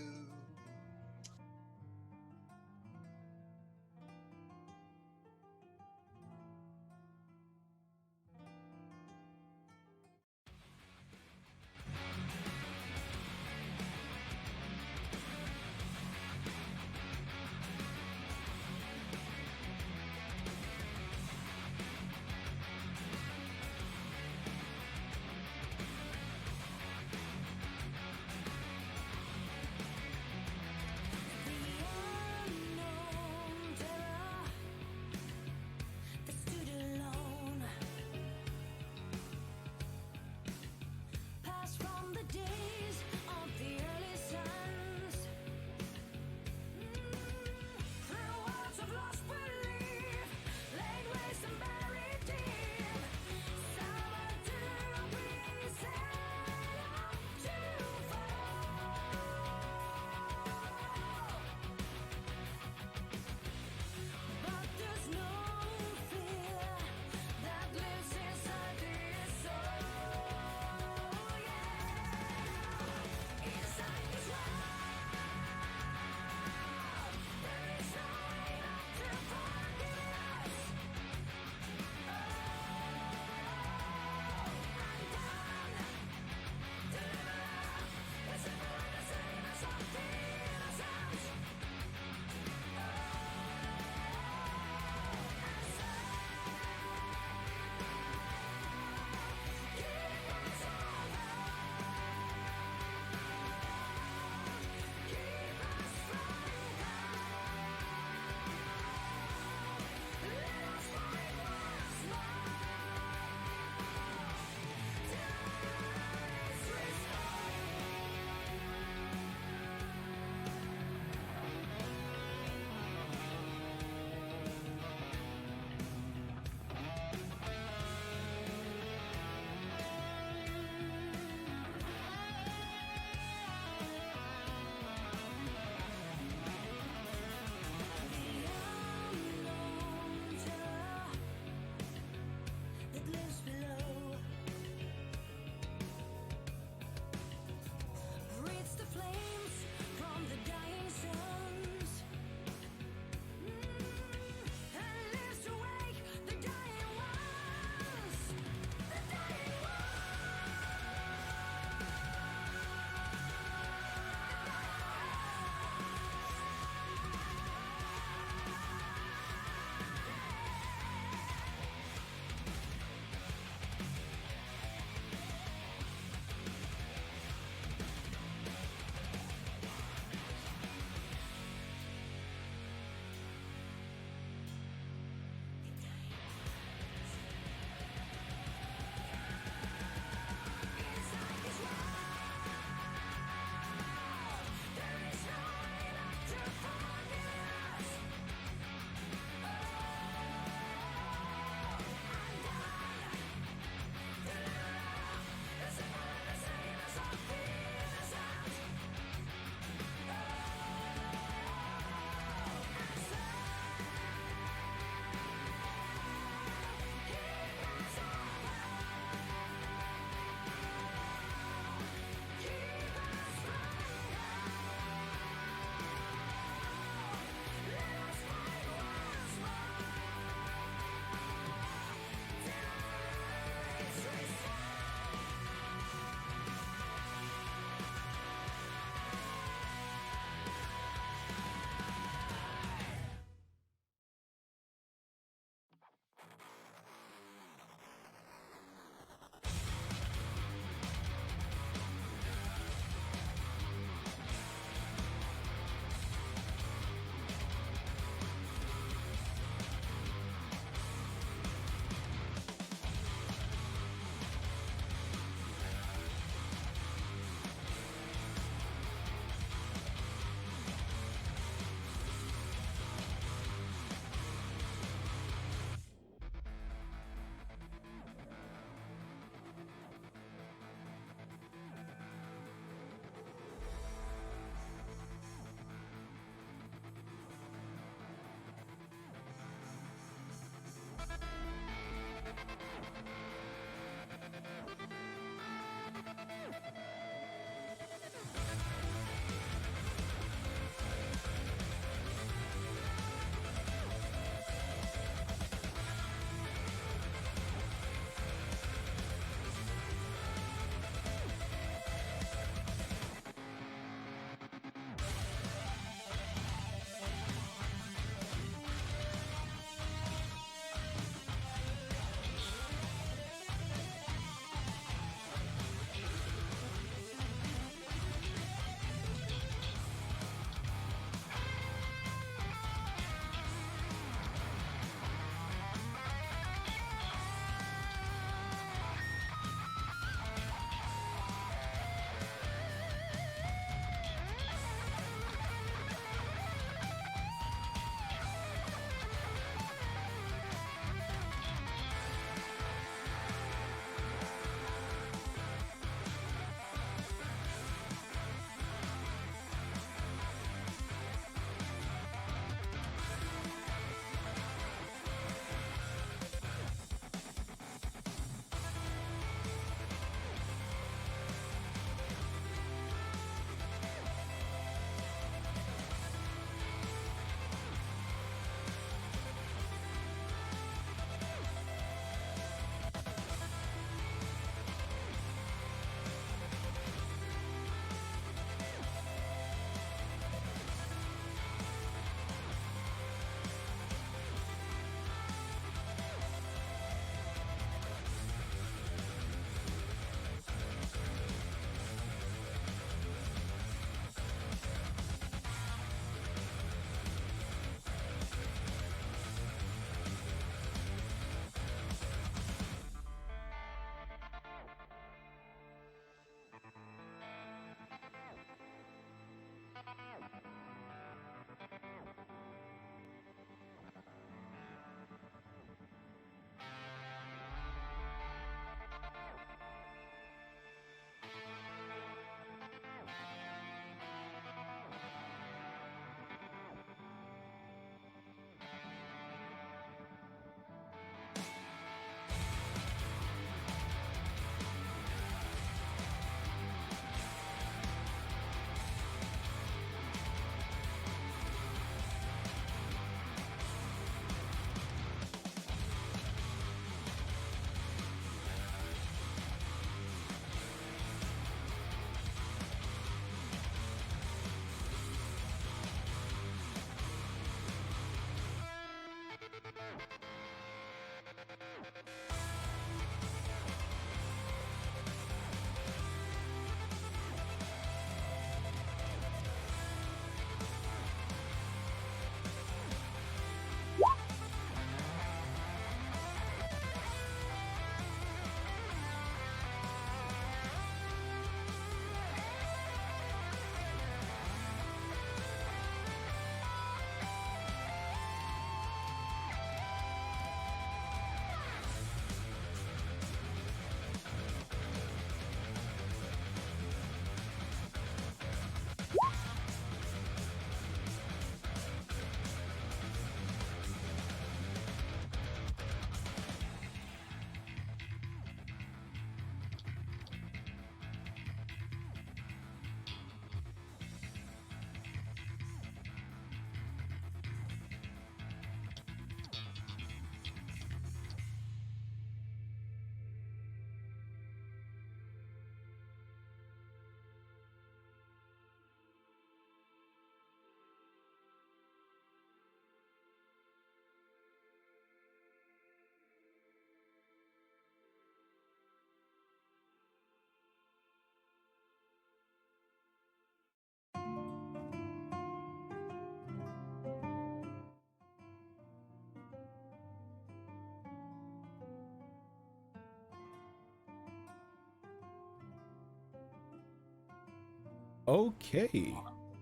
Okay,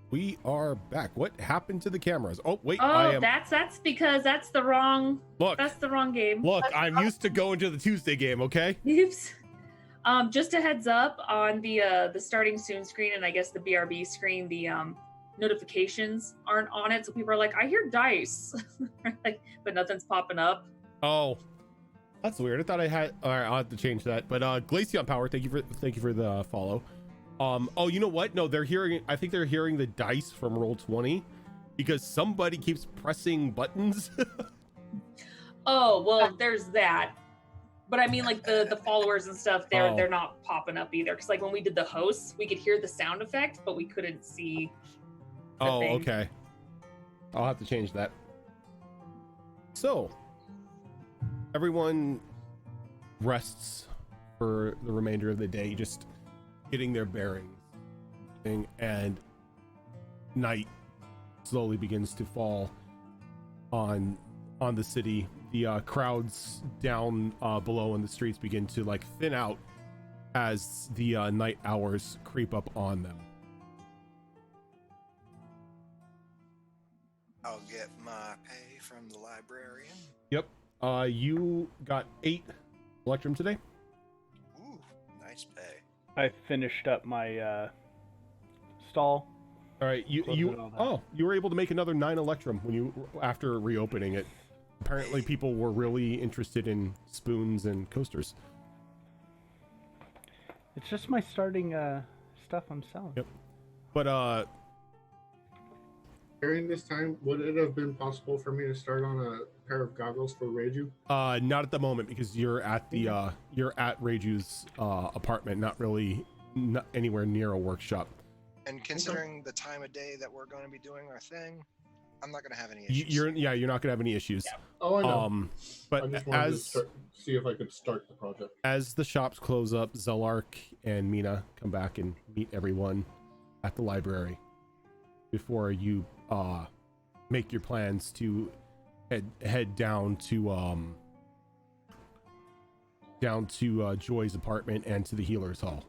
we are back. What happened to the cameras? Oh wait, Oh, I am. that's because that's the wrong Look, game. look, I'm used to going to the Tuesday game. Okay. Oops. Just a heads up on the starting soon screen, and I guess the BRB screen, the notifications aren't on it, so people are like, I hear dice, like, but nothing's popping up. Oh, that's weird. I thought I had. All right, I'll have to change that. But Glaceon Power, thank you for the follow. Oh, you know what? No, they're hearing. I think they're hearing the dice from Roll20 because somebody keeps pressing buttons. Oh well, there's that. But I mean, like the followers and stuff, they're not popping up either. Because like when we did the hosts, we could hear the sound effect, but we couldn't see. Oh, thing. okay. I'll have to change that. So, everyone rests for the remainder of the day, just getting their bearings, and night slowly begins to fall on the city. The crowds down below in the streets begin to like thin out as the night hours creep up on them. I'll get my pay from the librarian. Yep. You got 8 Electrum today. Ooh, nice pay. I finished up my stall. All right. You were able to make another 9 Electrum after reopening it. Apparently, people were really interested in spoons and coasters. It's just my starting stuff I'm selling. Yep. But During this time, would it have been possible for me to start on a pair of goggles for Reiju? not at the moment because you're at Reiju's apartment, not anywhere near a workshop. And considering the time of day that we're going to be doing our thing, I'm not going to have any issues. You're not going to have any issues. Yeah. Oh, I know. But I just wanted to see if I could start the project. as the shops close up, Zelark and Mina come back and meet everyone at the library before you make your plans to head down to Joy's apartment and to the healer's hall.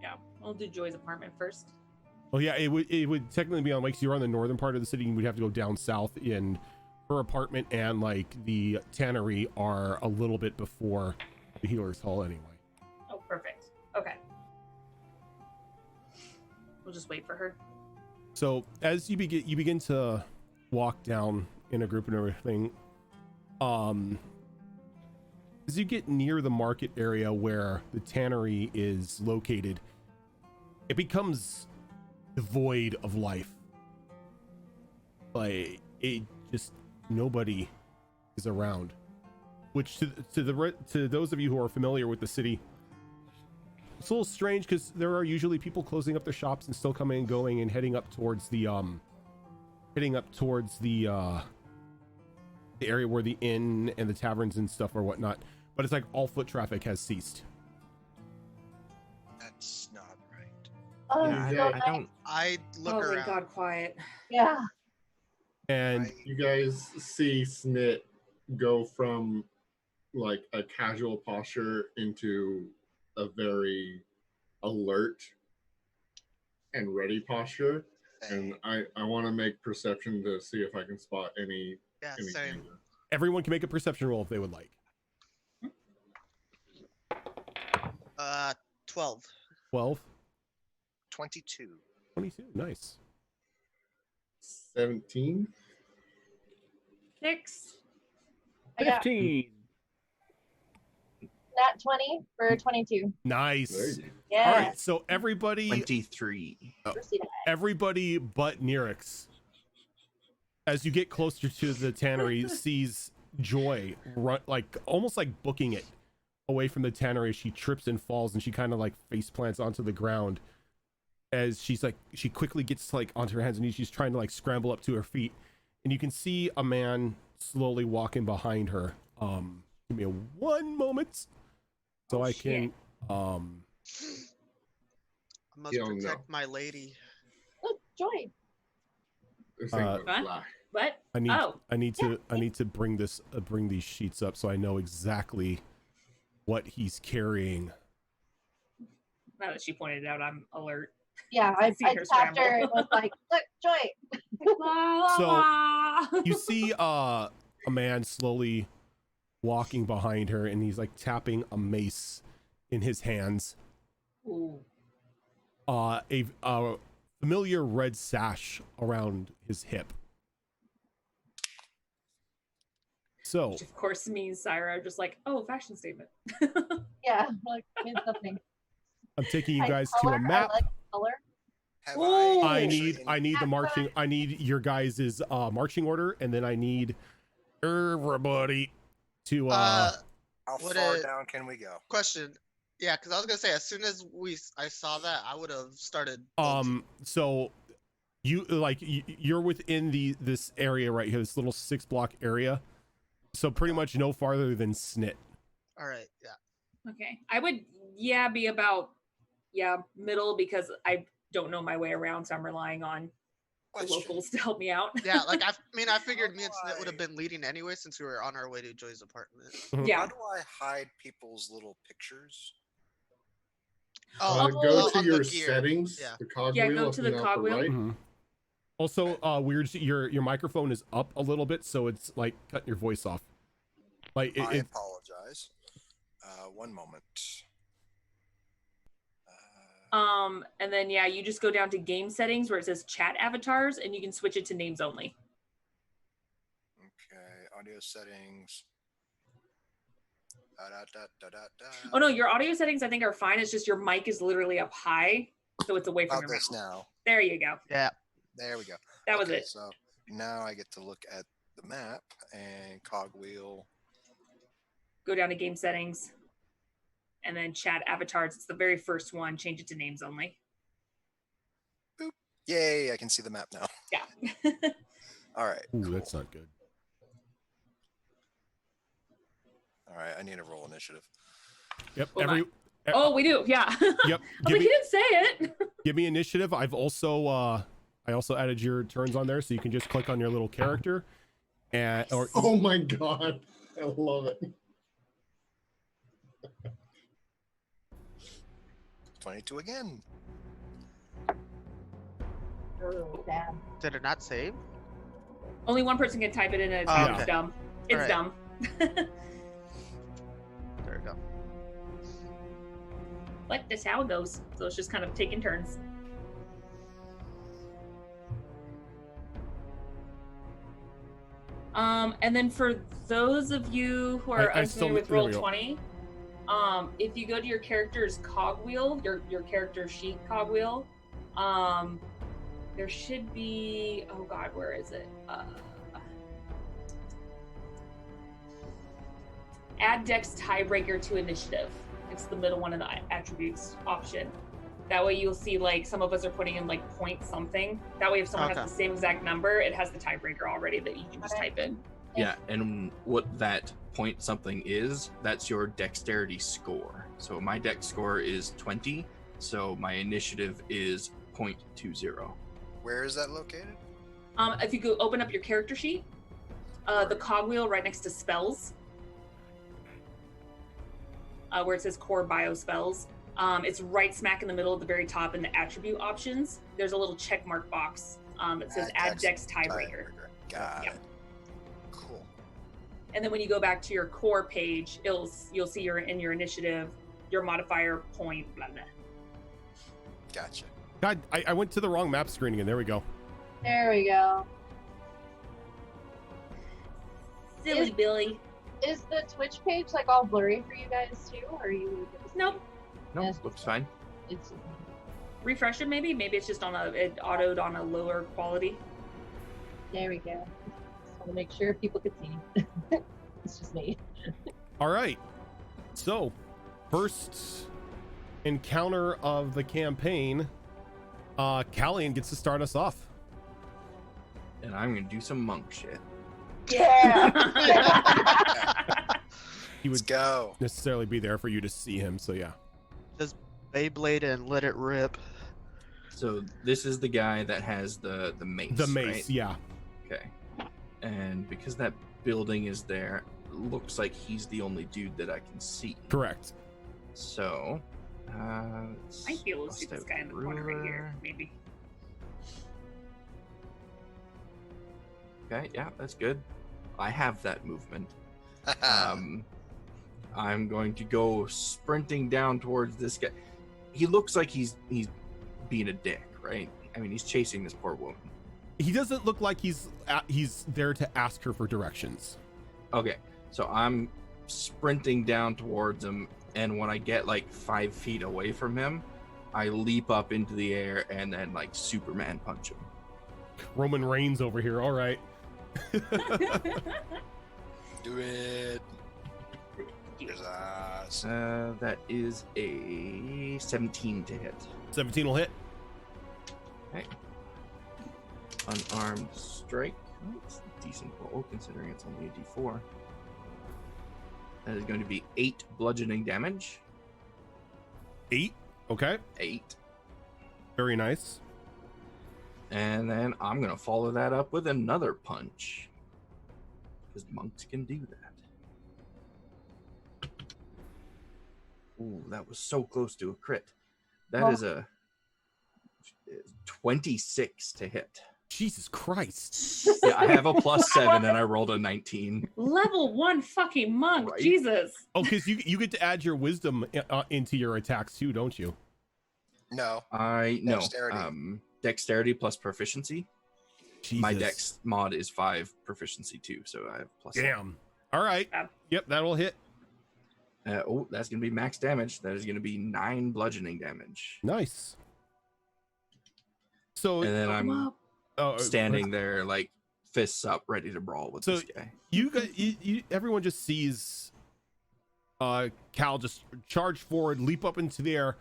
Yeah, we'll do Joy's apartment first. Well, yeah, it would technically be on, like, so you're on the northern part of the city, and we'd have to go down south. In her apartment and like the tannery are a little bit before the healer's hall anyway. Oh, perfect. Okay. We'll just wait for her. So as you begin to walk down in a group and everything, as you get near the market area where the tannery is located, it becomes devoid of life. Like, it just, nobody is around, which to those of you who are familiar with the city, it's a little strange because there are usually people closing up their shops and still coming and going and heading up towards the area where the inn and the taverns and stuff or whatnot, but it's like all foot traffic has ceased. That's not right. Oh, Yeah, so I don't. I look oh, around. thank God, quiet. yeah. And You guys see Snit go from like a casual posture into a very alert and ready posture. And I want to make perception to see if I can spot any Yeah, danger. same. everyone can make a perception roll if they would like. 12. 12, 22. 22, nice. 17. 6. I got 15. nat 20 for 22. Nice. Very Yeah. All right, so everybody 23. everybody but Nirix, as you get closer to the tannery, sees Joy run, like almost like booking it away from the tannery. She trips and falls, and she kind of like face plants onto the ground as she quickly gets like onto her hands and knees. She's trying to like scramble up to her feet, and you can see a man slowly walking behind her. Give me one moment so I can I must Yo, no. protect my lady. Look, Joy. This ain't gonna What? fly. What? I need Oh. I need to bring these sheets up so I know exactly what he's carrying. Now that she pointed it out, I'm alert. Yeah, I See her tapped her and scramble. was like, "Look, Joy." La, la, So, la. You see a man slowly walking behind her, and he's like tapping a mace in his hands. Ooh. A familiar red sash around his hip. So Which of course means Syra just like, oh, fashion statement. Yeah, like means nothing. I'm taking you Nice guys to color, a map. I like color. Have Ooh. I actually need the marching. I need your guys' marching order, and then I need everybody to How What far a- down can we go? Question. Yeah, because I was gonna say as soon as I saw that, I would have started. So you like you're within this area right here, this little 6-block area. So pretty much no farther than Snit. All right. Yeah. Okay. I would, be about, middle because I don't know my way around, so I'm relying on the Question. locals to help me out. Yeah. Like I figured me and How Snit do would have I- been leading anyway since we were on our way to Joy's apartment. Yeah. How do I hide people's little pictures? Oh, Go to on your the gear. settings, Yeah. the cog Yeah, wheel go up to in the upper cogwheel. right. Mhm. Also, Weird, your microphone is up a little bit, so it's like cutting your voice off. Like I it apologize. One moment. And then you just go down to game settings where it says chat avatars, and you can switch it to names only. Okay, audio settings. Oh no, your audio settings I think are fine. It's just your mic is literally up high, so it's away from About your this mouth. now. There you go. Yeah. There we go. That was Okay, it. So now I get to look at the map and cogwheel. Go down to game settings, and then chat avatars. It's the very first one. Change it to names only. Yay, I can see the map now. Yeah. All right. ooh, that's not good. All right, I need to roll initiative. Yep. Hold Oh, we do. Yeah. Yep. I was like, he didn't say it. Give me initiative. I've also I also added your turns on there, so you can just click on your little character, and or Oh my god, I love it. 22 again. Oh, damn. Did it not save? Only one person can type it in, and it's Oh, it's okay. dumb. It's Alright. dumb. There we go. But that's how it goes. So it's just kind of taking turns. And then for those of you who are I still- unfamiliar with there we go. Roll20, if you go to your character's cogwheel, your character sheet cogwheel, there should be, oh god, where is it? Add Dex tiebreaker to initiative. It's the middle one in the attributes option. That way you'll see like some of us are putting in like point something. That way if someone Okay. has the same exact number, it has the tiebreaker already that you can just type in. Yeah, and what that point something is, that's your dexterity score. So my dex score is 20, so my initiative is 0.20. Where is that located? If you go open up your character sheet, the cogwheel right next to spells, where it says core bio spells, it's right smack in the middle at the very top in the attribute options. There's a little check mark box that says add Dex tiebreaker. Got Yep. it. Cool. And then when you go back to your core page, you'll see your in your initiative, your modifier point, blah blah. Gotcha. God, I went to the wrong map screen again. There we go. There we go. Silly Billy. Is the Twitch page like all blurry for you guys too? Or are you? Nope. No, Yes. looks fine. It's Refresh it maybe. Maybe it's just it autoed on a lower quality. there we go. Just want to make sure people could see. It's just me. All right. So, first encounter of the campaign, Callian gets to start us off. And I'm gonna do some monk shit. Yeah. He Let's would go. necessarily be there for you to see him, so yeah. Just Beyblade and let it rip. So this is the guy that has the mace. The mace, right? yeah. Okay. And because that building is there, it looks like he's the only dude that I can see. Correct. So Might be able to see this guy in the corner right here, maybe. Okay, yeah, that's good. I have that movement. I'm going to go sprinting down towards this guy. He looks like he's being a dick, right? I mean, he's chasing this poor woman. He doesn't look like he's there to ask her for directions. Okay, so I'm sprinting down towards him, and when I get like 5 feet away from him, I leap up into the air and then like Superman punch him. Roman Reigns over here. All right. Do it. There's us. That is a 17 to hit. 17 will hit. Okay. Unarmed strike. Oh, it's a decent roll considering it's only a d4. That is going to be 8 bludgeoning damage. 8. Okay. 8. Very nice. And then I'm going to follow that up with another punch. Because monks can do that. Ooh, that was so close to a crit. That is a 26 to hit. Jesus Christ. Yeah, I have a +7 and I rolled a 19. Level 1 fucking monk, Right? Jesus. Oh, because you get to add your wisdom into your attacks too, don't you? No. No. Dexterity. Dexterity plus proficiency. Jesus. My dex mod is 5 proficiency too, so I have +7. Damn. All right. Yeah. Yep, that'll hit. Oh, that's going to be max damage. That is going to be 9 bludgeoning damage. Nice. So And then I'm oh, standing there, like fists up, ready to brawl with So- this guy. everyone just sees Cal just charge forward, leap up into the air,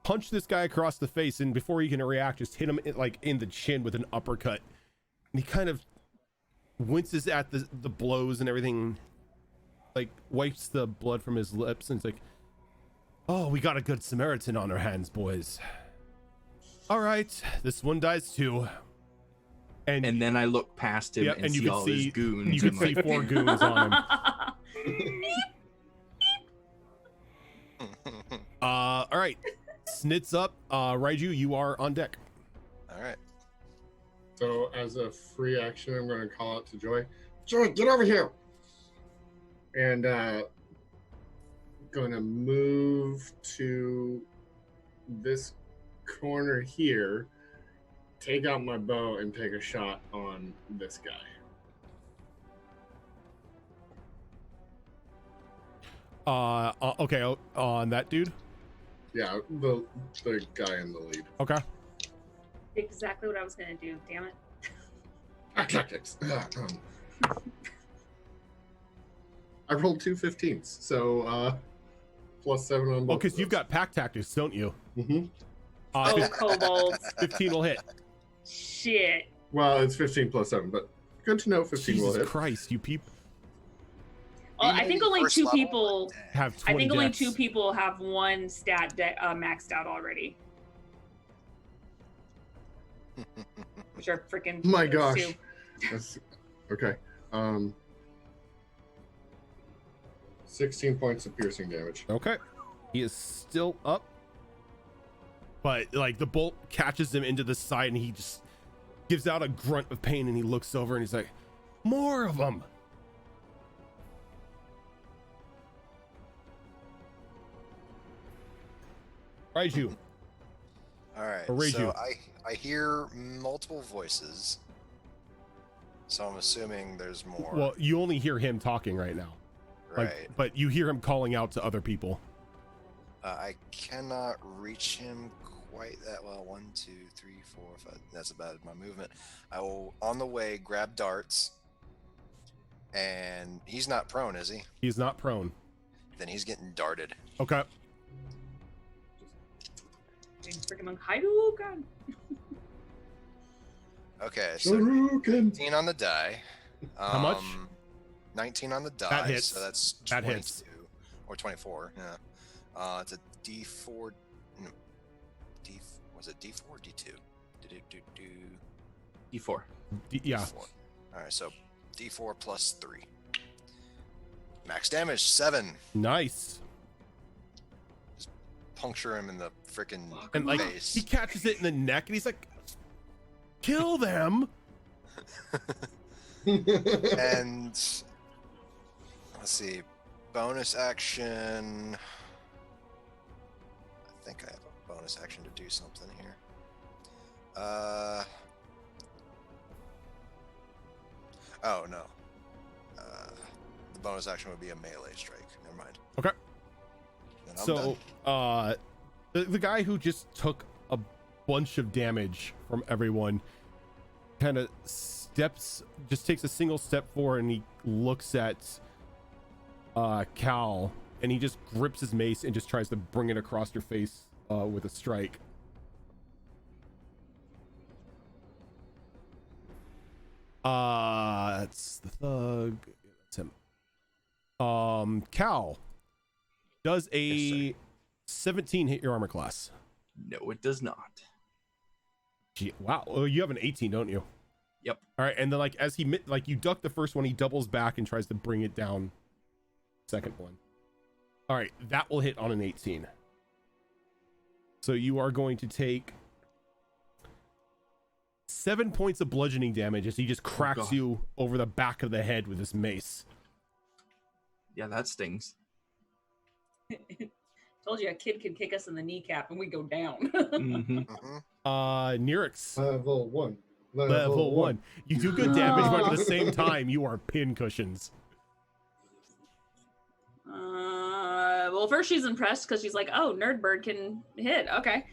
punch this guy across the face, and before he can react, just hit him in the chin with an uppercut. And he kind of winces at the blows and everything, like wipes the blood from his lips, and it's like, oh, we got a good Samaritan on our hands, boys. All right, this one dies too. And And then I look past him Yep, and and you see could all see- his goons. you could and, see like, 4 goons on him. All right, Snit's up. Raiju, you are on deck. All right. So as a free action, I'm going to call out to Joy. Joy, get over here! And going to move to this corner here, take out my bow, and take a shot on this guy. Okay, on that dude. Yeah, the guy in the lead. Okay. Exactly what I was gonna do. Damn it. Tactics. I rolled 2 15s, so +7 on both. Well, because you've got pack tactics, don't you? Mm-hmm. Oh, kobolds. 15 will hit. Shit. Well, it's 15 +7, but good to know 15 will Jesus hit. Christ, you people Oh, I think only First 2 level? people. have 20 I think only dex. 2 people have 1 stat maxed out already. Which are freaking. My those gosh. two. That's, okay. 16 points of piercing damage. Okay. He is still up. But like the bolt catches him into the side and he just gives out a grunt of pain and he looks over and he's like, more of them. Raiju. All right. Or raise So you. I hear multiple voices. So I'm assuming there's more. Well, you only hear him talking right now. right. Like, but you hear him calling out to other people. I cannot reach him quite that well. 1, 2, 3, 4, 5. That's about my movement. I will, on the way, grab darts. And he's not prone, is he? He's not prone. Then he's getting darted. Okay. Freaking monk. Hadouken. Okay, so Shuriken. 19 on the die. How much? 19 on the die. That hits. So that's 22 That hits. or 24. Yeah. It's a D4. No, was it D4 or D2? D4. Yeah. D4. All right, so D4 plus 3. Max damage 7. Nice. puncture him in the freaking And like face. he catches it in the neck, and he's like, "Kill them!" And let's see, bonus action. I think I have a bonus action to do something here. Oh no. The bonus action would be a melee strike. Never mind. Okay. Then I'm So, done. the guy who just took a bunch of damage from everyone kind of takes a single step forward, and he looks at Cal, and he just grips his mace and just tries to bring it across your face with a strike. That's the thug. That's him. Cal, does a Yes, 17 hit your armor class? No, it does not. Gee, wow. Oh, you have an 18, don't you? Yep. All right, and then like as he you duck the first one, he doubles back and tries to bring it down. Second one. All right, that will hit on an 18. So you are going to take 7 points of bludgeoning damage as he just cracks God. you over the back of the head with his mace. Yeah, that stings. Told you a kid could kick us in the kneecap and we go down. Mhm. Mhm. Nyrix, Level 1. level 1. You do good damage, but at the same time, you are pin cushions. Well, first she's impressed because she's like, "Oh, Nerdbird can hit." Okay.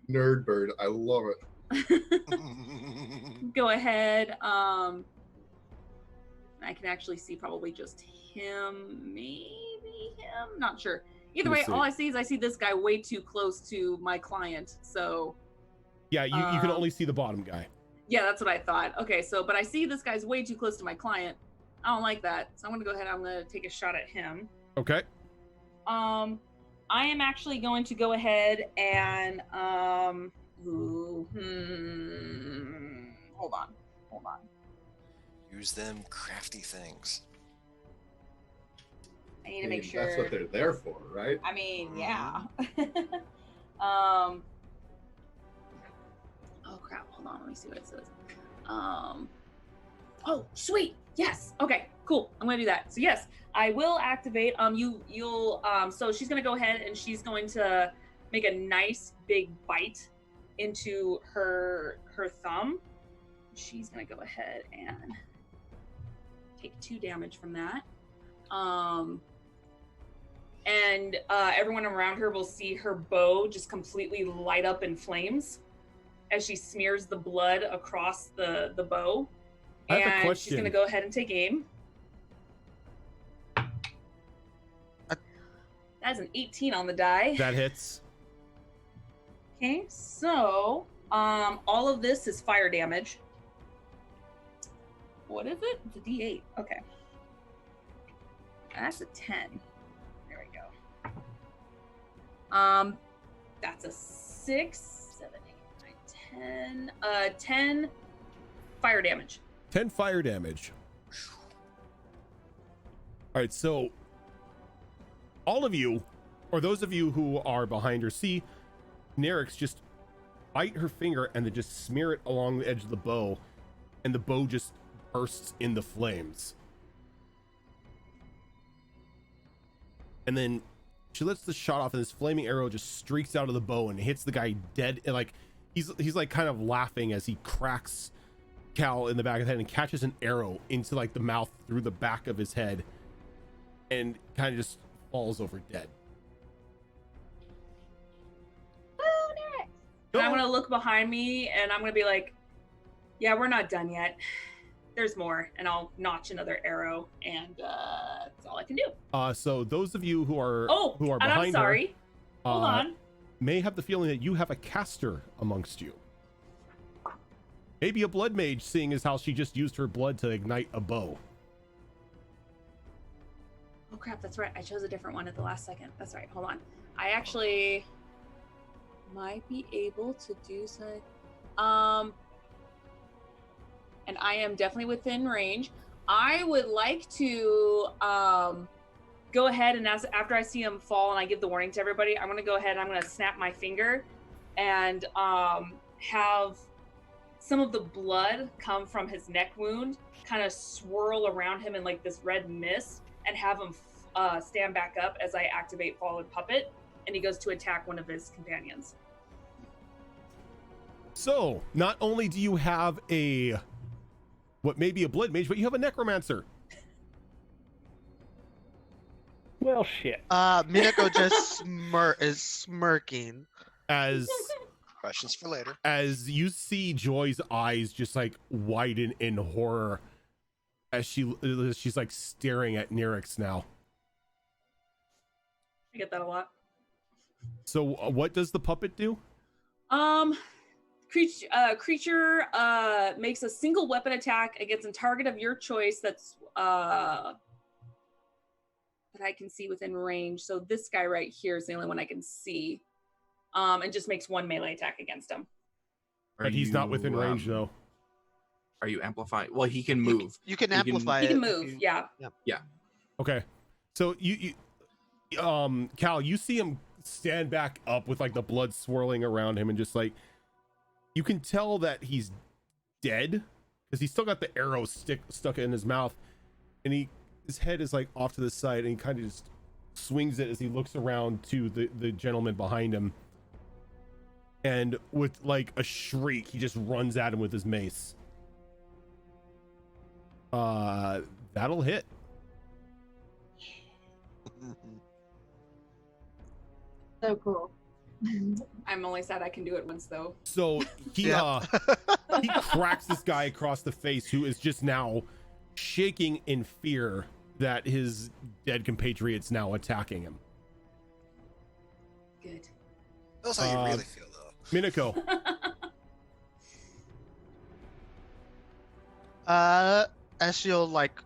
Nerdbird. I love it. Go ahead. I can actually see probably just him, maybe him. Not sure. Either Let me way, see. all I see is I see this guy way too close to my client. So Yeah, you can only see the bottom guy. yeah, that's what I thought. Okay, so but I see this guy's way too close to my client. I don't like that. So I'm gonna go ahead. I'm gonna take a shot at him. Okay. I am actually going to go ahead and hold on. Use them crafty things. I need to make sure. That's what they're there for, right? I mean, yeah. Mm-hmm. Oh crap! Hold on. Let me see what it says. Oh, sweet. Yes. Okay. Cool. I'm gonna do that. So yes, I will activate. You'll. So she's gonna go ahead and she's going to make a nice big bite into her thumb. She's gonna go ahead and take 2 damage from that. And everyone around her will see her bow just completely light up in flames as she smears the blood across the bow. I have a And she's question. going to go ahead and take aim. That's an 18 on the die. That hits. Okay, so all of this is fire damage. What is it? It's a D8. Okay. That's a 10. There we go. That's a 6, 7, 8, 9, 10. 10 fire damage. 10 fire damage. All right, so all of you, or those of you who are behind her, see Nyrix just bite her finger and then just smear it along the edge of the bow, and the bow just bursts in the flames. And then she lets the shot off, and this flaming arrow just streaks out of the bow and hits the guy dead. And like he's like kind of laughing as he cracks Cal in the back of the head and catches an arrow into like the mouth through the back of his head, and kind of just falls over dead. Oh, Nyrix. And I'm going to look behind me and I'm going to be like, yeah, we're not done yet. There's more. And I'll notch another arrow, and that's all I can do. So those of you who are Oh, who are and behind I'm sorry. her, Hold on. may have the feeling that you have a caster amongst you. Maybe a blood mage, seeing as how she just used her blood to ignite a bow. Oh crap, that's right. I chose a different one at the last second. That's right. Hold on. I actually might be able to do something. And I am definitely within range. I would like to go ahead and after I see him fall and I give the warning to everybody, I'm gonna go ahead and I'm gonna snap my finger and have some of the blood come from his neck wound, kind of swirl around him in like this red mist, and have him stand back up as I activate Fallen Puppet, and he goes to attack one of his companions. So, not only do you have what may be a blood mage, but you have a necromancer. Well, shit. Minako just is smirking. As Questions for later. as you see Joy's eyes just like widen in horror as she's like staring at Nyrix now. I get that a lot. So what does the puppet do? Creature makes a single weapon attack against a target of your choice that's that I can see within range. So this guy right here is the only one I can see. And just makes one melee attack against him. But he's not within range though. Are you amplifying? Well, he can move. You can amplify it. He can if move, you- yeah. Okay. So you Cal, you see him stand back up with like the blood swirling around him and just like you can tell that he's dead because he's still got the arrow stuck in his mouth, and his head is like off to the side, and he kind of just swings it as he looks around to the gentleman behind him, and with like a shriek he just runs at him with his mace. That'll hit. So cool. I'm only sad I can do it once though. So he Yeah. he cracks this guy across the face, who is just now shaking in fear that his dead compatriot's now attacking him. Good. That's how you really feel, though. Minako. As she'll like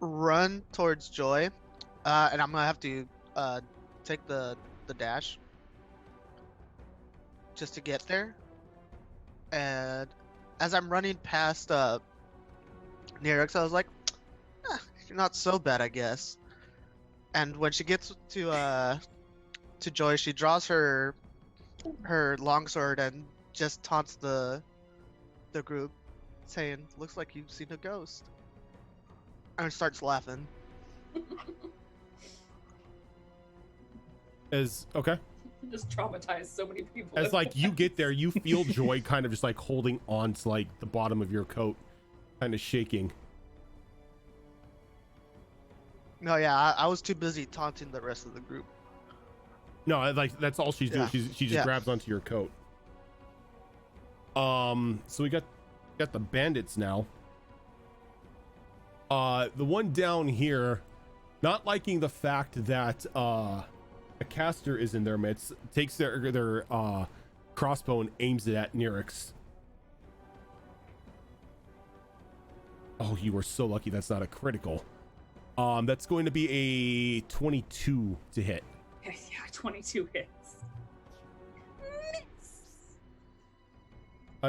run towards Joy, and I'm gonna have to take the dash just to get there. And as I'm running past Nyrix, I was like, you're not so bad, I guess. And when she gets to Joy, she draws her longsword and just taunts the group, saying, "Looks like you've seen a ghost," and starts laughing. Okay. Just traumatized so many people. As like you get there, you feel Joy kind of just like holding on to like the bottom of your coat, kind of shaking. No, yeah, I was too busy taunting the rest of the group. No, like that's all she's doing. Yeah. She just grabs onto your coat. So we got the bandits now. The one down here, not liking the fact that a caster is in their midst, takes their crossbow and aims it at Nyrix. Oh, you were so lucky that's not a critical. That's going to be a 22 to hit. Yeah, 22 hits.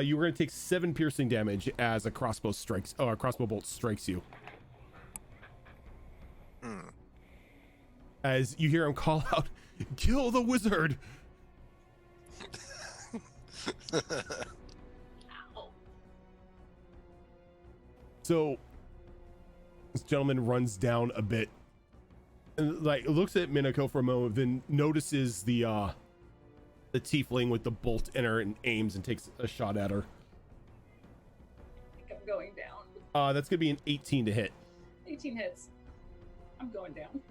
You were going to take 7 piercing damage as a crossbow bolt strikes you. As you hear him call out, "Kill the wizard!" So this gentleman runs down a bit and like looks at Minako for a moment, then notices the tiefling with the bolt in her and aims and takes a shot at her. I think I'm going down. That's gonna be an 18 to hit. 18 hits. I'm going down.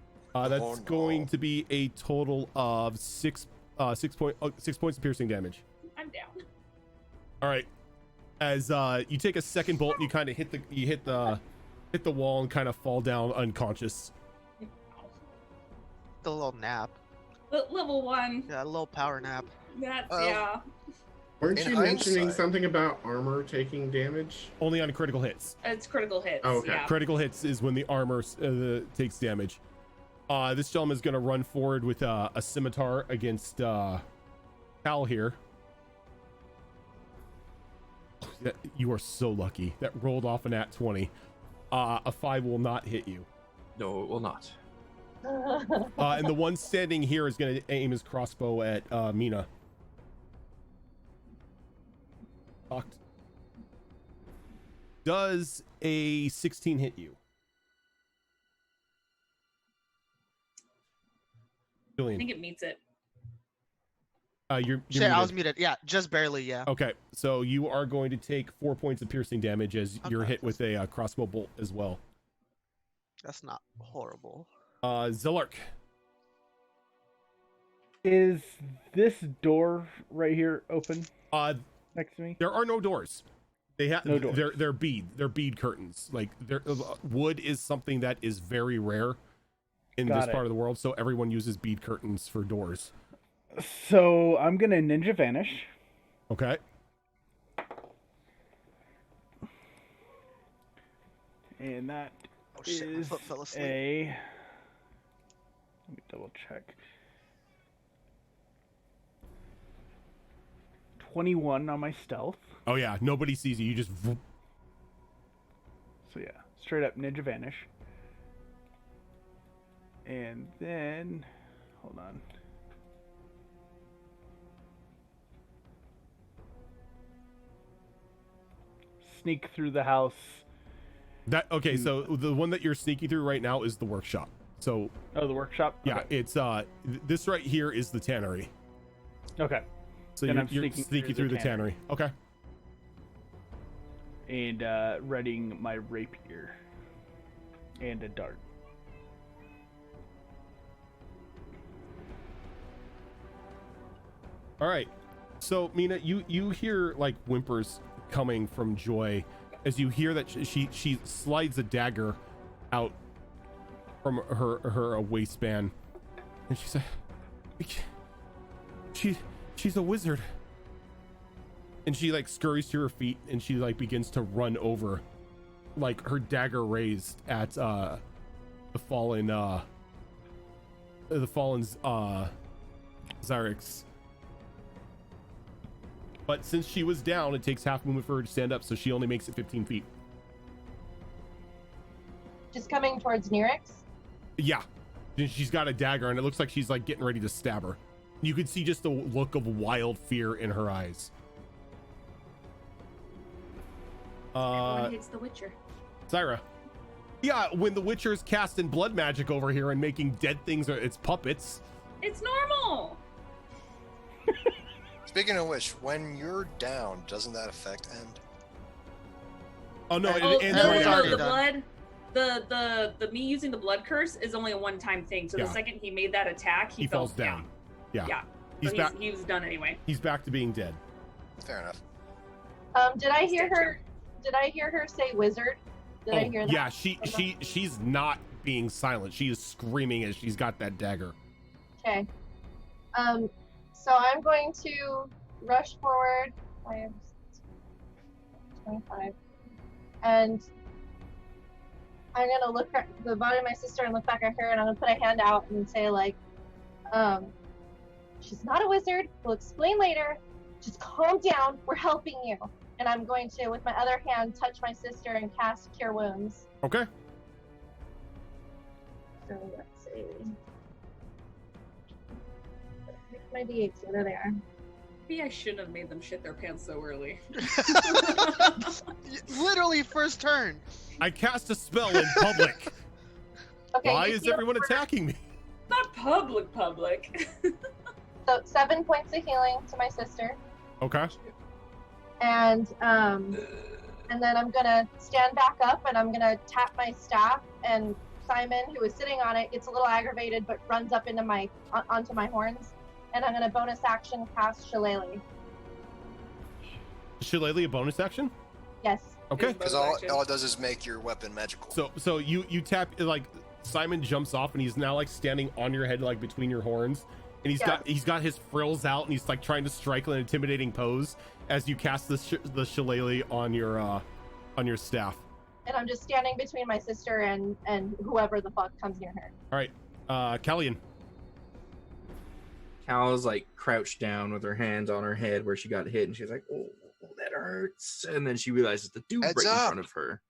That's going to be a total of 6 points of piercing damage. I'm down. All right. As you take a second bolt, and you kind of hit the wall and kind of fall down unconscious. The little nap. Level 1. Yeah, a little power nap. That's Oh. yeah. Weren't In you mentioning hindsight- something about armor taking damage? Only on critical hits. It's critical hits. Oh, okay. Yeah. Critical hits is when the armor takes damage. This gentleman is going to run forward with a scimitar against Cal here. You are so lucky. That rolled off an at 20. A 5 will not hit you. No, it will not. And the one standing here is going to aim his crossbow at Mina. Talked. Does a 16 hit you? I Julian. think it meets it. You're Shit, I was muted. muted. Yeah, just barely. Yeah. Okay, so you are going to take 4 points of piercing damage as you're hit with a crossbow bolt as well. That's not horrible. Zelark. Is this door right here open next to me? There are no doors. They have No doors. They're bead curtains. Like wood is something that is very rare in this part of the world, so everyone uses bead curtains for doors. So I'm gonna ninja vanish. Okay. And that Oh shit, my is foot fell asleep. a. Let me double check. 21 on my stealth. Oh yeah, nobody sees you. You just. So yeah, straight up ninja vanish. And then, hold on. Sneak through the house. That okay? So the one that you're sneaking through right now is the workshop. So. Oh, the workshop. Yeah, Okay. it's this right here is the tannery. Okay. So Then you're I'm sneaking through the tannery. Okay. And readying my rapier and a dart. All right. So Mina, you hear like whimpers coming from Joy as you hear that she slides a dagger out from her waistband, and she said, she's a wizard. And she like scurries to her feet and she like begins to run over, like her dagger raised at the fallen Zyrix. But since she was down, it takes half movement for her to stand up, so she only makes it 15 feet. Just coming towards Nirix. Yeah. She's got a dagger and it looks like she's like getting ready to stab her. You could see just the look of wild fear in her eyes. Everyone hates the Witcher. Syra. Yeah, when the Witcher's casting blood magic over here and making dead things its puppets. It's normal. Speaking of which, when you're down, doesn't that affect end? Oh no, Oh, it ends right was after. already the done. blood. The me using the blood curse is only a one-time thing. So Yeah. the second he made that attack, he falls down. Yeah. Yeah. He's So back. he was done anyway. He's back to being dead. Fair enough. Did I hear her? Did I hear her say wizard? Did I hear that? Yeah, she's not being silent. She is screaming as she's got that dagger. Okay. So I'm going to rush forward. 25. And I'm gonna look at the body of my sister and look back at her, and I'm gonna put a hand out and say like, she's not a wizard. We'll explain later. Just calm down. We're helping you. And I'm going to, with my other hand, touch my sister and cast Cure Wounds. Okay. So let's see. My D8s, they're there. Maybe I shouldn't have made them shit their pants so early. Literally first turn. I cast a spell in public. Okay. Why you is heal everyone for- attacking me? Not public. So 7 points of healing to my sister. Okay. And then I'm gonna stand back up and I'm gonna tap my staff, and Simon, who is sitting on it, gets a little aggravated but runs up into onto my horns, and I'm gonna bonus action cast Shillelagh. Shillelagh a bonus action? Yes. Okay. Because all it does is make your weapon magical. So you tap, like Simon jumps off and he's now like standing on your head, like between your horns, and he's got his frills out and he's like trying to strike an intimidating pose as you cast the Shillelagh on your staff. And I'm just standing between my sister and whoever the fuck comes near her. All right, Callian. Cal's like crouched down with her hands on her head where she got hit, and she's like, "Oh, that hurts." And then she realizes the dude Heads right in up. front of her.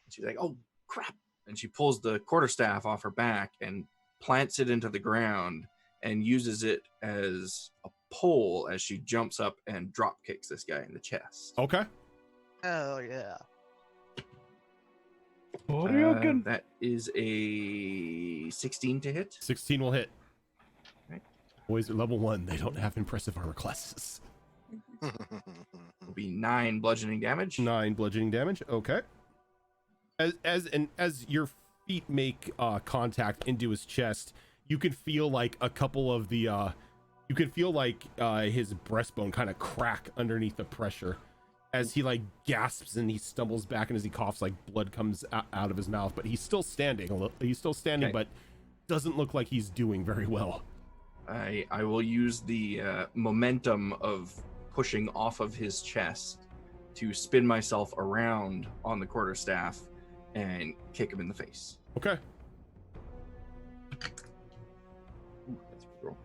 She's like, "Oh crap!" and she pulls the quarterstaff off her back and plants it into the ground and uses it as a pole as she jumps up and drop kicks this guy in the chest. Okay. Oh yeah. That is a 16 to hit. 16 will hit. Okay. Boys are level 1. They don't have impressive armor classes. Will be 9 bludgeoning damage. 9 bludgeoning damage. Okay. As your feet make contact into his chest, you can feel like a couple of the his breastbone kind of crack underneath the pressure as he like gasps and he stumbles back, and as he coughs, like blood comes out of his mouth, but he's still standing Okay. but doesn't look like he's doing very well. I will use the momentum of pushing off of his chest to spin myself around on the quarterstaff and kick him in the face. Okay. Ooh, that's a good roll.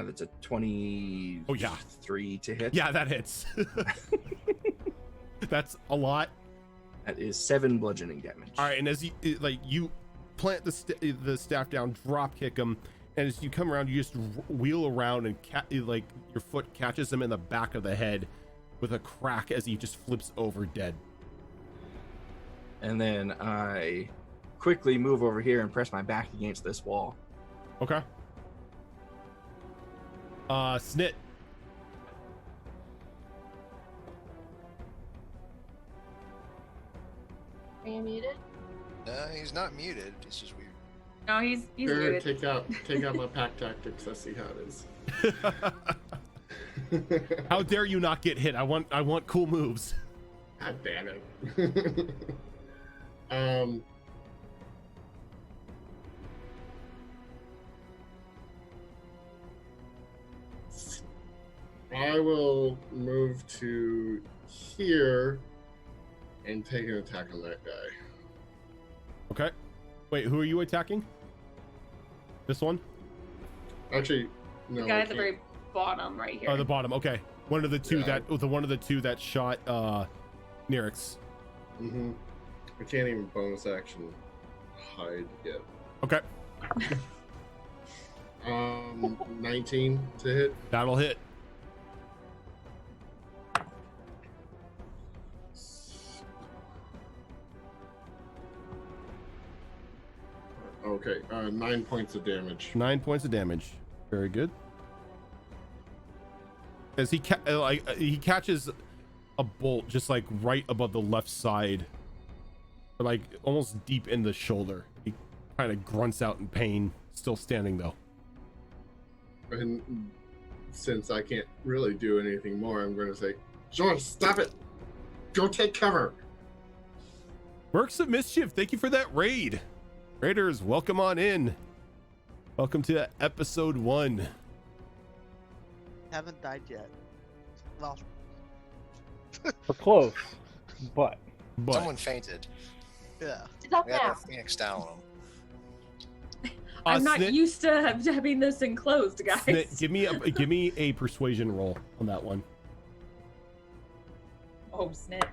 That's a 23 to hit. Yeah, that hits. That's a lot. That is 7 bludgeoning damage. All right, and as you plant the staff down, drop kick him, and as you come around, you just wheel around and your foot catches him in the back of the head with a crack as he just flips over dead. And then I quickly move over here and press my back against this wall. Okay. Snit. Are you muted? No, he's not muted. It's just weird. No, he's Here, muted. take out my pack tactics. I see how it is. How dare you not get hit? I want cool moves. God damn it. I will move to here and take an attack on that guy. Okay. Wait, who are you attacking? This one? Actually, no. The guy I at the can't. very bottom right here. Oh, the bottom. Okay. One of the two Yeah. that shot Nyrix. Mm-hmm. I can't even bonus action hide yet. Okay. 19 to hit. That'll hit. Okay, 9 points of damage. 9 points of damage. Very good. As he he catches a bolt just like right above the left side, but like almost deep in the shoulder. He kind of grunts out in pain, still standing though. And since I can't really do anything more, I'm going to say, George, stop it! Go take cover! Works of Mischief, thank you for that raid. Raiders, welcome on in. Welcome to episode 1. Haven't died yet. Well, We're close, but Someone fainted. yeah. Stop We had now. a phoenix down on him. I'm not Snit, used to having this enclosed, guys. Snit, give me a persuasion roll on that one. Oh, snit.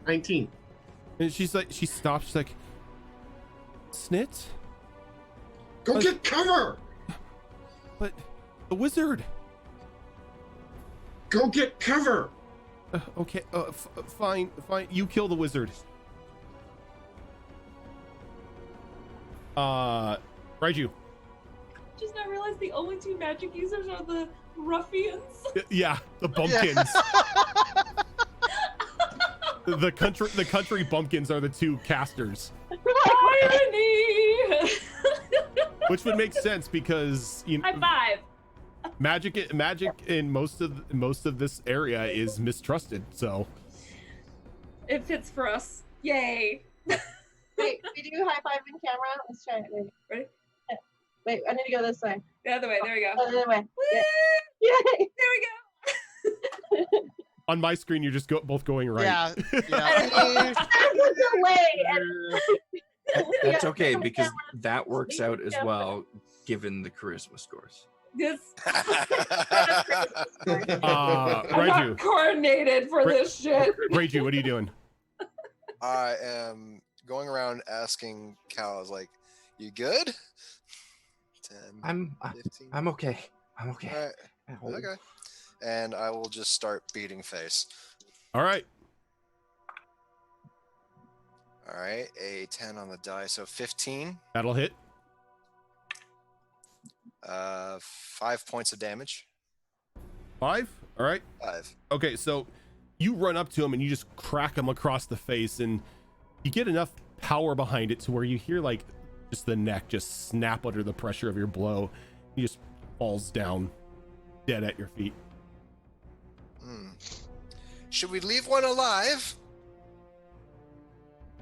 19. And she stops, she's like, Snit? Go get cover! But the wizard. Go get cover! Okay, fine. You kill the wizard. Raiju. Just now realized the only two magic users are the ruffians. Yeah, the bumpkins. the country bumpkins are the two casters, Irony! which would make sense because High five. magic in most of this area is mistrusted. So It fits for us. Yay. Wait, we do high five in camera. Let's try it. Wait. Ready? Yeah. Wait, I need to go this way. The other way. There we go. Oh, the other way. Woo! Yay! There we go. on my screen, you're just both going right. Yeah. Yeah. There's a delay. That's Yeah, okay on the because camera. that works out as Yeah. well, given the charisma scores. This. I'm Raiju, not coordinated for this shit. Raiju, what are you doing? I am going around asking cows, like, "You good?" 10, I'm 15. I'm okay. I'm okay. All right. Ow. Okay. And I will just start beating face. All right. All right, a 10 on the die, so 15. That'll hit. 5 points of damage. 5. All right. 5. Okay, so you run up to him and you just crack him across the face, and you get enough power behind it to where you hear like just the neck just snap under the pressure of your blow. He just falls down dead at your feet. Should we leave one alive?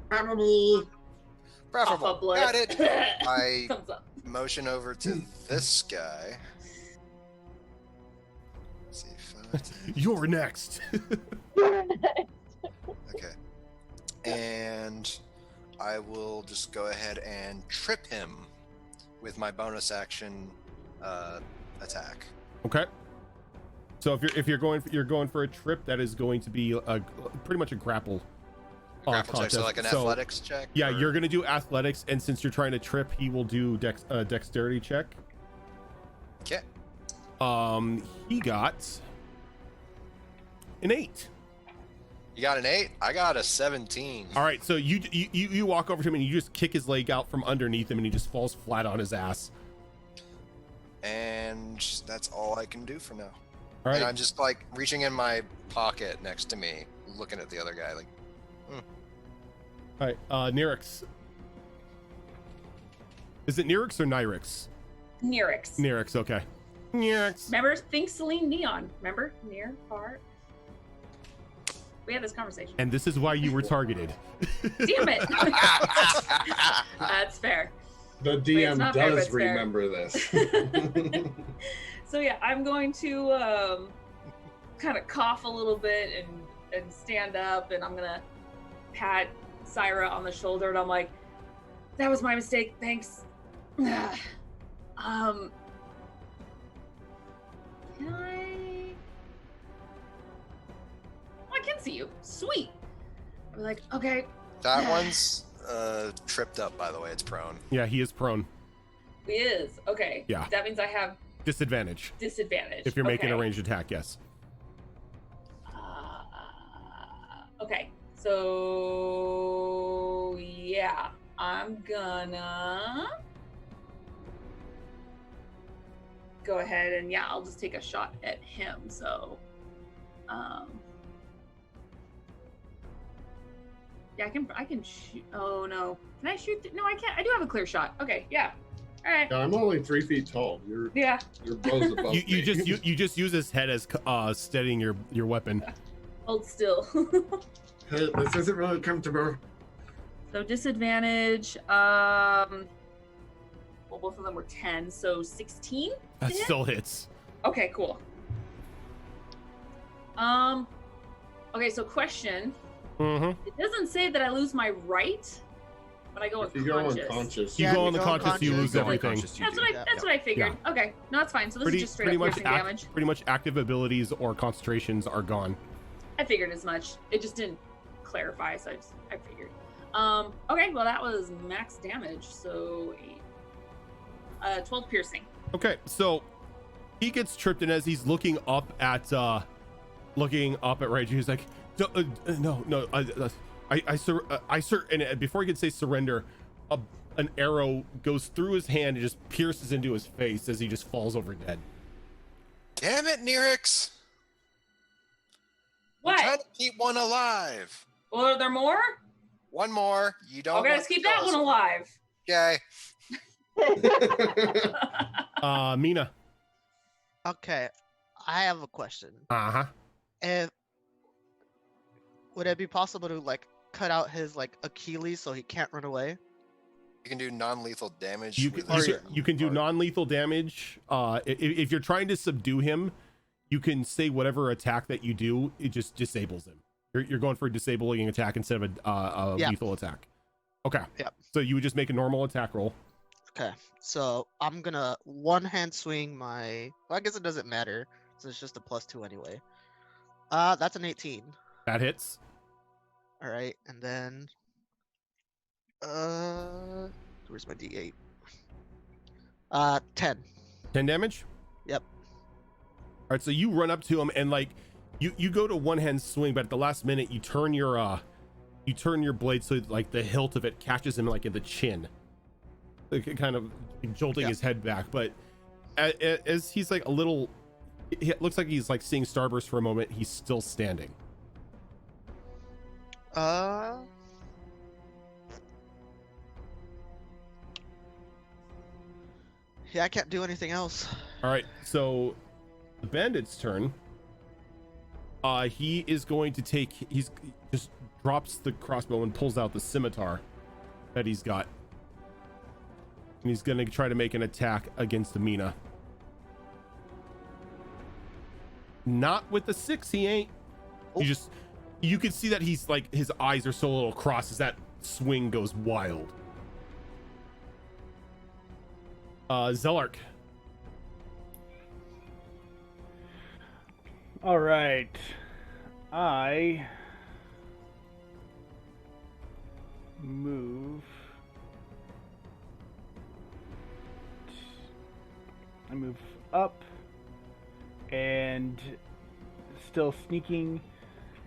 Probably. Preferable. Alpha blood. Got it. I Thumbs up. motion over to this guy. Let's see, 5, 10. You're next. Okay. And I will just go ahead and trip him with my bonus action attack. Okay. So if you're going for a trip, that is going to be pretty much a grapple. Grapple check, so contest. like an So, athletics check? Yeah, or- you're gonna do athletics, and since you're trying to trip, he will do dexterity check. Okay. He got an 8. You got an 8? I got a 17. All right, so you walk over to him and you just kick his leg out from underneath him, and he just falls flat on his ass. And that's all I can do for now. All right. And I'm just like reaching in my pocket next to me, looking at the other guy, like, All right, Nyrix. Is it Nyrix or Nyrix? Nyrix. Nyrix, okay. Nyrix. Remember, think Celine Dion. Remember? Near, far. We had this conversation. And this is why you were targeted. Damn it. That's fair. The it's DM not fair, but does it's fair. remember this. So yeah, I'm going to kind of cough a little bit and stand up, and I'm gonna pat Syra on the shoulder, and I'm like, "That was my mistake. Thanks." Can I? Oh, I can see you. Sweet. I'm like, okay. that one's tripped up, by the way. It's prone. Yeah, he is prone. He is okay. Yeah. That means I have Disadvantage. disadvantage If you're making a Okay. ranged attack, yes. Okay, so yeah, I'm gonna go ahead and yeah, I'll just take a shot at him. So, yeah, I can shoot. Oh no, can I shoot? No, I can't. I do have a clear shot. Okay, yeah. All right. Yeah, I'm only 3 feet tall. You're Yeah. both above You me. you just use his head as steadying your weapon. Hold still. Hey, this isn't really comfortable. So disadvantage. Well, both of them were 10, so 16. That to hit? still hits. Okay, cool. Okay, so question. Mm-hmm. It doesn't say that I lose my right, but I go If you go unconscious. unconscious, You Yeah, go you on the go conscious, you lose unconscious. everything. That's what I. Yeah. That's what I figured. Okay, no, that's fine. So this is just straight up piercing damage. Pretty much active abilities or concentrations are gone. I figured as much. It just didn't clarify, so I figured. Okay, well that was max damage, so 8. 12 piercing. Okay, so he gets tripped, and as he's looking up at Reggie, he's like, no, and before he can say surrender, an arrow goes through his hand and just pierces into his face as he just falls over dead. Damn it, Nyrix! I'm What? trying to keep one alive. Well, are there more? One more. You don't. Okay, let's keep that one alive. Okay. Mina. Okay, I have a question. Uh-huh. If would it be possible to like cut out his like Achilles so he can't run away? You can do non-lethal damage. You with can, his you can do arm. non-lethal damage. If you're trying to subdue him, you can say whatever attack that you do, it just disables him. You're going for a disabling attack instead of a Yeah. lethal attack. Okay. Yep. So you would just make a normal attack roll. Okay, so I'm gonna one hand swing my. Well, I guess it doesn't matter, so it's just a +2 anyway. That's an 18. That hits. All right, and then Where's my D8? 10. 10 damage. Yep. All right, so you run up to him and like you go to one hand swing, but at the last minute you turn your blade so like the hilt of it catches him like in the chin, like, kind of jolting his head back. But as he's like a little, it looks like he's like seeing starburst for a moment. He's still standing. Yeah, I can't do anything else. All right, so the bandit's turn. He is going to take. He's just drops the crossbow and pulls out the scimitar that he's got, and he's going to try to make an attack against Amina. Not with the 6, he ain't. You can see that he's like his eyes are so a little crossed as that swing goes wild. Zelark. All right. I move up and still sneaking,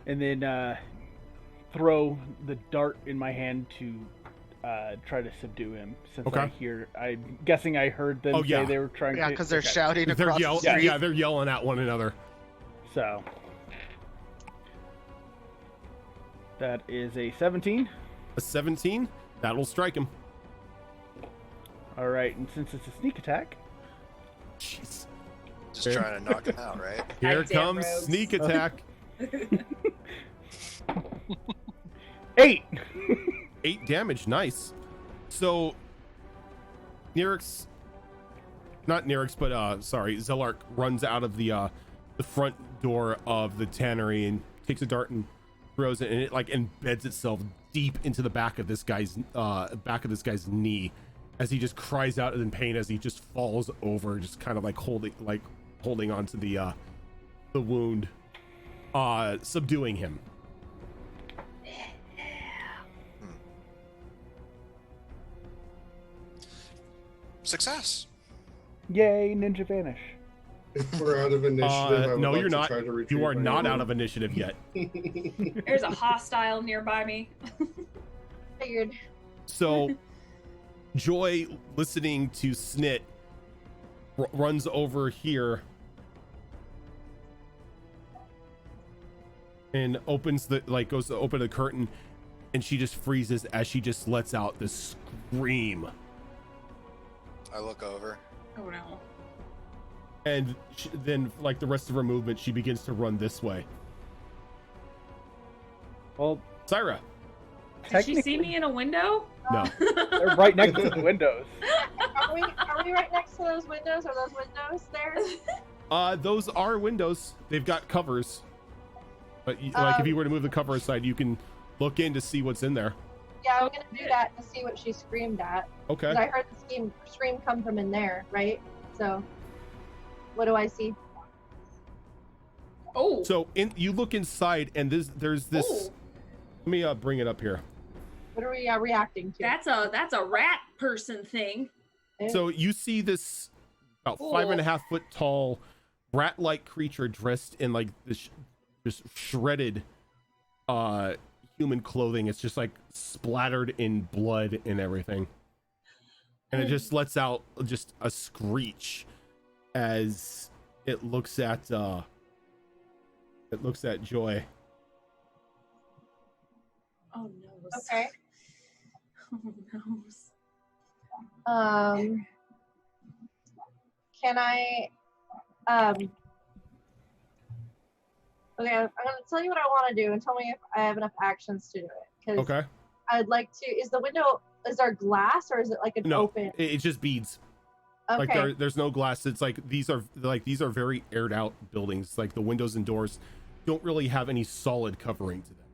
and then throw the dart in my hand to try to subdue him. Since I'm guessing I heard them say they were trying to. Yeah, because they're shouting across the street. Yeah, they're yelling at one another. So that is a 17. A 17? That'll strike him. All right, and since it's a sneak attack. Jeez. Just trying to knock him out, right? Here comes sneak attack. 8. 8 damage, nice. So Zelark runs out of the front door of the tannery and takes a dart and throws it, and it like embeds itself deep into the back of this guy's knee as he just cries out in pain as he just falls over, just kind of like holding onto the wound, subduing him. Success. Yay, ninja vanish. If we're out of initiative, I would no, like you're to not. try to retrieve You are my not own. out of initiative yet. There's a hostile nearby me. Figured. So Joy, listening to Snit, runs over here and opens goes to open the curtain, and she just freezes as she just lets out this scream. I look over. Oh no. And then, like the rest of her movement, she begins to run this way. Well, Syra. Did she see me in a window? No. They're right next to the windows. Are we right next to those windows? Are those windows there? Those are windows. They've got covers. But like, if you were to move the cover aside, you can look in to see what's in there. Yeah, I'm gonna do that to see what she screamed at. Okay. 'Cause I heard the scream come from in there, right? So, what do I see? Oh. So you look inside, and there's this. Oh. Let me bring it up here. What are we reacting to? That's a rat person thing. So you see this about 5.5 foot tall rat-like creature dressed in like this just shredded human clothing. It's just like splattered in blood and everything, and it just lets out just a screech as it looks at Joy. Oh no. Okay. Oh no. Can I? Okay, I'm gonna tell you what I want to do, and tell me if I have enough actions to do it. Because Okay. I'd like to. Is the window? Is there glass, or is it like an No, open? it's just beads. Okay. Like there's no glass. It's like these are very aired out buildings. Like the windows and doors don't really have any solid covering to them.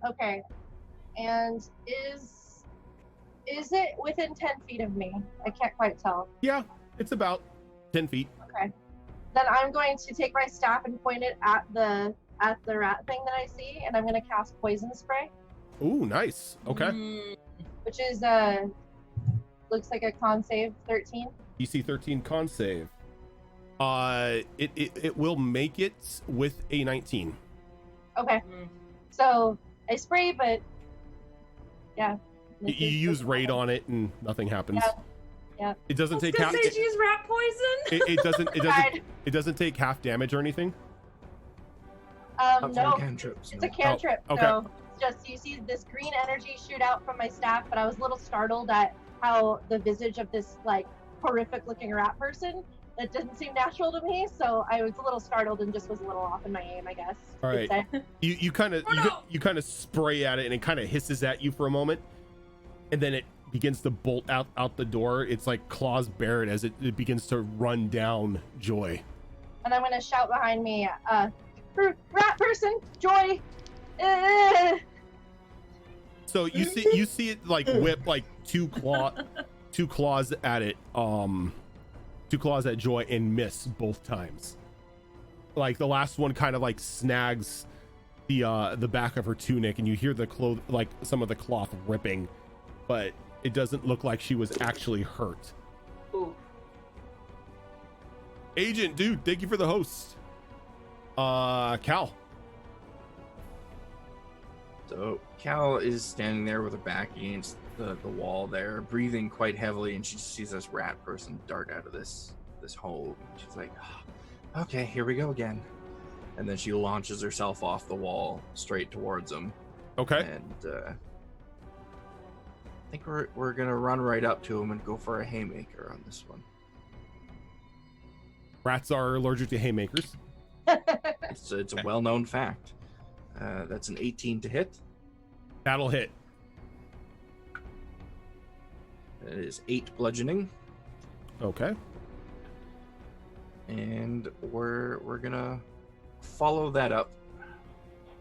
Okay. And is it within 10 feet of me? I can't quite tell. Yeah, it's about 10 feet. Okay. Then I'm going to take my staff and point it at the rat thing that I see, and I'm going to cast poison spray. Ooh, nice. Okay. which is looks like a con save 13. DC 13 con save. It will make it with a 19. Okay. Mm. So I spray, but yeah. You use raid on it and nothing happens. Yeah. It doesn't take half. Did you use rat poison? It doesn't take half damage or anything. No, Cantrips, it's no. a cantrip. Oh, okay. So it's just you see this green energy shoot out from my staff, but I was a little startled at how the visage of this like horrific looking rat person that didn't seem natural to me. So I was a little startled and just was a little off in my aim, I guess. All you could right. say. You kind of you kind of spray at it and it kind of hisses at you for a moment, and then it begins to bolt out the door. It's like claws bared as it begins to run down Joy. And I'm gonna shout behind me, rat person, Joy. So you see it like whip like two claws at it, two claws at Joy and miss both times. Like the last one kind of like snags the back of her tunic, and you hear the like some of the cloth ripping, but it doesn't look like she was actually hurt. Ooh. Agent, dude, thank you for the host. Cal. So Cal is standing there with her back against the wall there, breathing quite heavily, and she sees this rat person dart out of this hole. She's like, oh, okay, here we go again. And then she launches herself off the wall straight towards him. Okay. And I think we're gonna run right up to him and go for a haymaker on this one. Rats are allergic to haymakers. It's a well-known fact. That's an 18 to hit. That'll hit. That is 8 bludgeoning, Okay. and we're gonna follow that up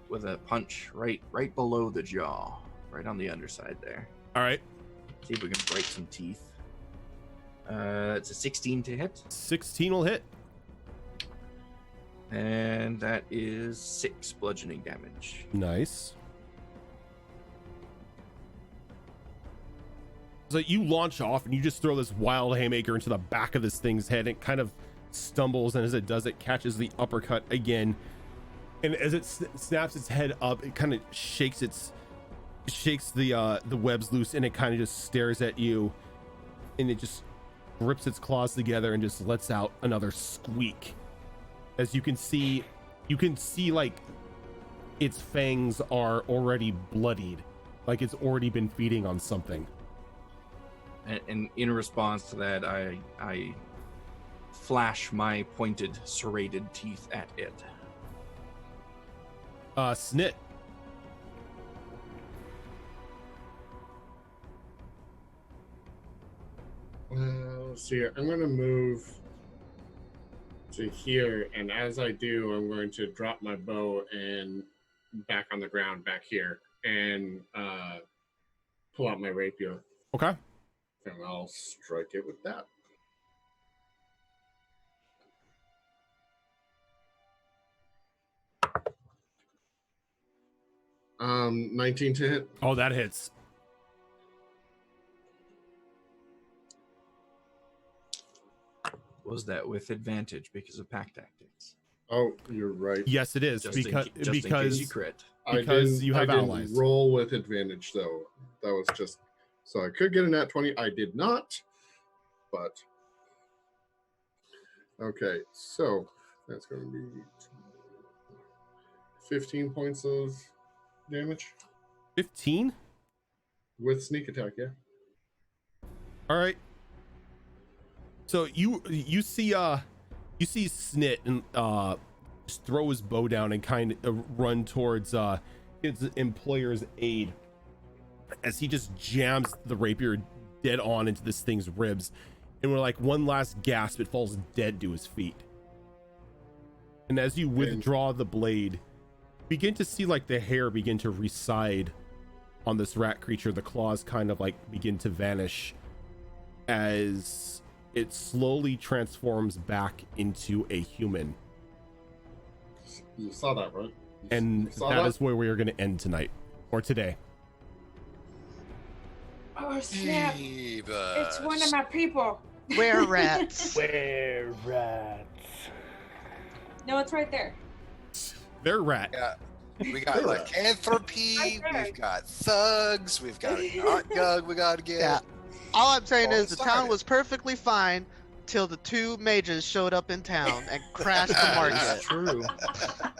with a punch right below the jaw, right on the underside there. All right. See if we can break some teeth. It's a 16 to hit, 16 will hit. and that is 6 bludgeoning damage. Nice. So you launch off and you just throw this wild haymaker into the back of this thing's head. It kind of stumbles, and as it does, it catches the uppercut again. And as it snaps its head up, it kind of shakes the webs loose, and it kind of just stares at you, and it just grips its claws together and just lets out another squeak. As you can see like its fangs are already bloodied, like it's already been feeding on something. And in response to that, I flash my pointed, serrated teeth at it. Snit. Let's see here. I'm going to move to here, and as I do, I'm going to drop my bow and back on the ground back here, and pull out my rapier, Okay. and I'll strike it with that. Um, 19 to hit. Oh, that hits. Was that with advantage because of pack tactics? Oh, you're right. Yes, it is. Just in because case you crit. because you have I didn't allies. roll with advantage though. That was just so I could get a nat 20. I did not, but okay. So that's going to be 15 points of damage 15. with sneak attack. Yeah. All right. So you see Snit and just throw his bow down and kind of run towards his employer's aid as he just jams the rapier dead on into this thing's ribs, and with like one last gasp, it falls dead to his feet. And as you withdraw the blade, begin to see like the hair begin to recede on this rat creature. The claws kind of like begin to vanish as it slowly transforms back into a human. You saw that, right? And saw that is where we are going to end tonight, or today. Oh snap! It's one of my people. Where rats? Where rats? No, it's right there. They're rat. We got lycanthropy, Right there. we've got thugs, we've got a hot gug we gotta get. Yeah. All I'm saying Well, is the town started. was perfectly fine till the two mages showed up in town and crashed the That's market. true.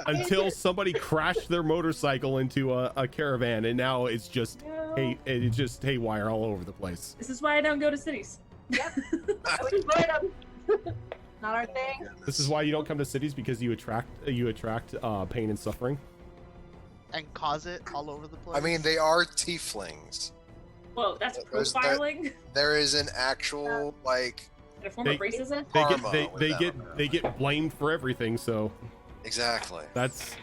Until somebody crashed their motorcycle into a caravan, and now it's just it's just haywire all over the place. This is why I don't go to cities. We avoid them. Not our thing. This is why you don't come to cities, because you attract pain and suffering. And cause it all over the place. I mean, they are tieflings. Whoa, that's Those- that- profiling. There is an actual, like, And a form They- of racism. They Karma they get blamed for everything, so exactly. that's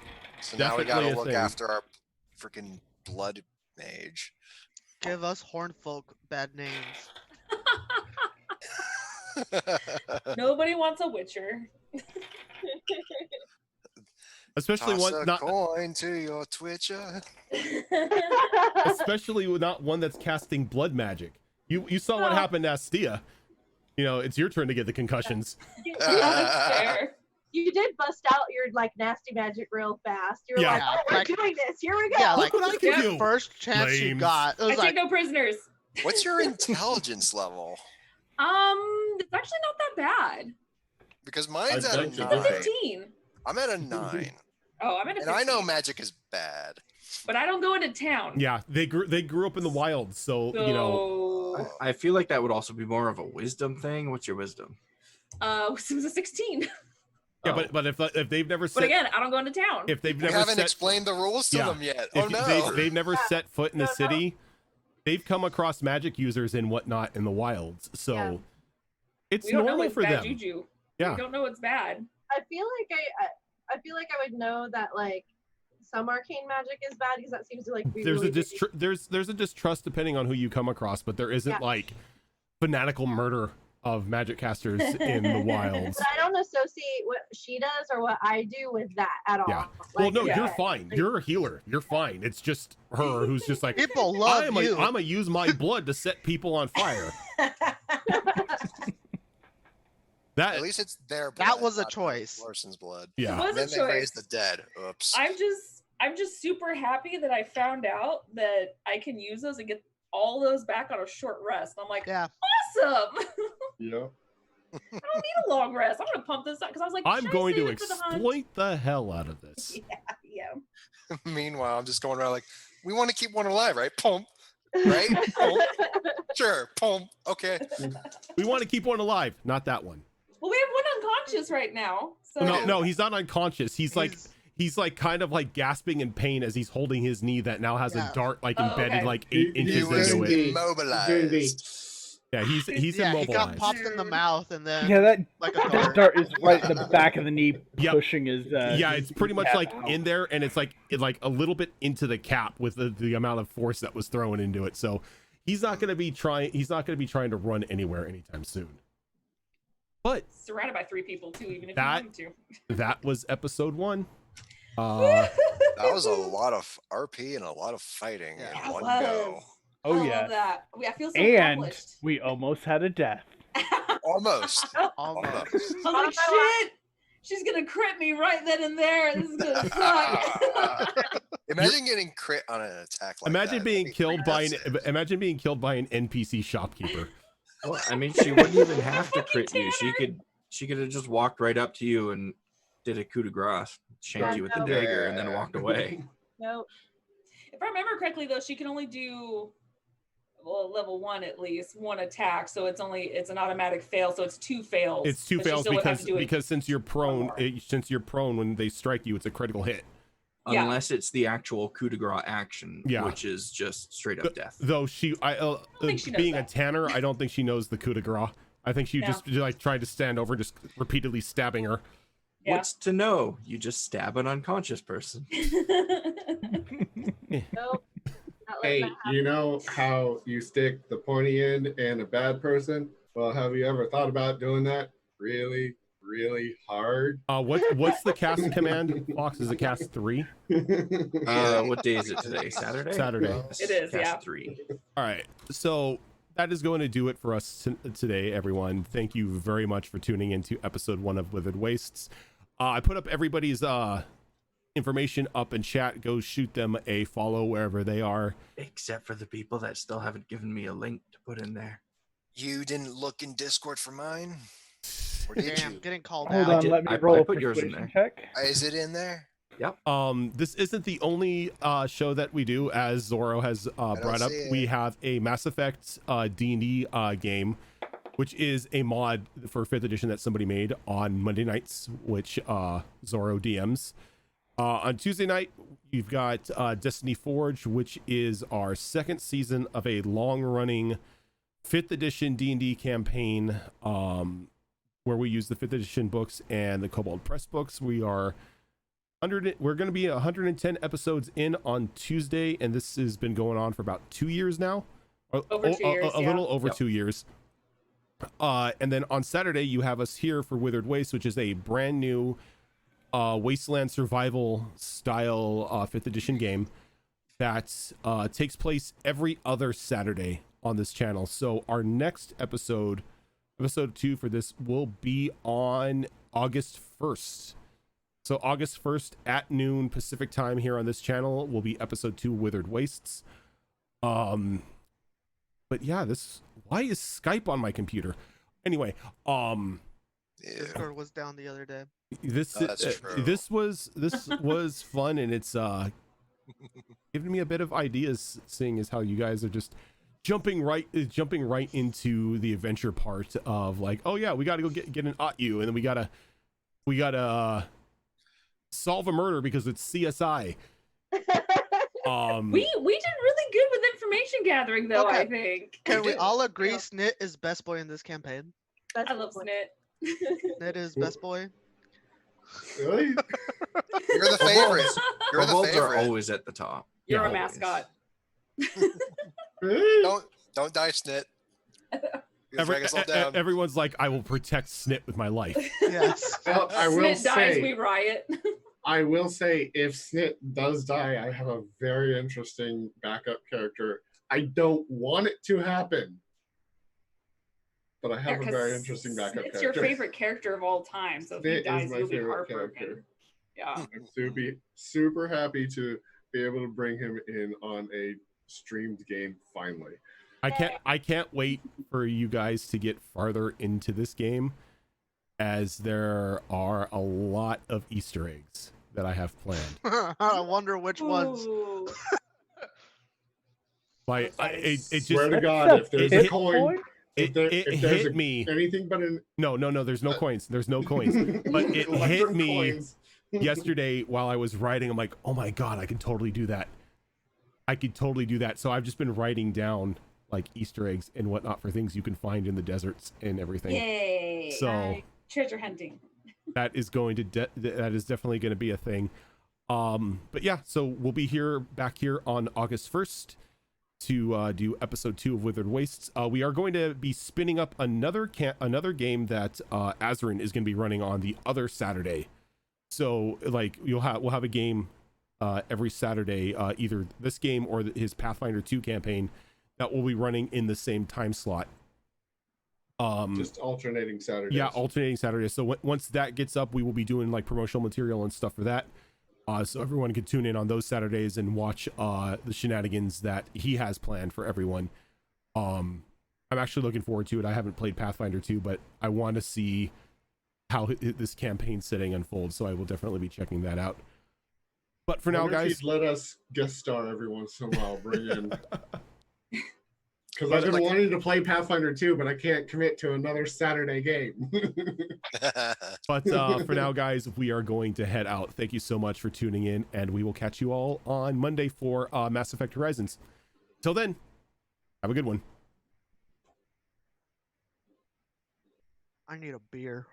So now we gotta definitely a look thing. after our freaking blood mage. Give us horn folk bad names. Nobody wants a witcher. especially Toss one a not coin to your Twitcher. especially not one that's casting blood magic. You saw what Oh. happened to Astia. You know, it's your turn to get the concussions. That's fair. You did bust out your like nasty magic real fast. You were Yeah. like, oh, we're Like- doing this. Here we go. Yeah, Look like what I can Yeah. do. first chance you Lames. got. It I was take like, no prisoners. What's your intelligence level? It's actually not that bad. Because mine's I'd at a like to It's a 9. 15. I'm at a 9. Oh, I'm at a 15. And I know magic is bad. but I don't go into town. Yeah, they grew up in the wild, so So, you know. I feel like that would also be more of a wisdom thing. What's your wisdom? it was a 16. Yeah, Oh. but if they've never But set again, I don't go into town. if they've We never haven't set explained the rules to Yeah. them yet. if Oh no. they've never set foot in the No, no. city, they've come across magic users and whatnot in the wilds, so Yeah. it's we don't know normal it's for bad them. juju. Yeah. We don't know it's bad. I feel like I feel like I would know that like some arcane magic is bad because that seems to like be There's really a there's a distrust depending on who you come across, but there isn't Yeah. like fanatical murder of magic casters in the wilds. But I don't associate what she does or what I do with that at all. Yeah. Well, no, yeah. you're fine. You're a healer. You're fine. It's just her who's just like, people love I'm you. gonna use my blood to set people on fire. That At least it's their blood. That was a not choice. Larson's blood. yeah. It was And then a they choice. raise the dead. Oops. I'm just super happy that I found out that I can use those and get all those back on a short rest. I'm like, Yeah. awesome. Yeah. I don't need a long rest. I'm gonna pump this up because I was like, I'm should I going save to it for the hunt? exploit the hell out of this. Yeah. Meanwhile, I'm just going around like, we want to keep one alive, right? Pump. Right? Pump. Sure. Pump. Okay. We want to keep one alive, not that one. Well, we have one unconscious right now. So No, he's not unconscious. He's like kind of like gasping in pain as he's holding his knee that now has Yeah. a dart like Oh, embedded okay. like He 8 inches was into it. Doing the Immobilized. Yeah, he's Yeah, he got immobilized. popped in the mouth and then Yeah, that like a that dart. dart is right at the back of the knee, Yep. pushing his. Yeah, his it's pretty much cap like out. in there, and it's like a little bit into the cap with the amount of force that was thrown into it. So he's not going to be trying to run anywhere anytime soon. But surrounded by 3 people too, even if That- you want him that was episode 1. to. That was a lot of RP and a lot of fighting Yeah. in It one was. go. Oh I yeah, love that. I feel so and accomplished. we almost had a death. Almost. Almost. Almost. I was like, shit, she's gonna crit me right then and there. This is gonna suck. Imagine getting crit on an attack like imagine that. being That'd be killed by an impressive. NPC shopkeeper. Well, I mean, she wouldn't even have to crit you. She could have just walked right up to you and did a coup de grace, shanked you with the No. dagger, and then walked away. Nope. If I remember correctly, though, she can only do level 1 at least, 1 attack. So it's an automatic fail. So it's 2 fails. It's 2 but she fails still would have because to do it. because since you're prone when they strike you, it's a critical hit. Yeah. Unless it's the actual coup de grace action, Yeah. which is just straight up death. Though think she knows being a that. tanner, I don't think she knows the coup de grace. I think she No. just like tried to stand over and just repeatedly stabbing her. Yeah. What's to know? You just stab an unconscious person. Nope. Not letting Hey, that happen. you know how you stick the pointy end in a bad person? Well, have you ever thought about doing that really, really hard. What's the cast command, Fox? Is it cast 3? What day is it today? Saturday? Saturday. Yes, It is, cast yeah. 3. All right, so that is going to do it for us today, everyone. Thank you very much for tuning into episode 1 of Withered Wastes. I put up everybody's information up in chat. Go shoot them a follow wherever they are. Except for the people that still haven't given me a link to put in there. You didn't look in Discord for mine? Or did Damn, you? getting called Hold out. on, did- let me I roll a put yours in persuasion there. check. Is it in there? This isn't the only show that we do. As Zorro has brought up, see we it. have a Mass Effect D&D game, which is a mod for 5th edition that somebody made on Monday nights, which Zorro DMs. On Tuesday night, you've got Destiny Forge, which is our 2nd season of a long-running 5th edition D&D campaign, where we use the 5th edition books and the Kobold Press books. We're going to be 110 episodes in on Tuesday, and this has been going on for about 2 years now. Over 2 years, a little over Yep. 2 years. And then on Saturday, you have us here for Withered Waste, which is a brand new Wasteland survival style 5th edition game that takes place every other Saturday on this channel. So our next episode 2 for this, will be on August 1st. So August 1st at noon Pacific time here on this channel will be episode 2, Withered Wastes. But yeah, why is Skype on my computer? Anyway, Yeah. Discord was down the other day. this That's true. this was fun, and it's giving me a bit of ideas, seeing as how you guys are just jumping right into the adventure part of like, oh yeah, we got to go get an OTU, and then we gotta solve a murder because it's CSI. We did really good with information gathering, though. Okay. I think. Can we did. all agree Yeah. Snit is best boy in this campaign? That's I love Snit. Snit is best boy. Really? You're the favorite. You're the Kobolds are favorite. always at the top. You're a Always. mascot. Really? Don't die, Snit. You drag us all down. Everyone's like, I will protect Snit with my life. Yes. Well, I will Snit dies, say, we riot. I will say, if Snit does die, I have a very interesting backup character. I don't want it to happen, but I have a very interesting backup It's character. your favorite character of all time, so if Snit he is dies, my you'll be favorite heartbroken. character. Yeah. I'm super happy to be able to bring him in on a streamed game finally. I can't wait for you guys to get farther into this game, as there are a lot of Easter eggs that I have planned. I wonder which ones. Ooh. Like it Swear to just God, if there's a Hit coin, boy? if there's hit me. anything but an No, there's no coins. There's no coins. But it hit electrum me coins. yesterday while I was writing. I'm like, oh my God, I can totally do that. So I've just been writing down like Easter eggs and whatnot for things you can find in the deserts and everything. Yay. So treasure hunting. that is going to that is definitely going to be a thing. But yeah, so we'll be back here on August 1st to do episode 2 of Withered Wastes. We are going to be spinning up another game that Azarin is going to be running on the other Saturday. So like we'll have a game every Saturday, either this game or his Pathfinder 2 campaign that will be running in the same time slot. Just alternating Saturdays. Yeah, alternating Saturdays. So once that gets up, we will be doing like promotional material and stuff for that. So everyone can tune in on those Saturdays and watch the shenanigans that he has planned for everyone. I'm actually looking forward to it. I haven't played Pathfinder 2, but I want to see how this campaign setting unfolds. So I will definitely be checking that out. But for now, Wonder if guys, he'd let us guest star every once in a while. Bring in. Because Well, I've been like- wanting to play Pathfinder 2, but I can't commit to another Saturday game. but for now, guys, we are going to head out. Thank you so much for tuning in, and we will catch you all on Monday for Mass Effect Horizons. Till then, have a good one. I need a beer.